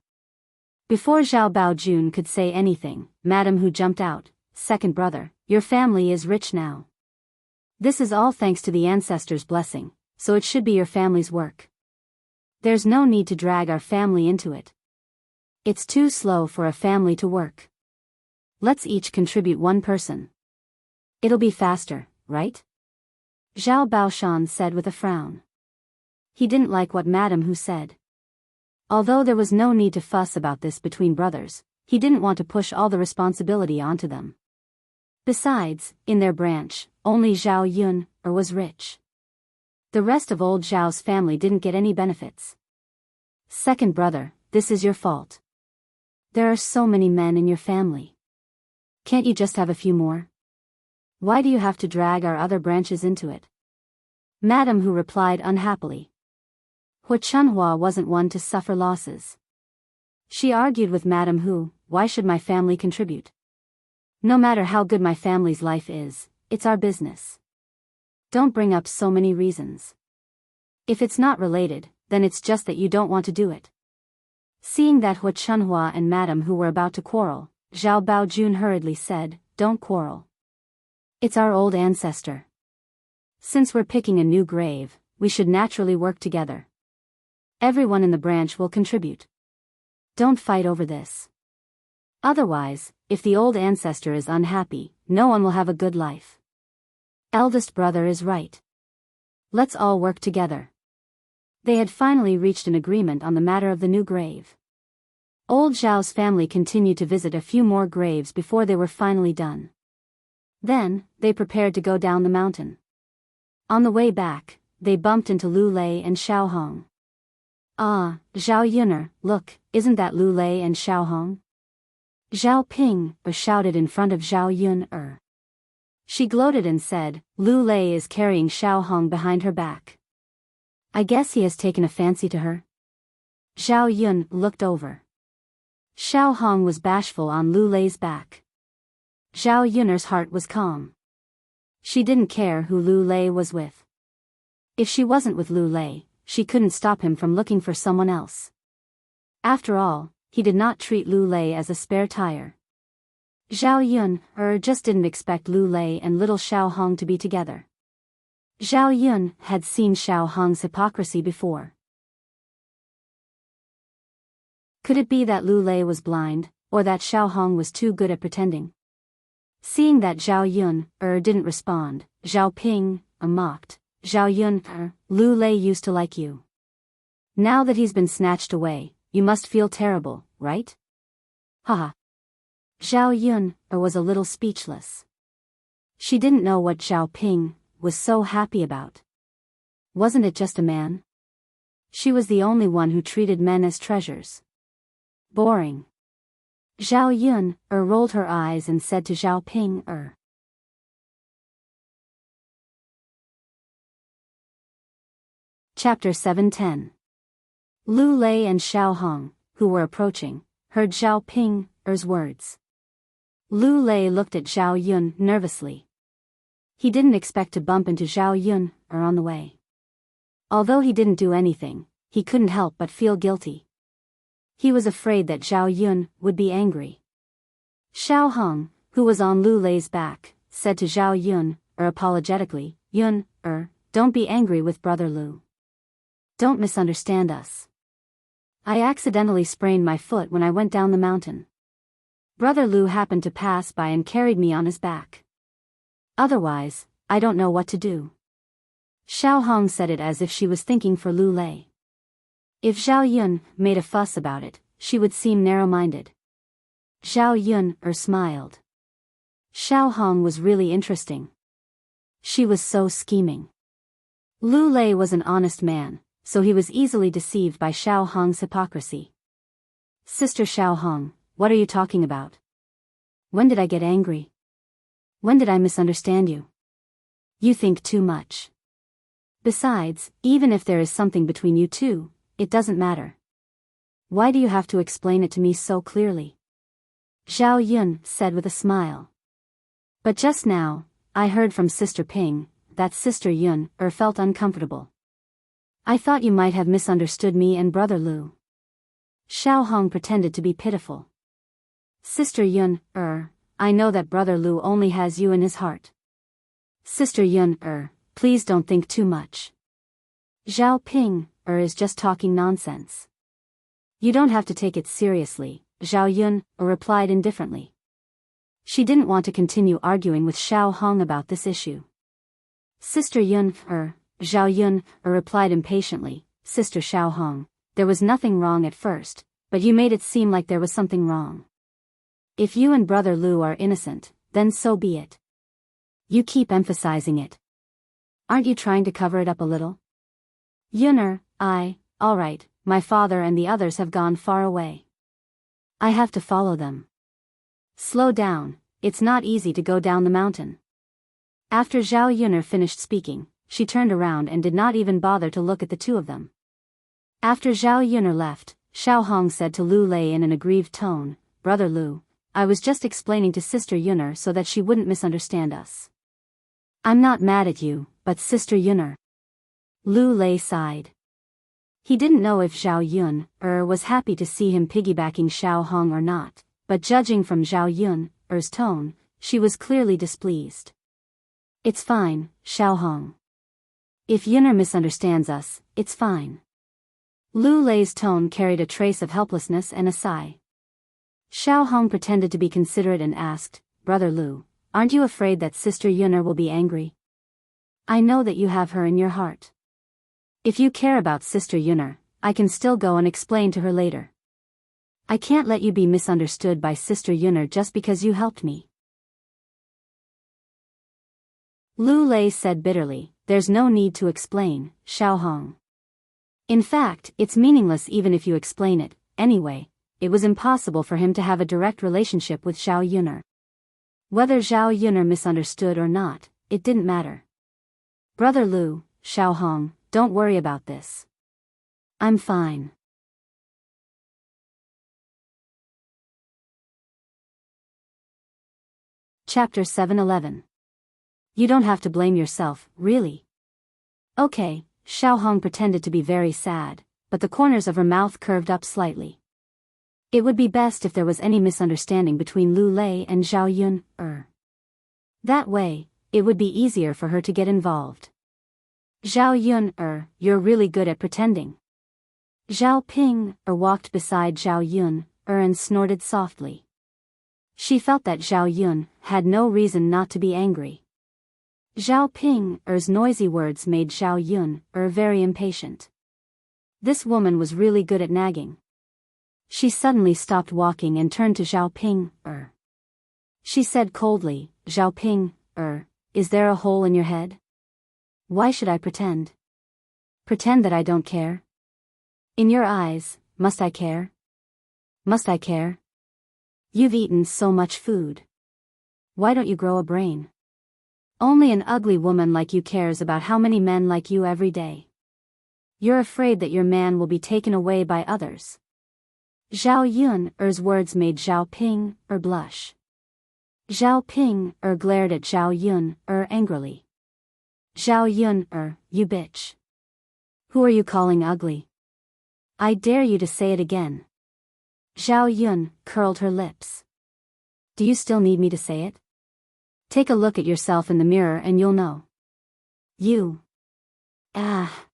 Before Zhao Baojun could say anything, Madame Hu jumped out. "Second brother, your family is rich now. This is all thanks to the ancestors' blessing, so it should be your family's work. There's no need to drag our family into it. It's too slow for a family to work. Let's each contribute one person. It'll be faster, right?" Zhao Baoshan said with a frown. He didn't like what Madame Hu said. Although there was no need to fuss about this between brothers, he didn't want to push all the responsibility onto them. Besides, in their branch, only Zhao Yun was rich. The rest of old Zhao's family didn't get any benefits. "Second brother, this is your fault. There are so many men in your family. Can't you just have a few more? Why do you have to drag our other branches into it?" Madame Hu replied unhappily. Hu Chunhua wasn't one to suffer losses. She argued with Madame Hu, "Why should my family contribute? No matter how good my family's life is, it's our business. Don't bring up so many reasons. If it's not related, then it's just that you don't want to do it. Seeing that Hu Chunhua and Madame Hu were about to quarrel, Zhao Baojun hurriedly said, "Don't quarrel. It's our old ancestor. Since we're picking a new grave, we should naturally work together. Everyone in the branch will contribute. Don't fight over this. Otherwise, if the old ancestor is unhappy, no one will have a good life. Eldest brother is right. Let's all work together." They had finally reached an agreement on the matter of the new grave. Old Zhao's family continued to visit a few more graves before they were finally done. Then, they prepared to go down the mountain. On the way back, they bumped into Lu Lei and Xiao Hong. "Ah, Zhao Yuner, look, isn't that Lu Lei and Xiao Hong?" Zhao Ping shouted in front of Zhao Yun. She gloated and said, "Lu Lei is carrying Xiao Hong behind her back. I guess he has taken a fancy to her." Zhao Yun looked over. Xiao Hong was bashful on Lu Lei's back. Zhao Yuner's heart was calm. She didn't care who Lu Lei was with. If she wasn't with Lu Lei, she couldn't stop him from looking for someone else. After all, he did not treat Lu Lei as a spare tire. Zhao Yun just didn't expect Lu Lei and little Xiao Hong to be together. Zhao Yun had seen Xiao Hong's hypocrisy before. Could it be that Lu Lei was blind, or that Xiao Hong was too good at pretending? Seeing that Zhao Yun didn't respond, Zhao Ping mocked, "Zhao Yun, Lu Lei used to like you. Now that he's been snatched away, you must feel terrible, right?" Haha. Zhao Yun was a little speechless. She didn't know what Zhao Ping was so happy about. Wasn't it just a man? She was the only one who treated men as treasures. Boring. Zhao Yun rolled her eyes and said to Zhao Ping. Chapter 710. Lu Lei and Xiao Hong, who were approaching, heard Zhao Ping's words. Lu Lei looked at Zhao Yun nervously. He didn't expect to bump into Zhao Yun on the way. Although he didn't do anything, he couldn't help but feel guilty. He was afraid that Zhao Yun would be angry. Xiao Hong, who was on Lu Lei's back, said to Zhao Yun apologetically, "Yun, don't be angry with Brother Lu. Don't misunderstand us. I accidentally sprained my foot when I went down the mountain. Brother Lu happened to pass by and carried me on his back. Otherwise, I don't know what to do." Xiao Hong said it as if she was thinking for Lu Lei. If Zhao Yun made a fuss about it, she would seem narrow-minded. Zhao Yun smiled. Xiao Hong was really interesting. She was so scheming. Lu Lei was an honest man, so he was easily deceived by Xiao Hong's hypocrisy. "Sister Xiao Hong, what are you talking about? When did I get angry? When did I misunderstand you? You think too much. Besides, even if there is something between you two, it doesn't matter. Why do you have to explain it to me so clearly?" Zhao Yun said with a smile. "But just now, I heard from Sister Ping that Sister Yun felt uncomfortable. I thought you might have misunderstood me and Brother Lu." Xiao Hong pretended to be pitiful. "Sister Yun, I know that Brother Lu only has you in his heart. Sister Yun, please don't think too much. Zhao Ping, is just talking nonsense. You don't have to take it seriously," Zhao Yun replied indifferently. She didn't want to continue arguing with Xiao Hong about this issue. "Sister Yun, Zhao Yun replied impatiently, "Sister Xiao Hong, there was nothing wrong at first, but you made it seem like there was something wrong. If you and Brother Lu are innocent, then so be it. You keep emphasizing it. Aren't you trying to cover it up a little? Yuner, all right, my father and the others have gone far away. I have to follow them. Slow down, it's not easy to go down the mountain." After Zhao Yuner finished speaking, she turned around and did not even bother to look at the two of them. After Zhao Yuner left, Xiao Hong said to Lu Lei in an aggrieved tone, "Brother Lu, I was just explaining to Sister Yuner so that she wouldn't misunderstand us. I'm not mad at you, but Sister Yuner. Lu Lei sighed. He didn't know if Zhao Yun was happy to see him piggybacking Xiao Hong or not, but judging from Zhao Yun's tone, she was clearly displeased. It's fine, Xiao Hong. If Yuner misunderstands us, it's fine. Lu Lei's tone carried a trace of helplessness and a sigh. Xiao Hong pretended to be considerate and asked, Brother Lu, aren't you afraid that Sister Yuner will be angry? I know that you have her in your heart. If you care about Sister Yuner, I can still go and explain to her later. I can't let you be misunderstood by Sister Yuner just because you helped me. Lu Lei said bitterly, there's no need to explain, Xiao Hong. In fact, it's meaningless even if you explain it. Anyway, it was impossible for him to have a direct relationship with Zhao Yuner. Whether Zhao Yuner misunderstood or not, it didn't matter. Brother Lu, Xiao Hong, don't worry about this. I'm fine. Chapter 7:11. You don't have to blame yourself, really. Okay, Xiao Hong pretended to be very sad, but the corners of her mouth curved up slightly. It would be best if there was any misunderstanding between Lu Lei and Zhao Yun. That way, it would be easier for her to get involved. Zhao Yun, you're really good at pretending. Zhao Ping walked beside Zhao Yun and snorted softly. She felt that Zhao Yun had no reason not to be angry. Zhao Ping's noisy words made Zhao Yun very impatient. This woman was really good at nagging. She suddenly stopped walking and turned to Zhao Ping. She said coldly, Zhao Ping, is there a hole in your head? Why should I pretend? Pretend that I don't care? In your eyes, must I care? Must I care? You've eaten so much food. Why don't you grow a brain? Only an ugly woman like you cares about how many men like you every day. You're afraid that your man will be taken away by others. Zhao Yun's words made Zhao Ping blush. Zhao Ping glared at Zhao Yun angrily. Zhao Yun, you bitch. Who are you calling ugly? I dare you to say it again. Zhao Yun curled her lips. Do you still need me to say it? Take a look at yourself in the mirror and you'll know. You. Ah.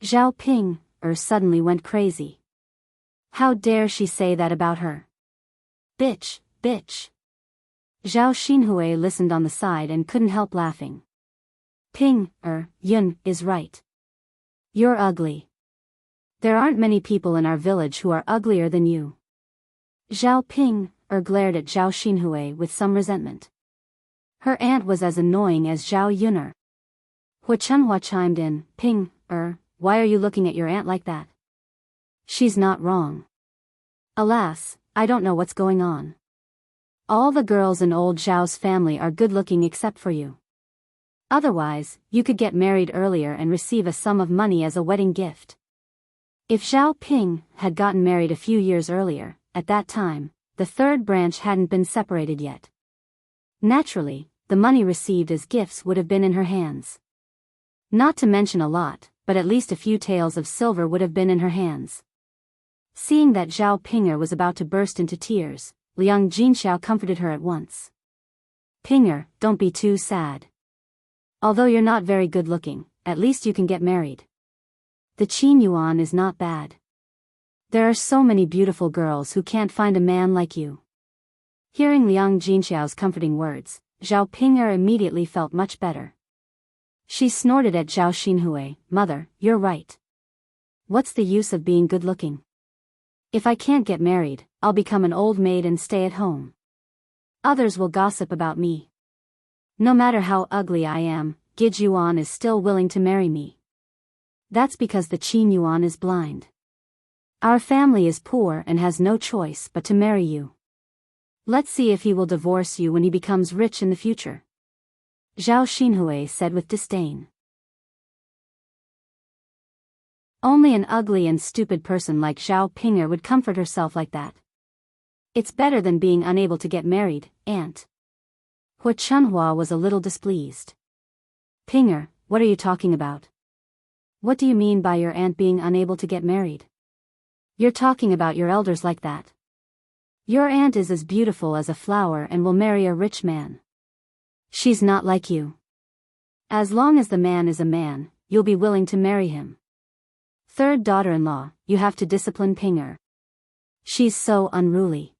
Zhao Ping suddenly went crazy. How dare she say that about her? Bitch, bitch. Zhao Xinhui listened on the side and couldn't help laughing. Ping, Yun is right. You're ugly. There aren't many people in our village who are uglier than you. Zhao Ping glared at Zhao Xinhui with some resentment. Her aunt was as annoying as Zhao Yuner. Hua Chunhua chimed in, Ping, why are you looking at your aunt like that? She's not wrong. Alas, I don't know what's going on. All the girls in old Zhao's family are good-looking except for you. Otherwise, you could get married earlier and receive a sum of money as a wedding gift. If Zhao Ping had gotten married a few years earlier, at that time, the third branch hadn't been separated yet. Naturally, the money received as gifts would have been in her hands. Not to mention a lot, but at least a few taels of silver would have been in her hands. Seeing that Zhao Pinger was about to burst into tears, Liang Jinxiao comforted her at once. Pinger, don't be too sad. Although you're not very good looking, at least you can get married. The Qin Yuan is not bad. There are so many beautiful girls who can't find a man like you. Hearing Liang Jinxiao's comforting words, Zhao Pinger immediately felt much better. She snorted at Zhao Xinhui, Mother, you're right. What's the use of being good looking? If I can't get married, I'll become an old maid and stay at home. Others will gossip about me. No matter how ugly I am, Gid Yuan is still willing to marry me. That's because the Qin Yuan is blind. Our family is poor and has no choice but to marry you. Let's see if he will divorce you when he becomes rich in the future. Zhao Xinhui said with disdain. Only an ugly and stupid person like Zhao Pinger would comfort herself like that. It's better than being unable to get married, aunt. Hua Chunhua was a little displeased. Pinger, what are you talking about? What do you mean by your aunt being unable to get married? You're talking about your elders like that. Your aunt is as beautiful as a flower and will marry a rich man. She's not like you. As long as the man is a man, you'll be willing to marry him. Third daughter-in-law, you have to discipline Pinger. She's so unruly.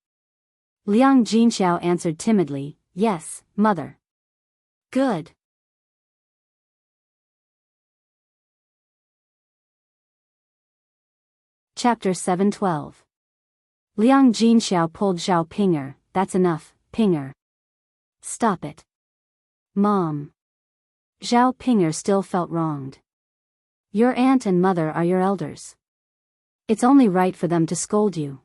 Liang Jinxiao answered timidly, yes, mother. Good. Chapter 7:12. Liang Jinxiao pulled Zhao Pinger, that's enough, Pinger. Stop it. Mom. Zhao Pinger still felt wronged. Your aunt and mother are your elders. It's only right for them to scold you.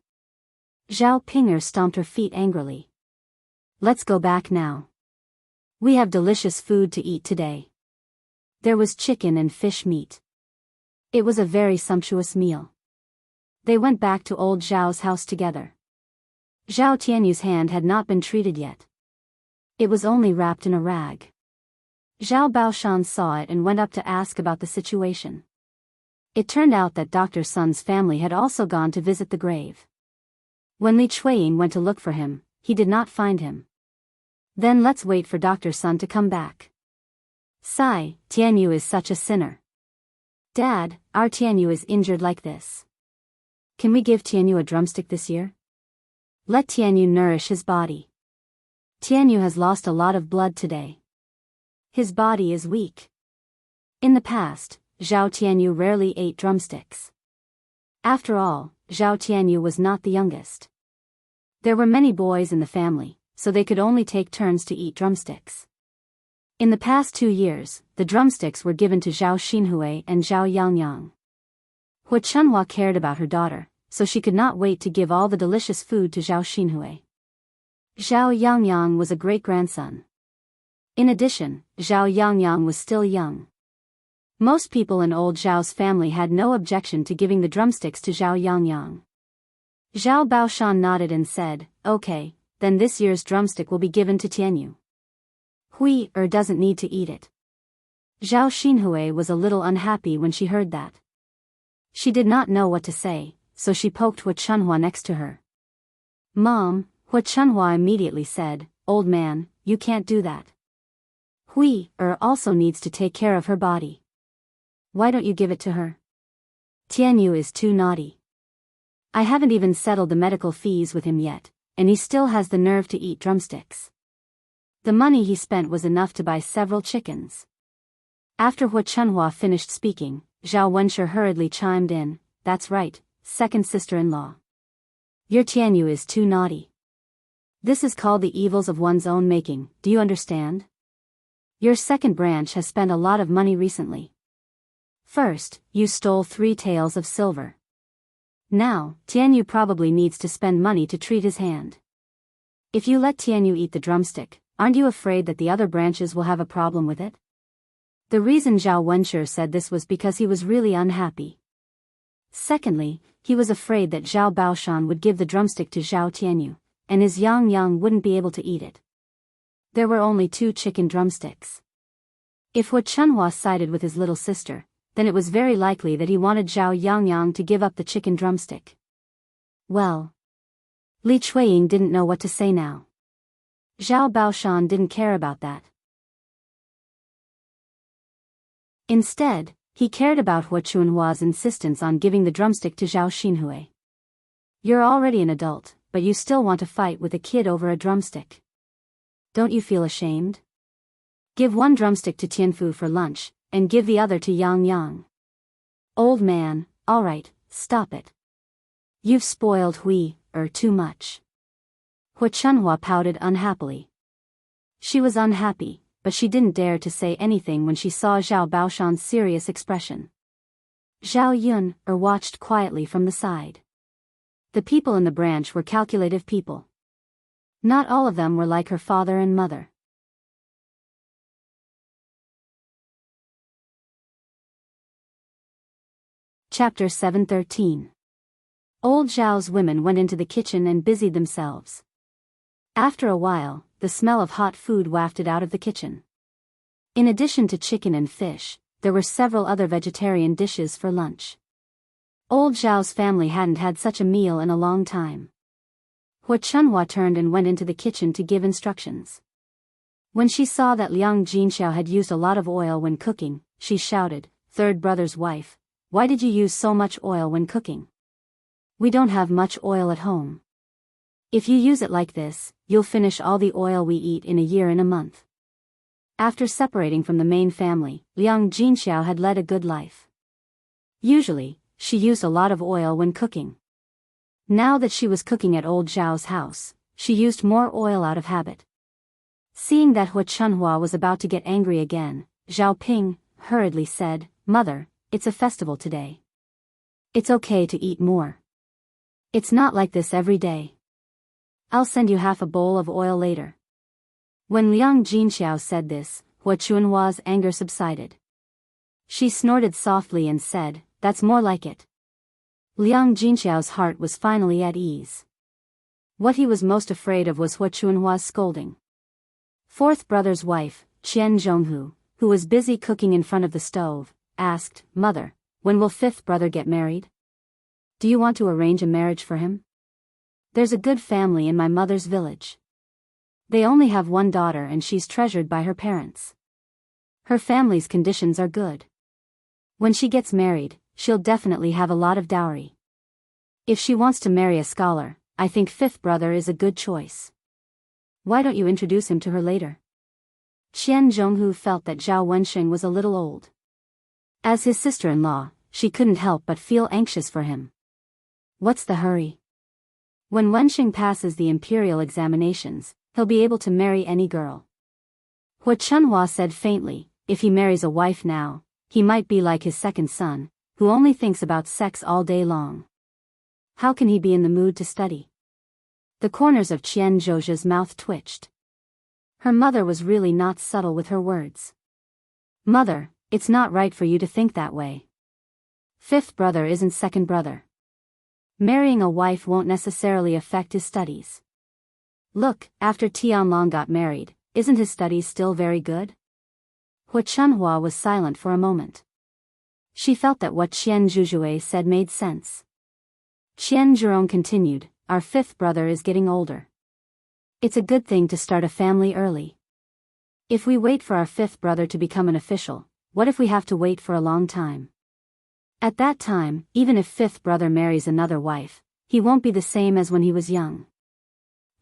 Zhao Pinger stomped her feet angrily. Let's go back now. We have delicious food to eat today. There was chicken and fish meat. It was a very sumptuous meal. They went back to old Zhao's house together. Zhao Tianyu's hand had not been treated yet. It was only wrapped in a rag. Zhao Baoshan saw it and went up to ask about the situation. It turned out that Dr. Sun's family had also gone to visit the grave. When Li Chuiying went to look for him, he did not find him. Then let's wait for Dr. Sun to come back. Sigh, Tianyu is such a sinner. Dad, our Tianyu is injured like this. Can we give Tianyu a drumstick this year? Let Tianyu nourish his body. Tianyu has lost a lot of blood today. His body is weak. In the past, Zhao Tianyu rarely ate drumsticks. After all, Zhao Tianyu was not the youngest. There were many boys in the family, so they could only take turns to eat drumsticks. In the past 2 years, the drumsticks were given to Zhao Xinhui and Zhao Yangyang. Hua Chunhua cared about her daughter, so she could not wait to give all the delicious food to Zhao Xinhui. Zhao Yangyang was a great-grandson. In addition, Zhao Yangyang was still young. Most people in old Zhao's family had no objection to giving the drumsticks to Zhao Yangyang. Zhao Baoshan nodded and said, okay, then this year's drumstick will be given to Tianyu. Hui doesn't need to eat it. Zhao Xinhui was a little unhappy when she heard that. She did not know what to say, so she poked Hua Chunhua next to her. Mom, Hua Chunhua immediately said, old man, you can't do that. Hui also needs to take care of her body. Why don't you give it to her? Tianyu is too naughty. I haven't even settled the medical fees with him yet, and he still has the nerve to eat drumsticks. The money he spent was enough to buy several chickens. After Hua Chunhua finished speaking, Zhao Wenshi hurriedly chimed in, that's right, second sister-in-law. Your Tianyu is too naughty. This is called the evils of one's own making, do you understand? Your second branch has spent a lot of money recently. First, you stole 3 taels of silver. Now, Tianyu probably needs to spend money to treat his hand. If you let Tianyu eat the drumstick, aren't you afraid that the other branches will have a problem with it? The reason Zhao Wenshi said this was because he was really unhappy. Secondly, he was afraid that Zhao Baoshan would give the drumstick to Zhao Tianyu, and his Yang wouldn't be able to eat it. There were only 2 chicken drumsticks. If Hua Chunhua sided with his little sister, then it was very likely that he wanted Zhao Yangyang to give up the chicken drumstick. Well, Li Chuiying didn't know what to say now. Zhao Baoshan didn't care about that. Instead, he cared about Hua Chunhua's insistence on giving the drumstick to Zhao Xinhui. You're already an adult, but you still want to fight with a kid over a drumstick. Don't you feel ashamed? Give 1 drumstick to Tianfu for lunch, and give the other to Yang. Old man, alright, stop it. You've spoiled Hui too much. Hua Chunhua pouted unhappily. She was unhappy, but she didn't dare to say anything when she saw Zhao Baoshan's serious expression. Zhao Yun watched quietly from the side. The people in the branch were calculative people. Not all of them were like her father and mother. Chapter 7:13. Old Zhao's women went into the kitchen and busied themselves. After a while, the smell of hot food wafted out of the kitchen. In addition to chicken and fish, there were several other vegetarian dishes for lunch. Old Zhao's family hadn't had such a meal in a long time. Hua Chunhua turned and went into the kitchen to give instructions. When she saw that Liang Jinxiao had used a lot of oil when cooking, she shouted, "Third brother's wife, why did you use so much oil when cooking? We don't have much oil at home. If you use it like this, you'll finish all the oil we eat in a year in a month." After separating from the main family, Liang Jinxiao had led a good life. Usually, she used a lot of oil when cooking. Now that she was cooking at old Zhao's house, she used more oil out of habit. Seeing that Hua Chunhua was about to get angry again, Zhao Ping hurriedly said, "Mother, it's a festival today. It's okay to eat more. It's not like this every day. I'll send you half a bowl of oil later." When Liang Jinxiao said this, Hua Chunhua's anger subsided. She snorted softly and said, "That's more like it." Liang Jinxiao's heart was finally at ease. What he was most afraid of was Hua Chunhua's scolding. Fourth brother's wife, Jianghu, who was busy cooking in front of the stove, asked, "Mother, when will fifth brother get married? Do you want to arrange a marriage for him? There's a good family in my mother's village. They only have one daughter and she's treasured by her parents. Her family's conditions are good. When she gets married, she'll definitely have a lot of dowry. If she wants to marry a scholar, I think fifth brother is a good choice. Why don't you introduce him to her later?" Qian Zhonghu felt that Zhao Wensheng was a little old. As his sister-in-law, she couldn't help but feel anxious for him. What's the hurry? When Wensheng passes the imperial examinations, he'll be able to marry any girl. Hua Chunhua said faintly, if he marries a wife now, he might be like his second son, who only thinks about sex all day long. How can he be in the mood to study? The corners of Qian Zhozha's mouth twitched. Her mother was really not subtle with her words. "Mother, it's not right for you to think that way. Fifth brother isn't second brother. Marrying a wife won't necessarily affect his studies. Look, after Tianlong got married, isn't his studies still very good?" Hua Chunhua was silent for a moment. She felt that what Qian Zhuzhue said made sense. Qian Zhurong continued, "Our fifth brother is getting older. It's a good thing to start a family early. If we wait for our fifth brother to become an official, what if we have to wait for a long time? At that time, even if fifth brother marries another wife, he won't be the same as when he was young.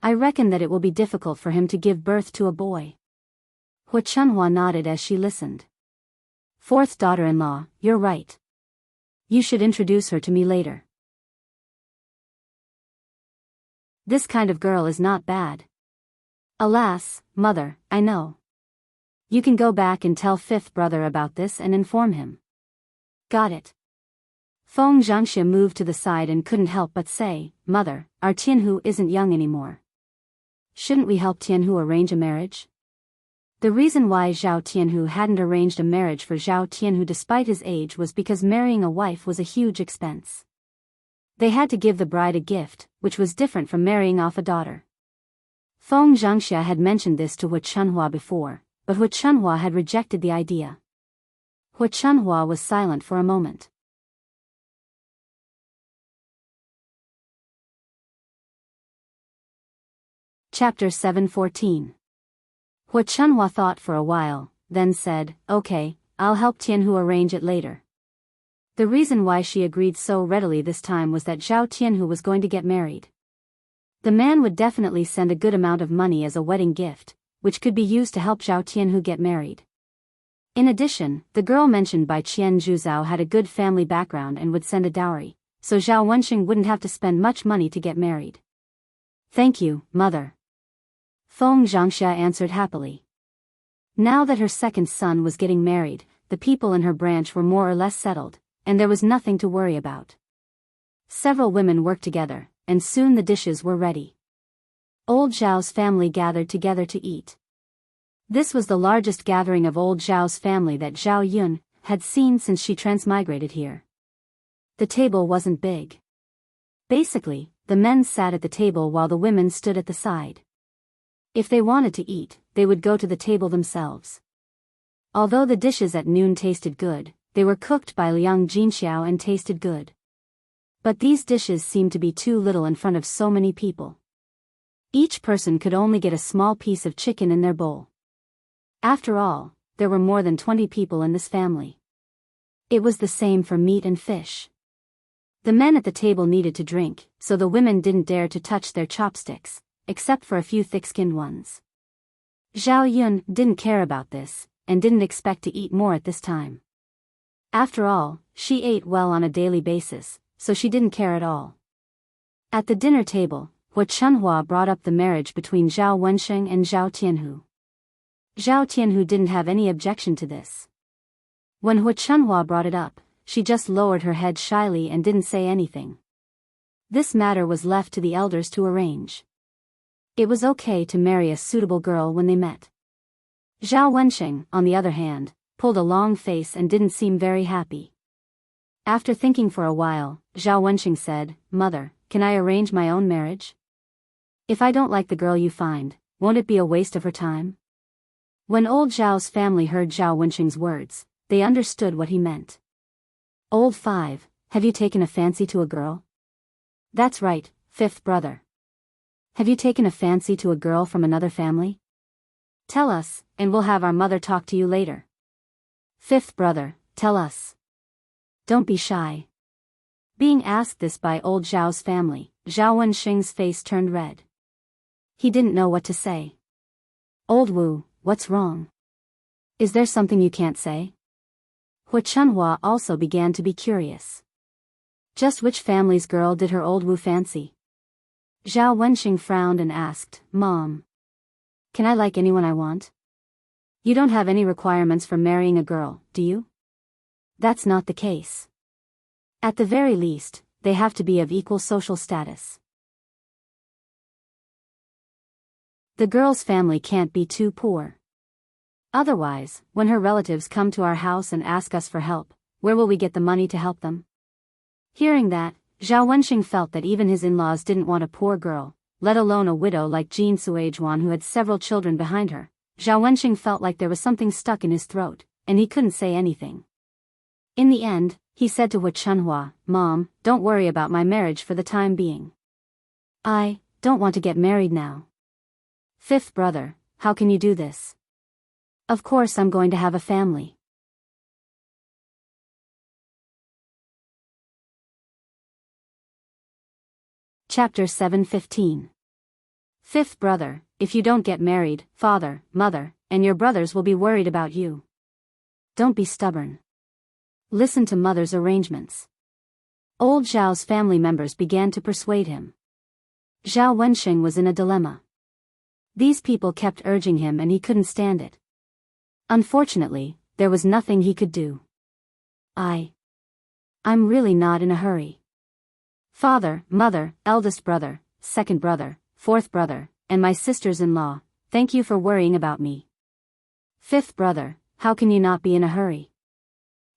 I reckon that it will be difficult for him to give birth to a boy." Hua Chunhua nodded as she listened. "Fourth daughter-in-law, you're right. You should introduce her to me later. This kind of girl is not bad." "Alas, mother, I know. You can go back and tell fifth brother about this and inform him." "Got it." Feng Zhangxia moved to the side and couldn't help but say, "Mother, our Tianhu isn't young anymore. Shouldn't we help Tianhu arrange a marriage?" The reason why Zhao Tianhu hadn't arranged a marriage for Zhao Tianhu despite his age was because marrying a wife was a huge expense. They had to give the bride a gift, which was different from marrying off a daughter. Feng Zhangxia had mentioned this to Hua Chunhua before, but Hua Chunhua had rejected the idea. Hua Chunhua was silent for a moment. Chapter 714. Hua Chunhua thought for a while, then said, "Okay, I'll help Tianhu arrange it later." The reason why she agreed so readily this time was that Zhao Tianhu was going to get married. The man would definitely send a good amount of money as a wedding gift, which could be used to help Zhao Tianhu get married. In addition, the girl mentioned by Qian Zhuzhao had a good family background and would send a dowry, so Zhao Wensheng wouldn't have to spend much money to get married. "Thank you, mother." Feng Zhangxia answered happily. Now that her second son was getting married, the people in her branch were more or less settled, and there was nothing to worry about. Several women worked together, and soon the dishes were ready. Old Zhao's family gathered together to eat. This was the largest gathering of old Zhao's family that Zhao Yun had seen since she transmigrated here. The table wasn't big. Basically, the men sat at the table while the women stood at the side. If they wanted to eat, they would go to the table themselves. Although the dishes at noon tasted good, they were cooked by Liang Jinxiao and tasted good. But these dishes seemed to be too little in front of so many people. Each person could only get a small piece of chicken in their bowl. After all, there were more than 20 people in this family. It was the same for meat and fish. The men at the table needed to drink, so the women didn't dare to touch their chopsticks, except for a few thick-skinned ones. Zhao Yun didn't care about this, and didn't expect to eat more at this time. After all, she ate well on a daily basis, so she didn't care at all. At the dinner table, Hua Chunhua brought up the marriage between Zhao Wensheng and Zhao Tianhu. Zhao Tianhu didn't have any objection to this. When Hua Chunhua brought it up, she just lowered her head shyly and didn't say anything. This matter was left to the elders to arrange. It was okay to marry a suitable girl when they met. Zhao Wensheng, on the other hand, pulled a long face and didn't seem very happy. After thinking for a while, Zhao Wensheng said, "Mother, can I arrange my own marriage? If I don't like the girl you find, won't it be a waste of her time?" When old Zhao's family heard Zhao Wensheng's words, they understood what he meant. "Old 5, have you taken a fancy to a girl?" "That's right, 5th brother. Have you taken a fancy to a girl from another family? Tell us, and we'll have our mother talk to you later." "5th brother, tell us. Don't be shy." Being asked this by old Zhao's family, Zhao Wensheng's face turned red. He didn't know what to say. "Old Wu, what's wrong? Is there something you can't say?" Hua Chunhua also began to be curious. Just which family's girl did her old Wu fancy? Zhao Wensheng frowned and asked, "Mom, can I like anyone I want? You don't have any requirements for marrying a girl, do you?" "That's not the case. At the very least, they have to be of equal social status. The girl's family can't be too poor. Otherwise, when her relatives come to our house and ask us for help, where will we get the money to help them?" Hearing that, Zhao Wensheng felt that even his in-laws didn't want a poor girl, let alone a widow like Jin Suizhuan who had several children behind her. Zhao Wensheng felt like there was something stuck in his throat, and he couldn't say anything. In the end, he said to Hua Chunhua, "Mom, don't worry about my marriage for the time being. I don't want to get married now." "5th brother, how can you do this? Of course I'm going to have a family." Chapter 7:15. 5th brother, if you don't get married, father, mother, and your brothers will be worried about you. Don't be stubborn. Listen to mother's arrangements. Old Zhao's family members began to persuade him. Zhao Wensheng was in a dilemma. These people kept urging him and he couldn't stand it. Unfortunately, there was nothing he could do. I'm really not in a hurry. Father, mother, eldest brother, 2nd brother, 4th brother, and my sisters-in-law, thank you for worrying about me. 5th brother, how can you not be in a hurry?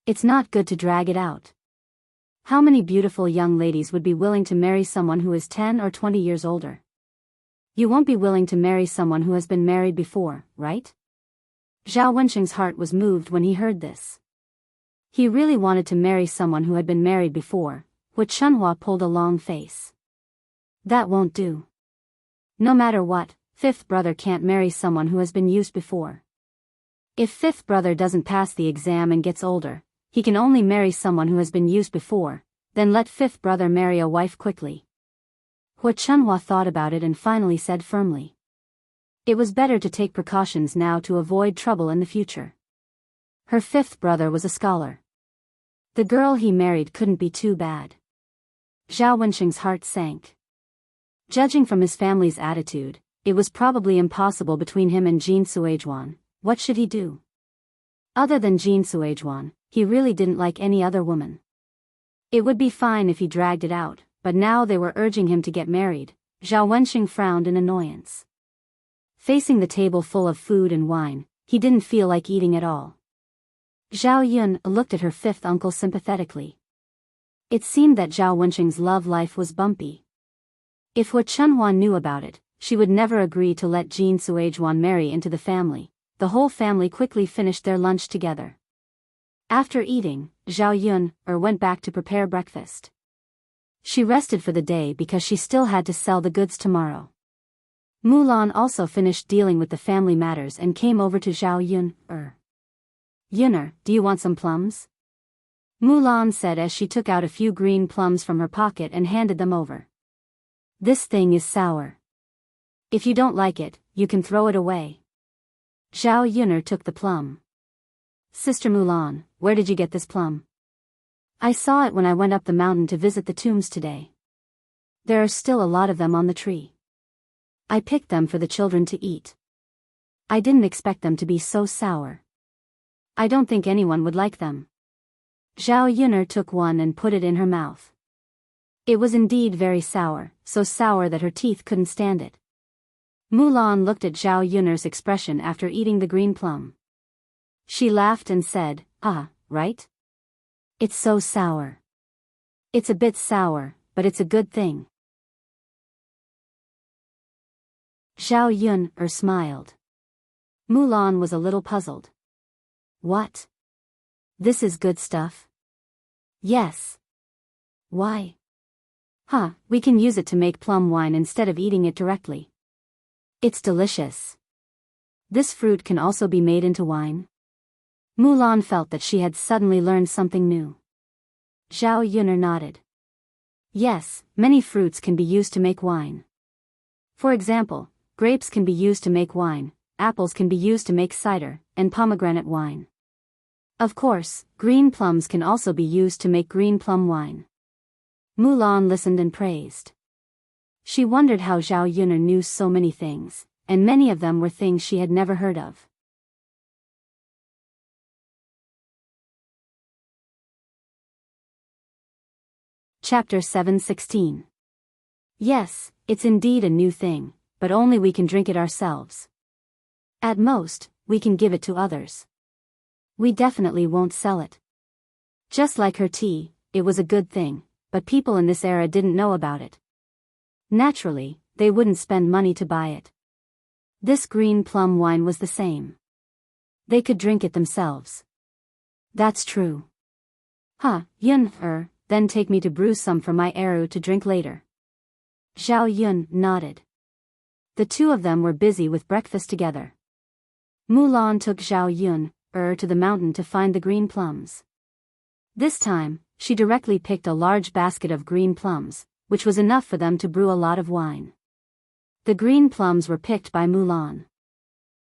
It's not good to drag it out. How many beautiful young ladies would be willing to marry someone who is 10 or 20 years older? You won't be willing to marry someone who has been married before, right?" Zhao Wensheng's heart was moved when he heard this. He really wanted to marry someone who had been married before. Hua Chunhua pulled a long face. "That won't do. No matter what, 5th brother can't marry someone who has been used before. If 5th brother doesn't pass the exam and gets older, he can only marry someone who has been used before, then let 5th brother marry a wife quickly." Hua Chunhua thought about it and finally said firmly. It was better to take precautions now to avoid trouble in the future. Her 5th brother was a scholar. The girl he married couldn't be too bad. Zhao Wensheng's heart sank. Judging from his family's attitude, it was probably impossible between him and Jin Suizhuan. What should he do? Other than Jin Suizhuan, he really didn't like any other woman. It would be fine if he dragged it out, but now they were urging him to get married. Zhao Wensheng frowned in annoyance. Facing the table full of food and wine, he didn't feel like eating at all. Zhao Yun looked at her 5th uncle sympathetically. It seemed that Zhao Wensheng's love life was bumpy. If Hua Chunhua knew about it, she would never agree to let Jin Suizhuan marry into the family, the whole family quickly finished their lunch together. After eating, Zhao Yun went back to prepare breakfast. She rested for the day because she still had to sell the goods tomorrow. Mulan also finished dealing with the family matters and came over to Zhao Yun. Yuner, do you want some plums? Mulan said as she took out a few green plums from her pocket and handed them over. This thing is sour. If you don't like it, you can throw it away. Zhao Yuner took the plum. Sister Mulan, where did you get this plum? I saw it when I went up the mountain to visit the tombs today. There are still a lot of them on the tree. I picked them for the children to eat. I didn't expect them to be so sour. I don't think anyone would like them. Zhao Yuner took one and put it in her mouth. It was indeed very sour, so sour that her teeth couldn't stand it. Mulan looked at Zhao Yuner's expression after eating the green plum. She laughed and said, right? It's so sour. It's a bit sour, but it's a good thing. Zhao Yun smiled. Mulan was a little puzzled. What? This is good stuff? Yes. Why? We can use it to make plum wine instead of eating it directly. It's delicious. This fruit can also be made into wine? Mulan felt that she had suddenly learned something new. Zhao Yuner nodded. Yes, many fruits can be used to make wine. For example, grapes can be used to make wine, apples can be used to make cider, and pomegranate wine. Of course, green plums can also be used to make green plum wine. Mulan listened and praised. She wondered how Zhao Yuner knew so many things, and many of them were things she had never heard of. Chapter 7:16. Yes, it's indeed a new thing, but only we can drink it ourselves. At most, we can give it to others. We definitely won't sell it. Just like her tea, it was a good thing, but people in this era didn't know about it. Naturally, they wouldn't spend money to buy it. This green plum wine was the same. They could drink it themselves. That's true. Yun, then take me to brew some for my Eru to drink later. Zhao Yun nodded. The two of them were busy with breakfast together. Mulan took Zhao Yun to the mountain to find the green plums. This time, she directly picked a large basket of green plums, which was enough for them to brew a lot of wine. The green plums were picked by Mulan.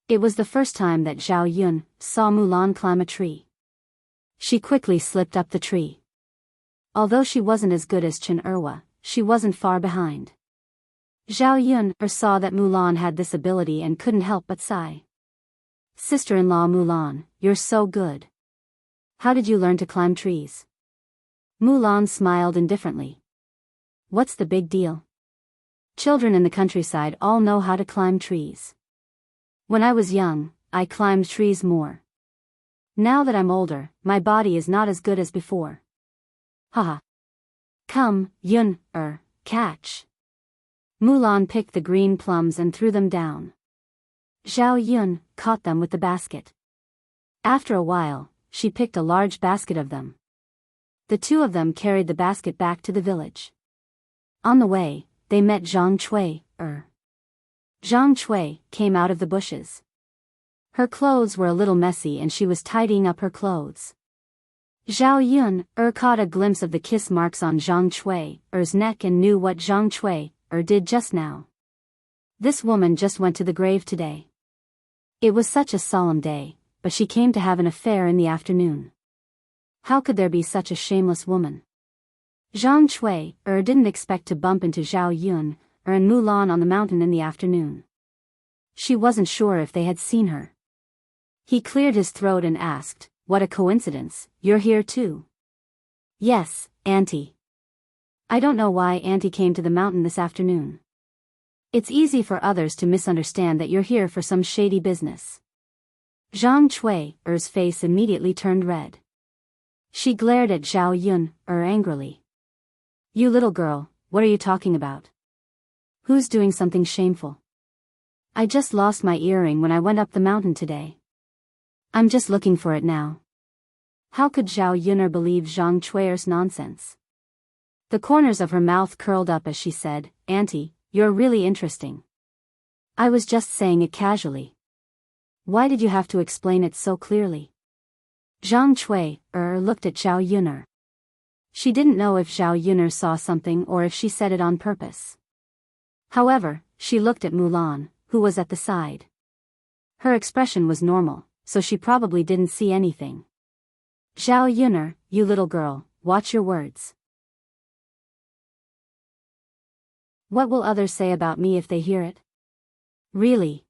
It was the first time that Zhao Yun saw Mulan climb a tree. She quickly slipped up the tree. Although she wasn't as good as Chen Erwa, she wasn't far behind. Zhao Yun saw that Mulan had this ability and couldn't help but sigh. Sister-in-law Mulan, you're so good. How did you learn to climb trees? Mulan smiled indifferently. What's the big deal? Children in the countryside all know how to climb trees. When I was young, I climbed trees more. Now that I'm older, my body is not as good as before. Come, Yun, catch. Mulan picked the green plums and threw them down. Zhao Yun caught them with the basket. After a while, she picked a large basket of them. The two of them carried the basket back to the village. On the way, they met Zhang Chui. Zhang Chui came out of the bushes. Her clothes were a little messy and she was tidying up her clothes. Zhao Yun caught a glimpse of the kiss marks on Zhang Chui's neck and knew what Zhang Chui did just now. This woman just went to the grave today. It was such a solemn day, but she came to have an affair in the afternoon. How could there be such a shameless woman? Zhang Chui didn't expect to bump into Zhao Yun and Mulan on the mountain in the afternoon. She wasn't sure if they had seen her. He cleared his throat and asked, "What a coincidence, you're here too." "Yes, Auntie. I don't know why Auntie came to the mountain this afternoon. It's easy for others to misunderstand that you're here for some shady business." Zhang Chui's face immediately turned red. She glared at Zhao Yun angrily. "You little girl, what are you talking about? Who's doing something shameful?" I just lost my earring when I went up the mountain today. I'm just looking for it now. How could Zhao Yuner believe Zhang Chui's nonsense? The corners of her mouth curled up as she said, Auntie, you're really interesting. I was just saying it casually. Why did you have to explain it so clearly? Zhang Chui looked at Zhao Yuner. She didn't know if Zhao Yuner saw something or if she said it on purpose. However, she looked at Mulan, who was at the side. Her expression was normal, so she probably didn't see anything. Zhao Yuner, you little girl, watch your words. What will others say about me if they hear it? Really?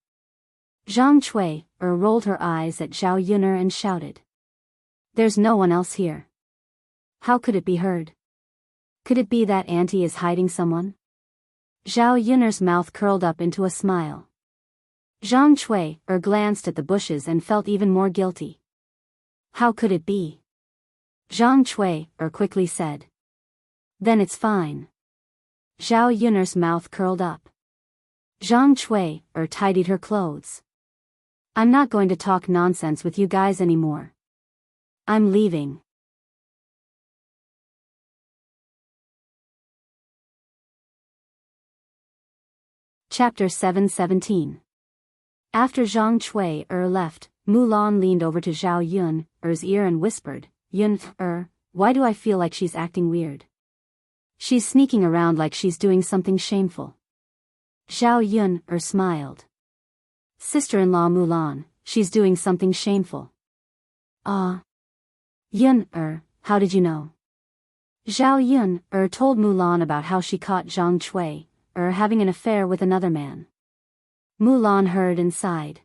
Zhang Chui rolled her eyes at Zhao Yuner and shouted. There's no one else here. How could it be heard? Could it be that Auntie is hiding someone? Zhao Yuner's mouth curled up into a smile. Zhang Chui glanced at the bushes and felt even more guilty. How could it be? Zhang Chui quickly said. Then it's fine. Zhao Yuner's mouth curled up. Zhang Chui tidied her clothes. I'm not going to talk nonsense with you guys anymore. I'm leaving. Chapter 717. After Zhang Chui left, Mulan leaned over to Zhao Yun's ear and whispered, Yun, why do I feel like she's acting weird? She's sneaking around like she's doing something shameful. Zhao Yun smiled. Sister-in-law Mulan, she's doing something shameful. Yun, how did you know? Zhao Yun told Mulan about how she caught Zhang Chui having an affair with another man. Mulan heard and sighed.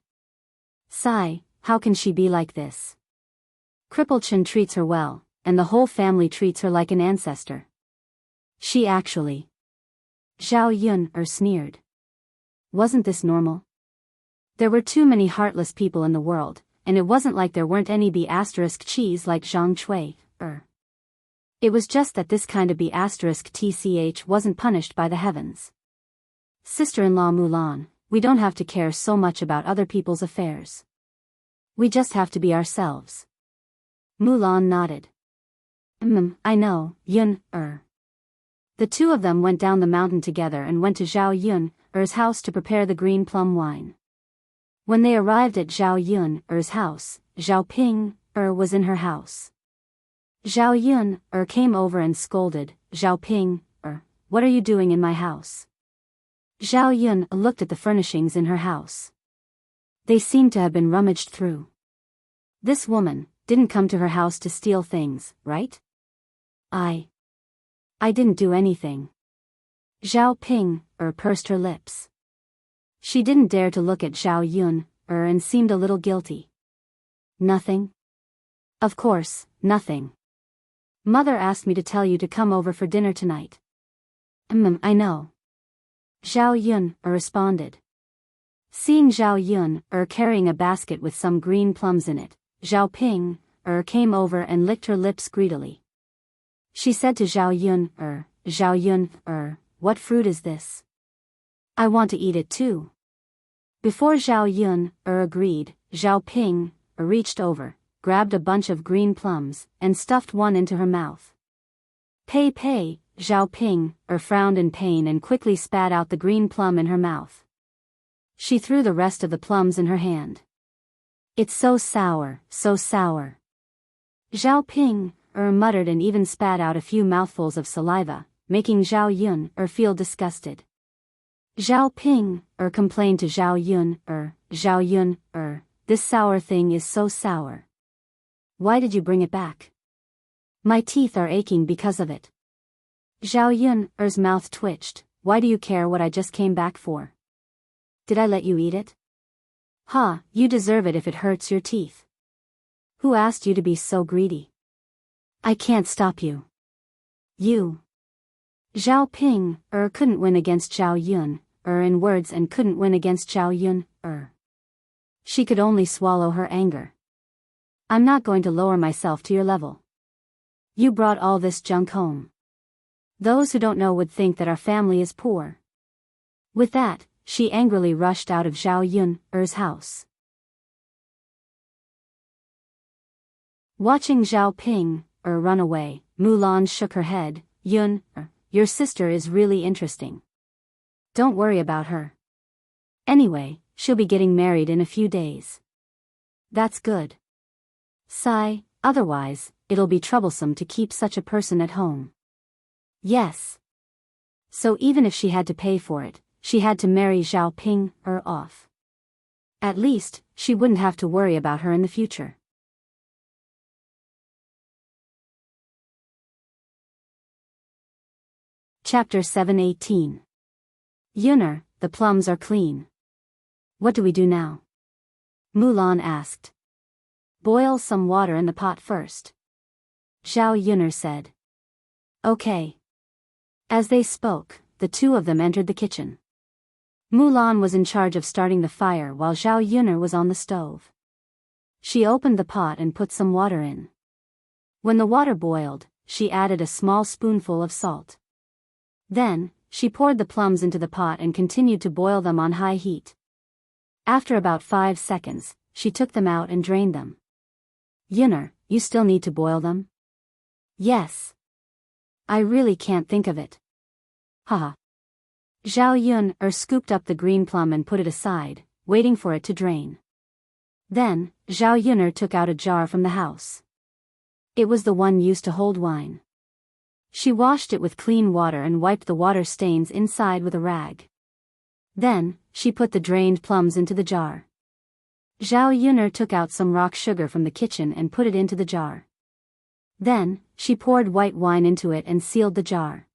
Sigh, how can she be like this? Cripple Chen treats her well, and the whole family treats her like an ancestor. She actually. Zhao Yun sneered. Wasn't this normal? There were too many heartless people in the world, and it wasn't like there weren't any B**cheese like Zhang Chui. It was just that this kind of B**tch wasn't punished by the heavens. Sister-in-law Mulan, we don't have to care so much about other people's affairs. We just have to be ourselves. Mulan nodded. I know, Yun, The two of them went down the mountain together and went to Zhao Yun's house to prepare the green plum wine. When they arrived at Zhao Yun's house, Zhao Ping was in her house. Zhao Yun came over and scolded, Zhao Ping, what are you doing in my house? Zhao Yun looked at the furnishings in her house. They seemed to have been rummaged through. This woman didn't come to her house to steal things, right? I didn't do anything. Zhao Ping pursed her lips. She didn't dare to look at Zhao Yun and seemed a little guilty. Nothing? Of course, nothing. Mother asked me to tell you to come over for dinner tonight. I know. Zhao Yun responded. Seeing Zhao Yun carrying a basket with some green plums in it, Zhao Ping came over and licked her lips greedily. She said to Zhao Yun, what fruit is this? I want to eat it too. Before Zhao Yun agreed, Zhao Ping reached over, grabbed a bunch of green plums, and stuffed one into her mouth. Pei, Zhao Ping frowned in pain and quickly spat out the green plum in her mouth. She threw the rest of the plums in her hand. It's so sour, so sour. Zhao Ping muttered and even spat out a few mouthfuls of saliva, making Zhao Yun feel disgusted. Zhao Ping complained to Zhao Yun, this sour thing is so sour. Why did you bring it back? My teeth are aching because of it. Zhao Yun's mouth twitched. Why do you care what I just came back for? Did I let you eat it? Ha, you deserve it if it hurts your teeth. Who asked you to be so greedy? I can't stop you. You. Zhao Ping couldn't win against Zhao Yun in words and couldn't win against Zhao Yun She could only swallow her anger. I'm not going to lower myself to your level. You brought all this junk home. Those who don't know would think that our family is poor. With that, she angrily rushed out of Zhao Yun's house. Watching Zhao Ping run away, Mulan shook her head. Yun, your sister is really interesting. Don't worry about her. Anyway, she'll be getting married in a few days. That's good. Sigh, otherwise, it'll be troublesome to keep such a person at home. Yes. So even if she had to pay for it, she had to marry Zhao Ping off. At least, she wouldn't have to worry about her in the future. Chapter 7:18. Yuner, the plums are clean. What do we do now? Mulan asked. Boil some water in the pot first. Zhao Yuner said. Okay. As they spoke, the two of them entered the kitchen. Mulan was in charge of starting the fire while Zhao Yuner was on the stove. She opened the pot and put some water in. When the water boiled, she added a small spoonful of salt. Then, she poured the plums into the pot and continued to boil them on high heat. After about 5 seconds, she took them out and drained them. Yuner, you still need to boil them? Yes. I really can't think of it. Haha. Zhao Yun scooped up the green plum and put it aside, waiting for it to drain. Then, Zhao Yuner took out a jar from the house. It was the one used to hold wine. She washed it with clean water and wiped the water stains inside with a rag. Then, she put the drained plums into the jar. Zhao Yuner took out some rock sugar from the kitchen and put it into the jar. Then, she poured white wine into it and sealed the jar.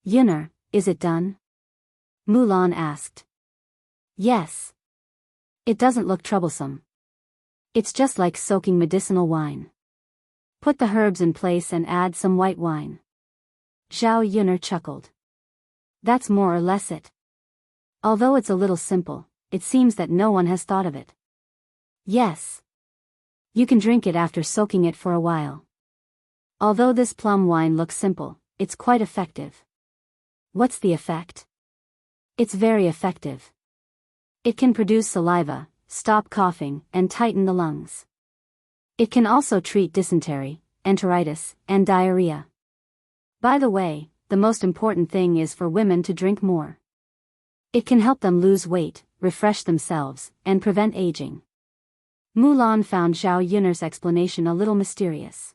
Yuner, is it done? Mulan asked. Yes. It doesn't look troublesome. It's just like soaking medicinal wine. Put the herbs in place and add some white wine. Zhao Yuner chuckled. That's more or less it. Although it's a little simple, it seems that no one has thought of it. Yes. You can drink it after soaking it for a while. Although this plum wine looks simple, it's quite effective. What's the effect? It's very effective. It can produce saliva, stop coughing, and tighten the lungs. It can also treat dysentery, enteritis, and diarrhea. By the way, the most important thing is for women to drink more. It can help them lose weight, refresh themselves, and prevent aging. Mulan found Zhao Yuner's explanation a little mysterious.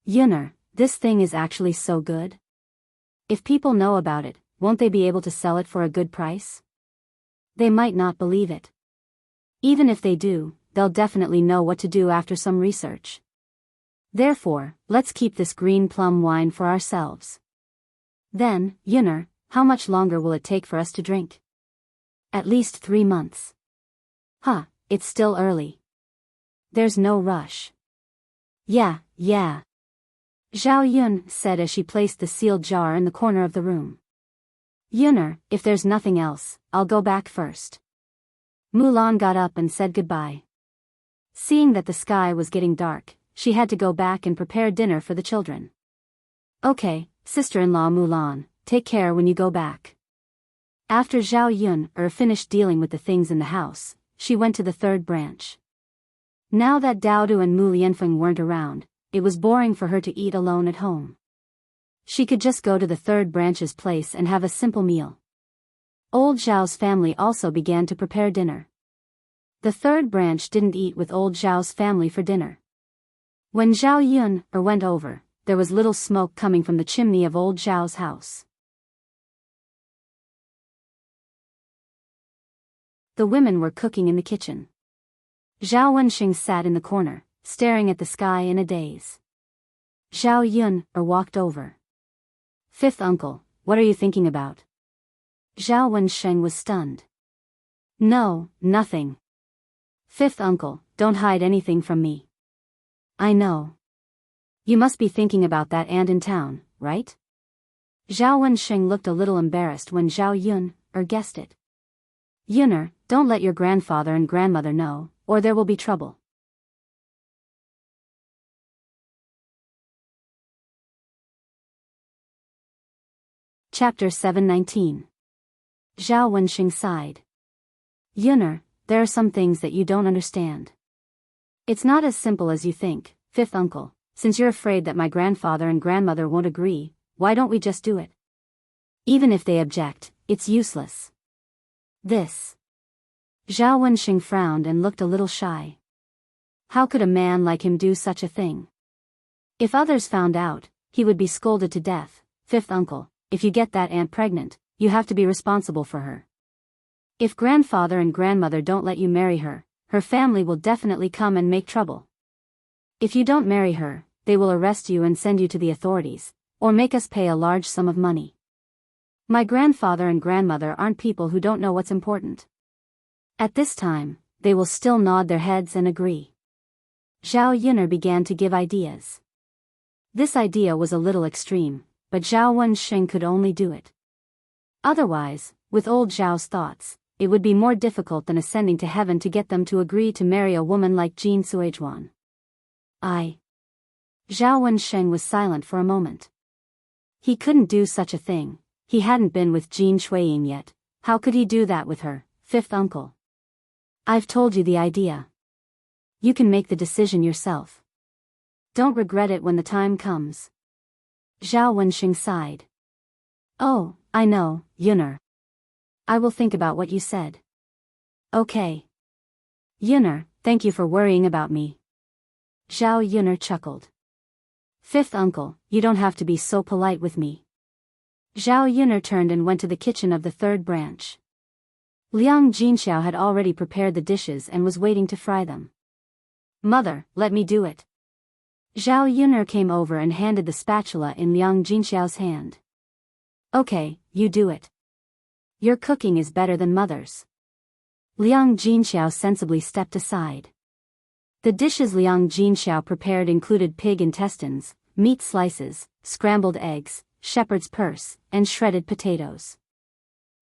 Yuner, this thing is actually so good? If people know about it, won't they be able to sell it for a good price? They might not believe it. Even if they do, they'll definitely know what to do after some research. Therefore, let's keep this green plum wine for ourselves. Then, Yuner, how much longer will it take for us to drink? At least 3 months. Huh, it's still early. There's no rush. Yeah. Zhao Yun said as she placed the sealed jar in the corner of the room. Yuner, if there's nothing else, I'll go back first. Mulan got up and said goodbye. Seeing that the sky was getting dark, she had to go back and prepare dinner for the children. Okay, sister-in-law Mulan, take care when you go back. After Zhao Yun finished dealing with the things in the house, she went to the third branch. Now that Daodu and Mu Lianfeng weren't around, it was boring for her to eat alone at home. She could just go to the third branch's place and have a simple meal. Old Zhao's family also began to prepare dinner. The third branch didn't eat with old Zhao's family for dinner. When Zhao Yun went over, there was little smoke coming from the chimney of old Zhao's house. The women were cooking in the kitchen. Zhao Wenxing sat in the corner, staring at the sky in a daze. Zhao Yun walked over. Fifth uncle, what are you thinking about? Zhao Wenxing was stunned. No, nothing. Fifth uncle, don't hide anything from me. I know. You must be thinking about that aunt in town, right? Zhao Wenxing looked a little embarrassed when Zhao Yun guessed it. Yuner, don't let your grandfather and grandmother know, or there will be trouble. Chapter 7:19. Zhao Wenxing sighed. Yuner, there are some things that you don't understand. It's not as simple as you think, fifth uncle. Since you're afraid that my grandfather and grandmother won't agree, why don't we just do it? Even if they object, it's useless. This. Zhao Wenxing frowned and looked a little shy. How could a man like him do such a thing? If others found out, he would be scolded to death. Fifth uncle, if you get that aunt pregnant, you have to be responsible for her. If grandfather and grandmother don't let you marry her, her family will definitely come and make trouble. If you don't marry her, they will arrest you and send you to the authorities, or make us pay a large sum of money. My grandfather and grandmother aren't people who don't know what's important. At this time, they will still nod their heads and agree. Zhao Yuner began to give ideas. This idea was a little extreme, but Zhao Wenxing could only do it. Otherwise, with old Zhao's thoughts, it would be more difficult than ascending to heaven to get them to agree to marry a woman like Jin Suizhuan. Zhao Wenxing was silent for a moment. He couldn't do such a thing. He hadn't been with Jin Shuiying yet. How could he do that with her, fifth uncle? I've told you the idea. You can make the decision yourself. Don't regret it when the time comes. Zhao Wenxing sighed. Oh, I know, Yuner. I will think about what you said. Okay. Yuner, thank you for worrying about me. Zhao Yuner chuckled. Fifth uncle, you don't have to be so polite with me. Zhao Yuner turned and went to the kitchen of the third branch. Liang Jinxiao had already prepared the dishes and was waiting to fry them. Mother, let me do it. Zhao Yuner came over and handed the spatula in Liang Jinxiao's hand. Okay, you do it. Your cooking is better than mother's. Liang Jinxiao sensibly stepped aside. The dishes Liang Jinxiao prepared included pig intestines, meat slices, scrambled eggs, shepherd's purse, and shredded potatoes.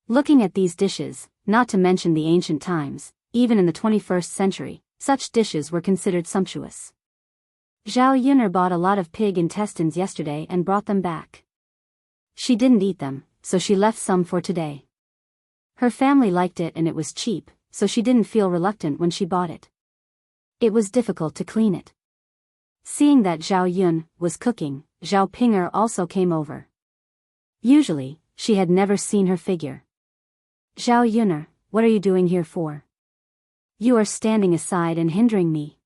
Looking at these dishes, not to mention the ancient times, even in the 21st century, such dishes were considered sumptuous. Zhao Yuner bought a lot of pig intestines yesterday and brought them back. She didn't eat them, so she left some for today. Her family liked it and it was cheap, so she didn't feel reluctant when she bought it. It was difficult to clean it. Seeing that Zhao Yun was cooking, Zhao Ping'er also came over. Usually, she had never seen her figure. Zhao Yuner, what are you doing here for? You are standing aside and hindering me.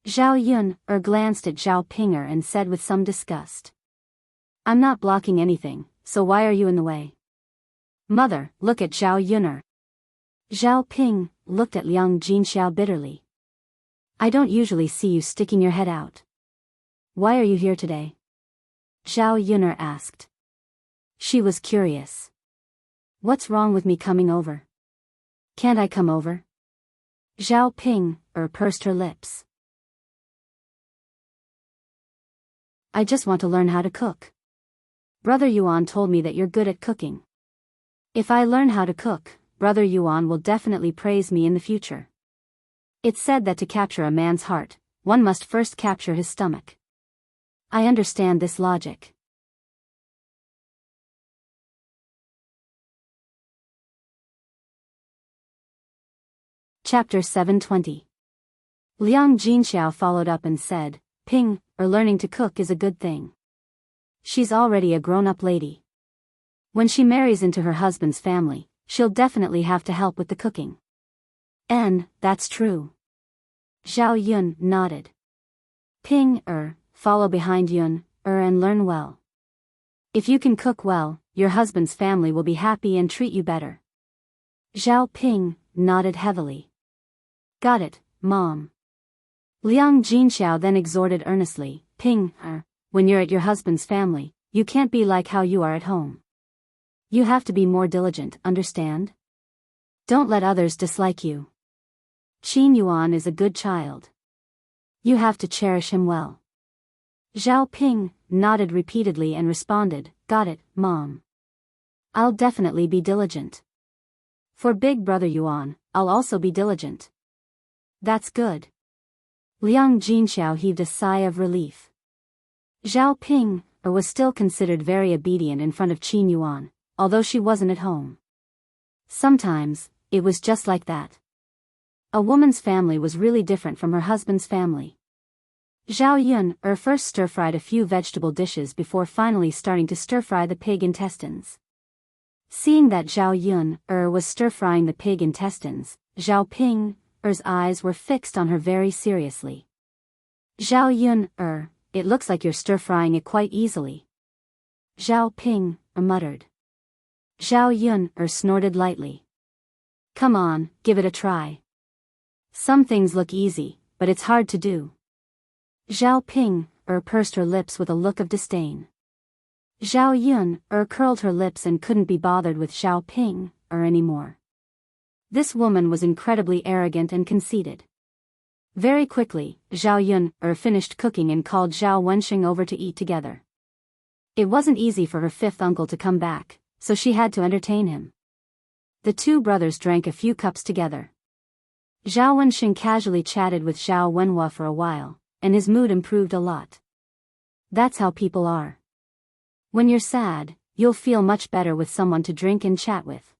Zhao Yun glanced at Zhao Ping'er and said with some disgust. I'm not blocking anything, so why are you in the way? Mother, look at Zhao Yuner. Zhao Ping looked at Liang Jinxiao bitterly. I don't usually see you sticking your head out. Why are you here today? Zhao Yuner asked. She was curious. What's wrong with me coming over? Can't I come over? Zhao Ping pursed her lips. I just want to learn how to cook. Brother Yuan told me that you're good at cooking. If I learn how to cook, Brother Yuan will definitely praise me in the future. It's said that to capture a man's heart, one must first capture his stomach. I understand this logic. Chapter 720. Liang Jinxiao followed up and said, Ping, learning to cook is a good thing. She's already a grown-up lady. When she marries into her husband's family, she'll definitely have to help with the cooking. And, that's true. Zhao Yun nodded. Ping, follow behind Yun, and learn well. If you can cook well, your husband's family will be happy and treat you better. Zhao Ping nodded heavily. Got it, Mom. Liang Jinxiao then exhorted earnestly, Ping, when you're at your husband's family, you can't be like how you are at home. You have to be more diligent, understand? Don't let others dislike you. Qin Yuan is a good child. You have to cherish him well. Zhao Ping nodded repeatedly and responded, Got it, Mom. I'll definitely be diligent. For big brother Yuan, I'll also be diligent. That's good. Liang Jinxiao heaved a sigh of relief. Zhao Ping was still considered very obedient in front of Qin Yuan, although she wasn't at home. Sometimes, it was just like that. A woman's family was really different from her husband's family. Zhao Yun first stir-fried a few vegetable dishes before finally starting to stir-fry the pig intestines. Seeing that Zhao Yun was stir-frying the pig intestines, Zhao Ping's eyes were fixed on her very seriously. Zhao Yun it looks like you're stir-frying it quite easily. Zhao Ping muttered. Zhao Yun snorted lightly. Come on, give it a try. Some things look easy, but it's hard to do. Zhao Ping pursed her lips with a look of disdain. Zhao Yun curled her lips and couldn't be bothered with Zhao Ping anymore. This woman was incredibly arrogant and conceited. Very quickly, Zhao Yun finished cooking and called Zhao Wenxing over to eat together. It wasn't easy for her fifth uncle to come back, so she had to entertain him. The two brothers drank a few cups together. Zhao Wenxing casually chatted with Zhao Wenhua for a while, and his mood improved a lot. That's how people are. When you're sad, you'll feel much better with someone to drink and chat with.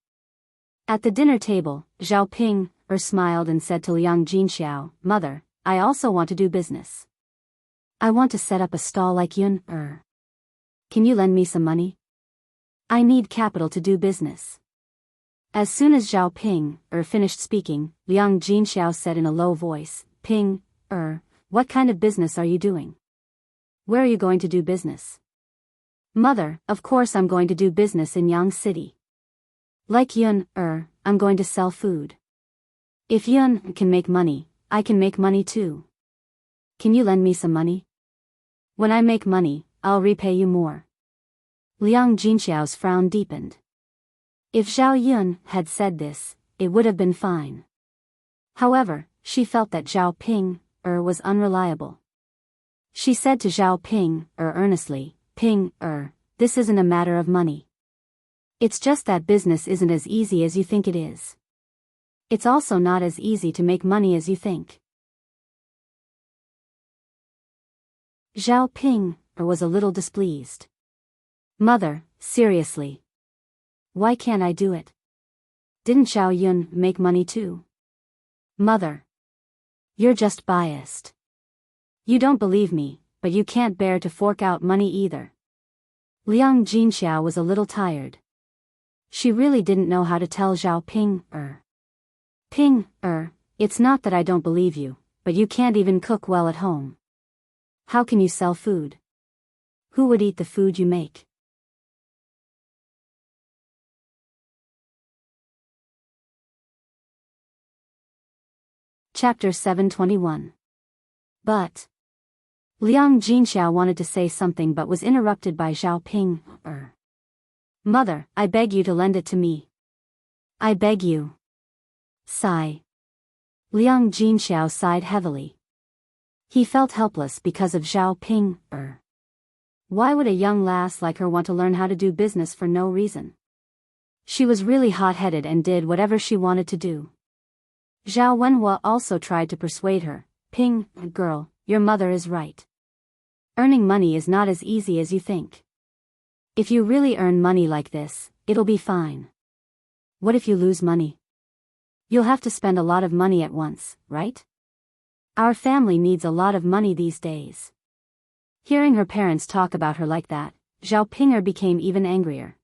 At the dinner table, Zhao Ping smiled and said to Liang Jinxiao, Mother, I also want to do business. I want to set up a stall like Yun. Can you lend me some money? I need capital to do business. As soon as Zhao Ping finished speaking, Liang Jinxiao said in a low voice, Ping, what kind of business are you doing? Where are you going to do business? Mother, of course I'm going to do business in Yang City. Like Yun, I'm going to sell food. If Yun can make money, I can make money too. Can you lend me some money? When I make money, I'll repay you more. Liang Jinxiao's frown deepened. If Zhao Yun had said this, it would have been fine. However, she felt that Zhao Ping was unreliable. She said to Zhao Ping earnestly, Ping this isn't a matter of money. It's just that business isn't as easy as you think it is. It's also not as easy to make money as you think. Zhao Ping was a little displeased. Mother, seriously. Why can't I do it? Didn't Zhao Yun make money too? Mother. You're just biased. You don't believe me, but you can't bear to fork out money either. Liang Jinxiao was a little tired. She really didn't know how to tell Zhao Ping Ping, it's not that I don't believe you, but you can't even cook well at home. How can you sell food? Who would eat the food you make? Chapter 721. But Liang Jinxiao wanted to say something but was interrupted by Zhao Ping. Mother, I beg you to lend it to me. I beg you. Sigh. Liang Jinxiao sighed heavily. He felt helpless because of Zhao Ping. Why would a young lass like her want to learn how to do business for no reason? She was really hot-headed and did whatever she wanted to do. Zhao Wenhua also tried to persuade her. Ping, girl, your mother is right. Earning money is not as easy as you think. If you really earn money like this, it'll be fine. What if you lose money? You'll have to spend a lot of money at once, right? Our family needs a lot of money these days. Hearing her parents talk about her like that, Zhao Pinger became even angrier.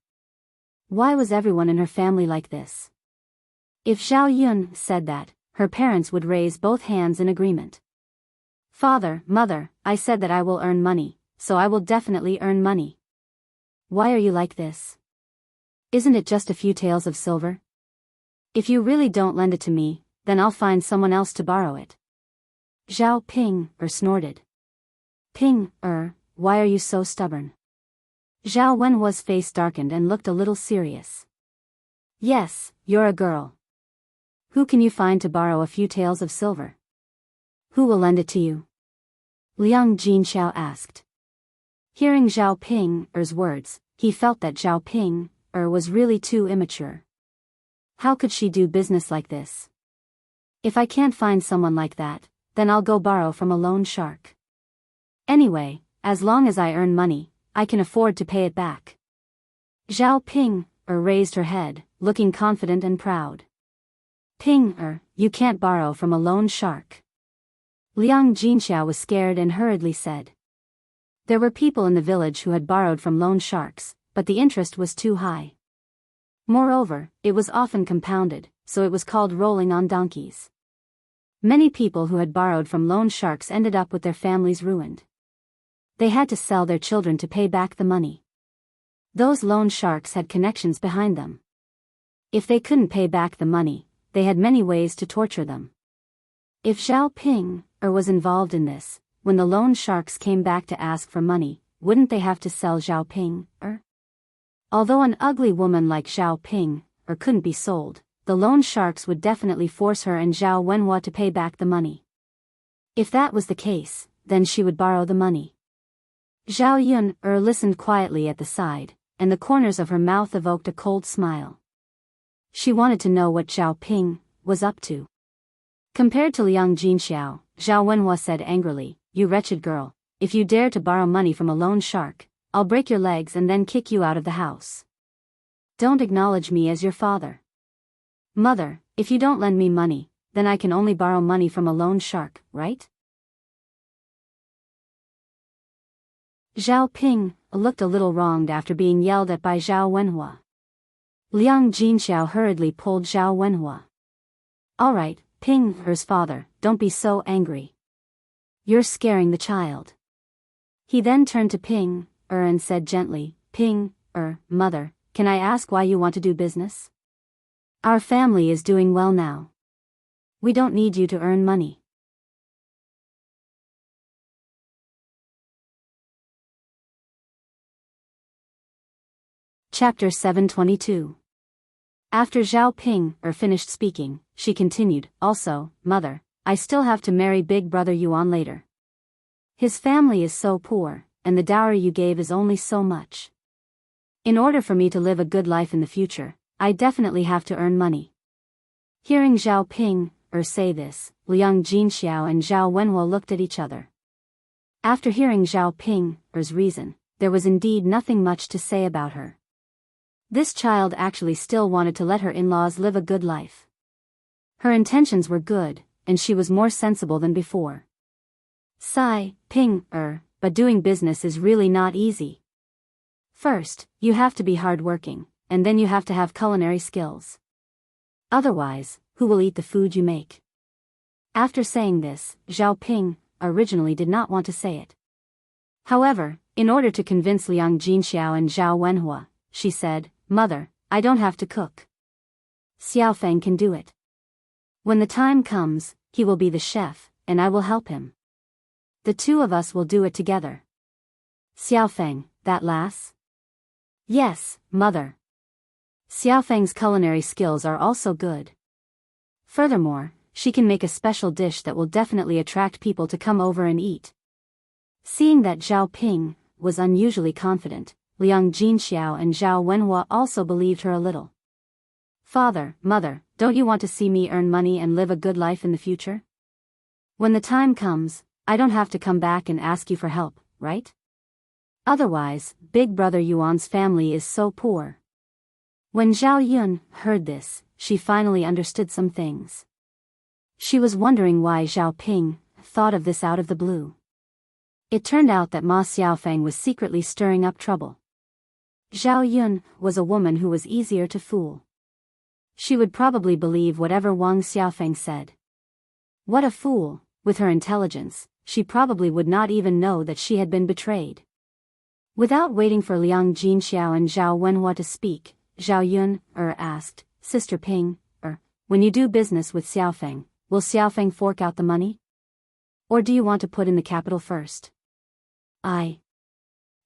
Why was everyone in her family like this? If Zhao Yun said that, her parents would raise both hands in agreement. Father, mother, I said that I will earn money, so I will definitely earn money. Why are you like this? Isn't it just a few taels of silver? If you really don't lend it to me, then I'll find someone else to borrow it. Zhao Ping snorted. Ping, why are you so stubborn? Zhao Wenhua's face darkened and looked a little serious. Yes, you're a girl. Who can you find to borrow a few taels of silver? Who will lend it to you? Liang Jinxiao asked. Hearing Zhao Ping's words, he felt that Zhao Ping was really too immature. How could she do business like this? If I can't find someone like that, then I'll go borrow from a loan shark. Anyway, as long as I earn money, I can afford to pay it back. Zhao Ping raised her head, looking confident and proud. Ping, you can't borrow from a loan shark. Liang Jinxiao was scared and hurriedly said. There were people in the village who had borrowed from loan sharks, but the interest was too high. Moreover, it was often compounded, so it was called rolling on donkeys. Many people who had borrowed from loan sharks ended up with their families ruined. They had to sell their children to pay back the money. Those loan sharks had connections behind them. If they couldn't pay back the money, they had many ways to torture them. If Zhao Ping was involved in this, when the loan sharks came back to ask for money, wouldn't they have to sell Zhao Ping? Although an ugly woman like Zhao Ping couldn't be sold, the loan sharks would definitely force her and Zhao Wenhua to pay back the money. If that was the case, then she would borrow the money. Zhao Yun listened quietly at the side, and the corners of her mouth evoked a cold smile. She wanted to know what Zhao Ping was up to. Compared to Liang Jinxiao, Zhao Wenhua said angrily, "You wretched girl, if you dare to borrow money from a loan shark, I'll break your legs and then kick you out of the house. Don't acknowledge me as your father. Mother, if you don't lend me money, then I can only borrow money from a loan shark, right?" Zhao Ping looked a little wronged after being yelled at by Zhao Wenhua. Liang Jinxiao hurriedly pulled Zhao Wenhua. "All right, Ping's father, don't be so angry. You're scaring the child." He then turned to Ping and said gently, "Ping, mother, can I ask why you want to do business? Our family is doing well now. We don't need you to earn money." Chapter 722. After Zhao Ping finished speaking, she continued, "Also, mother, I still have to marry Big Brother Yuan later. His family is so poor, and the dowry you gave is only so much. In order for me to live a good life in the future, I definitely have to earn money." Hearing Zhao Ping say this, Liang Jinxiao and Zhao Wenhua looked at each other. After hearing Zhao Ping's reason, there was indeed nothing much to say about her. This child actually still wanted to let her in-laws live a good life. Her intentions were good, and she was more sensible than before. Sigh, Ping, but doing business is really not easy. First, you have to be hardworking, and then you have to have culinary skills. Otherwise, who will eat the food you make? After saying this, Zhao Ping originally did not want to say it. However, in order to convince Liang Jinxiao and Zhao Wenhua, she said, "Mother, I don't have to cook. Xiaofeng can do it. When the time comes, he will be the chef, and I will help him. The two of us will do it together." "Xiaofeng, that lass?" "Yes, mother. Xiaofeng's culinary skills are also good. Furthermore, she can make a special dish that will definitely attract people to come over and eat." Seeing that Zhao Ping was unusually confident, Liang Jinxiao and Zhao Wenhua also believed her a little. "Father, mother, don't you want to see me earn money and live a good life in the future? When the time comes, I don't have to come back and ask you for help, right? Otherwise, Big Brother Yuan's family is so poor." When Zhao Yun heard this, she finally understood some things. She was wondering why Zhao Ping thought of this out of the blue. It turned out that Ma Xiaofeng was secretly stirring up trouble. Zhao Yun was a woman who was easier to fool. She would probably believe whatever Wang Xiaofeng said. What a fool! With her intelligence, she probably would not even know that she had been betrayed. Without waiting for Liang Jinxiao and Zhao Wenhua to speak, Zhao Yun asked, "Sister Ping, when you do business with Xiaofeng, will Xiaofeng fork out the money? Or do you want to put in the capital first?"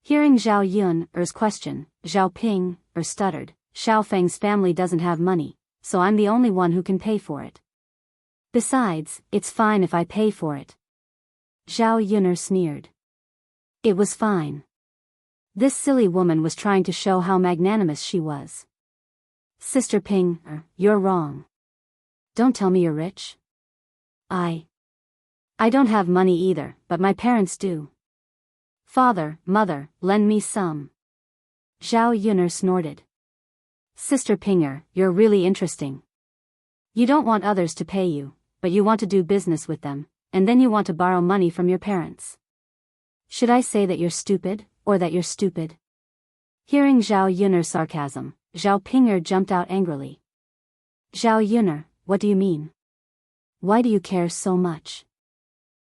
Hearing Zhao Yun's question, Zhao Ping stuttered, "Xiaofeng's family doesn't have money, so I'm the only one who can pay for it. Besides, it's fine if I pay for it." Zhao Yun sneered. It was fine. This silly woman was trying to show how magnanimous she was. "Sister Ping, you're wrong. Don't tell me you're rich." I don't have money either, but my parents do." "Father, mother, lend me some." Zhao Yun snorted. Sister Pinger, you're really interesting. You don't want others to pay you, but you want to do business with them, and then you want to borrow money from your parents. Should I say that you're stupid, or that you're stupid? Hearing Zhao Yun'er's sarcasm, Zhao Pinger jumped out angrily. Zhao Yun'er, what do you mean? Why do you care so much?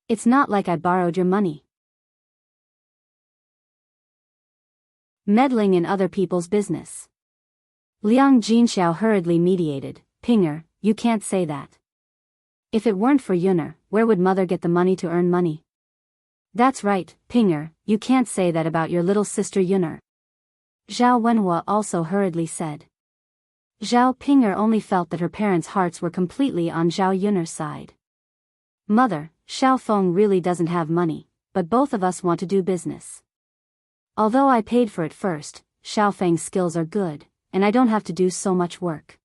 It's not like I borrowed your money. Meddling in other people's business. Liang Jinxiao hurriedly mediated. Pinger, you can't say that. If it weren't for Yun'er, where would mother get the money to earn money? That's right, Pinger, you can't say that about your little sister Yun'er. Zhao Wenhua also hurriedly said. Zhao Pinger only felt that her parents' hearts were completely on Zhao Yun'er's side. Mother, Xiao Feng really doesn't have money, but both of us want to do business. Although I paid for it first, Xiao Feng's skills are good, and I don't have to do so much work.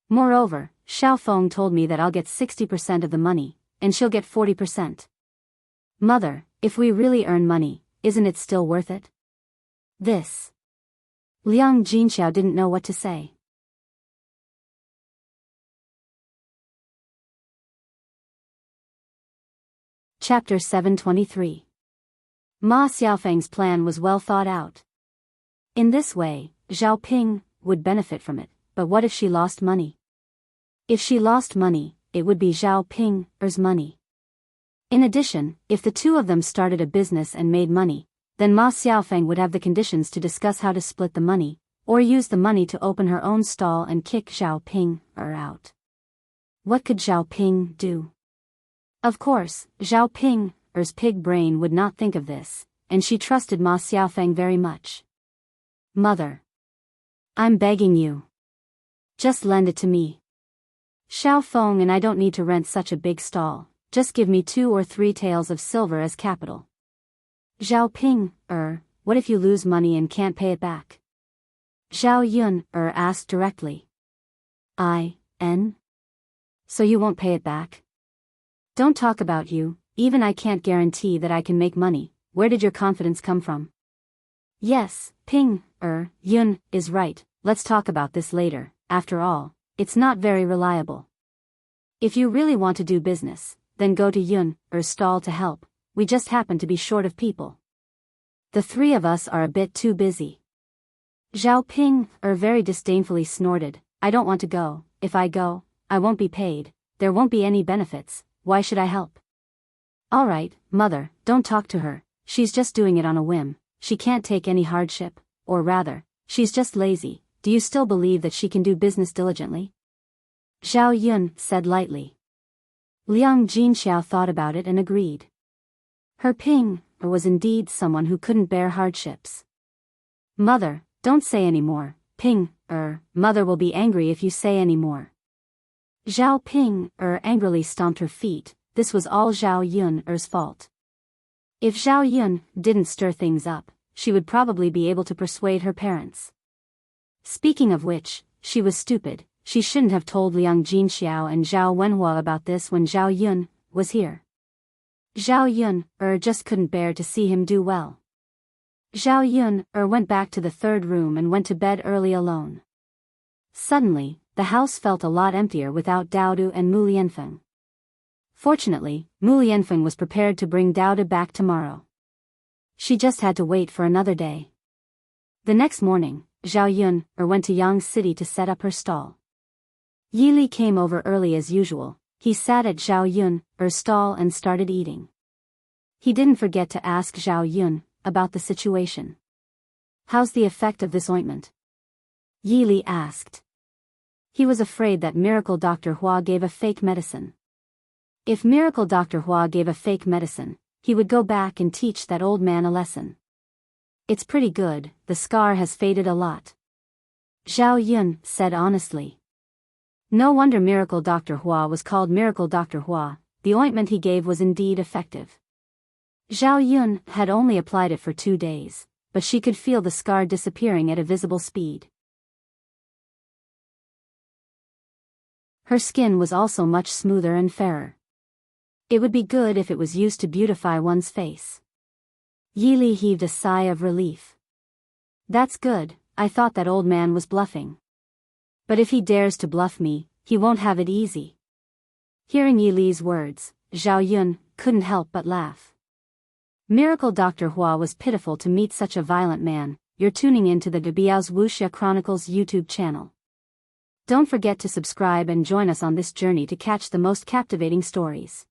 Moreover, Xiao Feng told me that I'll get 60% of the money, and she'll get 40%. Mother, if we really earn money, isn't it still worth it? This. Liang Jinxiao didn't know what to say. Chapter 723. Ma Xiaofeng's plan was well thought out. In this way, Zhao Ping would benefit from it, but what if she lost money? If she lost money, it would be Zhao Ping's money. In addition, if the two of them started a business and made money, then Ma Xiaofeng would have the conditions to discuss how to split the money, or use the money to open her own stall and kick Zhao Ping out. What could Zhao Ping do? Of course, Zhao Ping's pig brain would not think of this, and she trusted Ma Xiaofeng very much. Mother. I'm begging you. Just lend it to me. Xiao Feng and I don't need to rent such a big stall, just give me 2 or 3 taels of silver as capital. Zhao Ping, what if you lose money and can't pay it back? Zhao Yun, asked directly. So you won't pay it back? Don't talk about you, even I can't guarantee that I can make money. Where did your confidence come from? Yes, Yun is right, let's talk about this later. After all, it's not very reliable. If you really want to do business, then go to Yun's stall to help. We just happen to be short of people. The 3 of us are a bit too busy. Zhao Ping very disdainfully snorted. I don't want to go. If I go, I won't be paid. There won't be any benefits. Why should I help? All right, mother, don't talk to her. She's just doing it on a whim. She can't take any hardship, or rather, she's just lazy. Do you still believe that she can do business diligently? Zhao Yun said lightly. Liang Jinxiao thought about it and agreed. Her Ping was indeed someone who couldn't bear hardships. Mother, don't say any more. Mother will be angry if you say any more. Zhao Ping angrily stomped her feet. This was all Zhao Yun's fault. If Zhao Yun didn't stir things up, she would probably be able to persuade her parents. Speaking of which, she was stupid. She shouldn't have told Liang Jinxiao and Zhao Wenhua about this when Zhao Yun was here. Zhao Yun just couldn't bear to see him do well. Zhao Yun went back to the 3rd room and went to bed early alone. Suddenly, the house felt a lot emptier without Daodu and Mu Lianfeng. Fortunately, Mu Lianfeng was prepared to bring Daodu back tomorrow. She just had to wait for another day. The next morning, Zhao Yun went to Yang City to set up her stall. Yi Li came over early as usual. He sat at Zhao Yun's stall and started eating. He didn't forget to ask Zhao Yun about the situation. How's the effect of this ointment? Yi Li asked. He was afraid that Miracle Dr. Hua gave a fake medicine. If Miracle Dr. Hua gave a fake medicine, he would go back and teach that old man a lesson. It's pretty good, the scar has faded a lot. Zhao Yun said honestly. No wonder Miracle Dr. Hua was called Miracle Dr. Hua, the ointment he gave was indeed effective. Zhao Yun had only applied it for 2 days, but she could feel the scar disappearing at a visible speed. Her skin was also much smoother and fairer. It would be good if it was used to beautify one's face. Yi Li heaved a sigh of relief. That's good, I thought that old man was bluffing. But if he dares to bluff me, he won't have it easy. Hearing Yi Li's words, Zhao Yun couldn't help but laugh. Miracle Dr. Hua was pitiful to meet such a violent man. You're tuning into the Biyao's Wuxia Chronicles YouTube channel. Don't forget to subscribe and join us on this journey to catch the most captivating stories.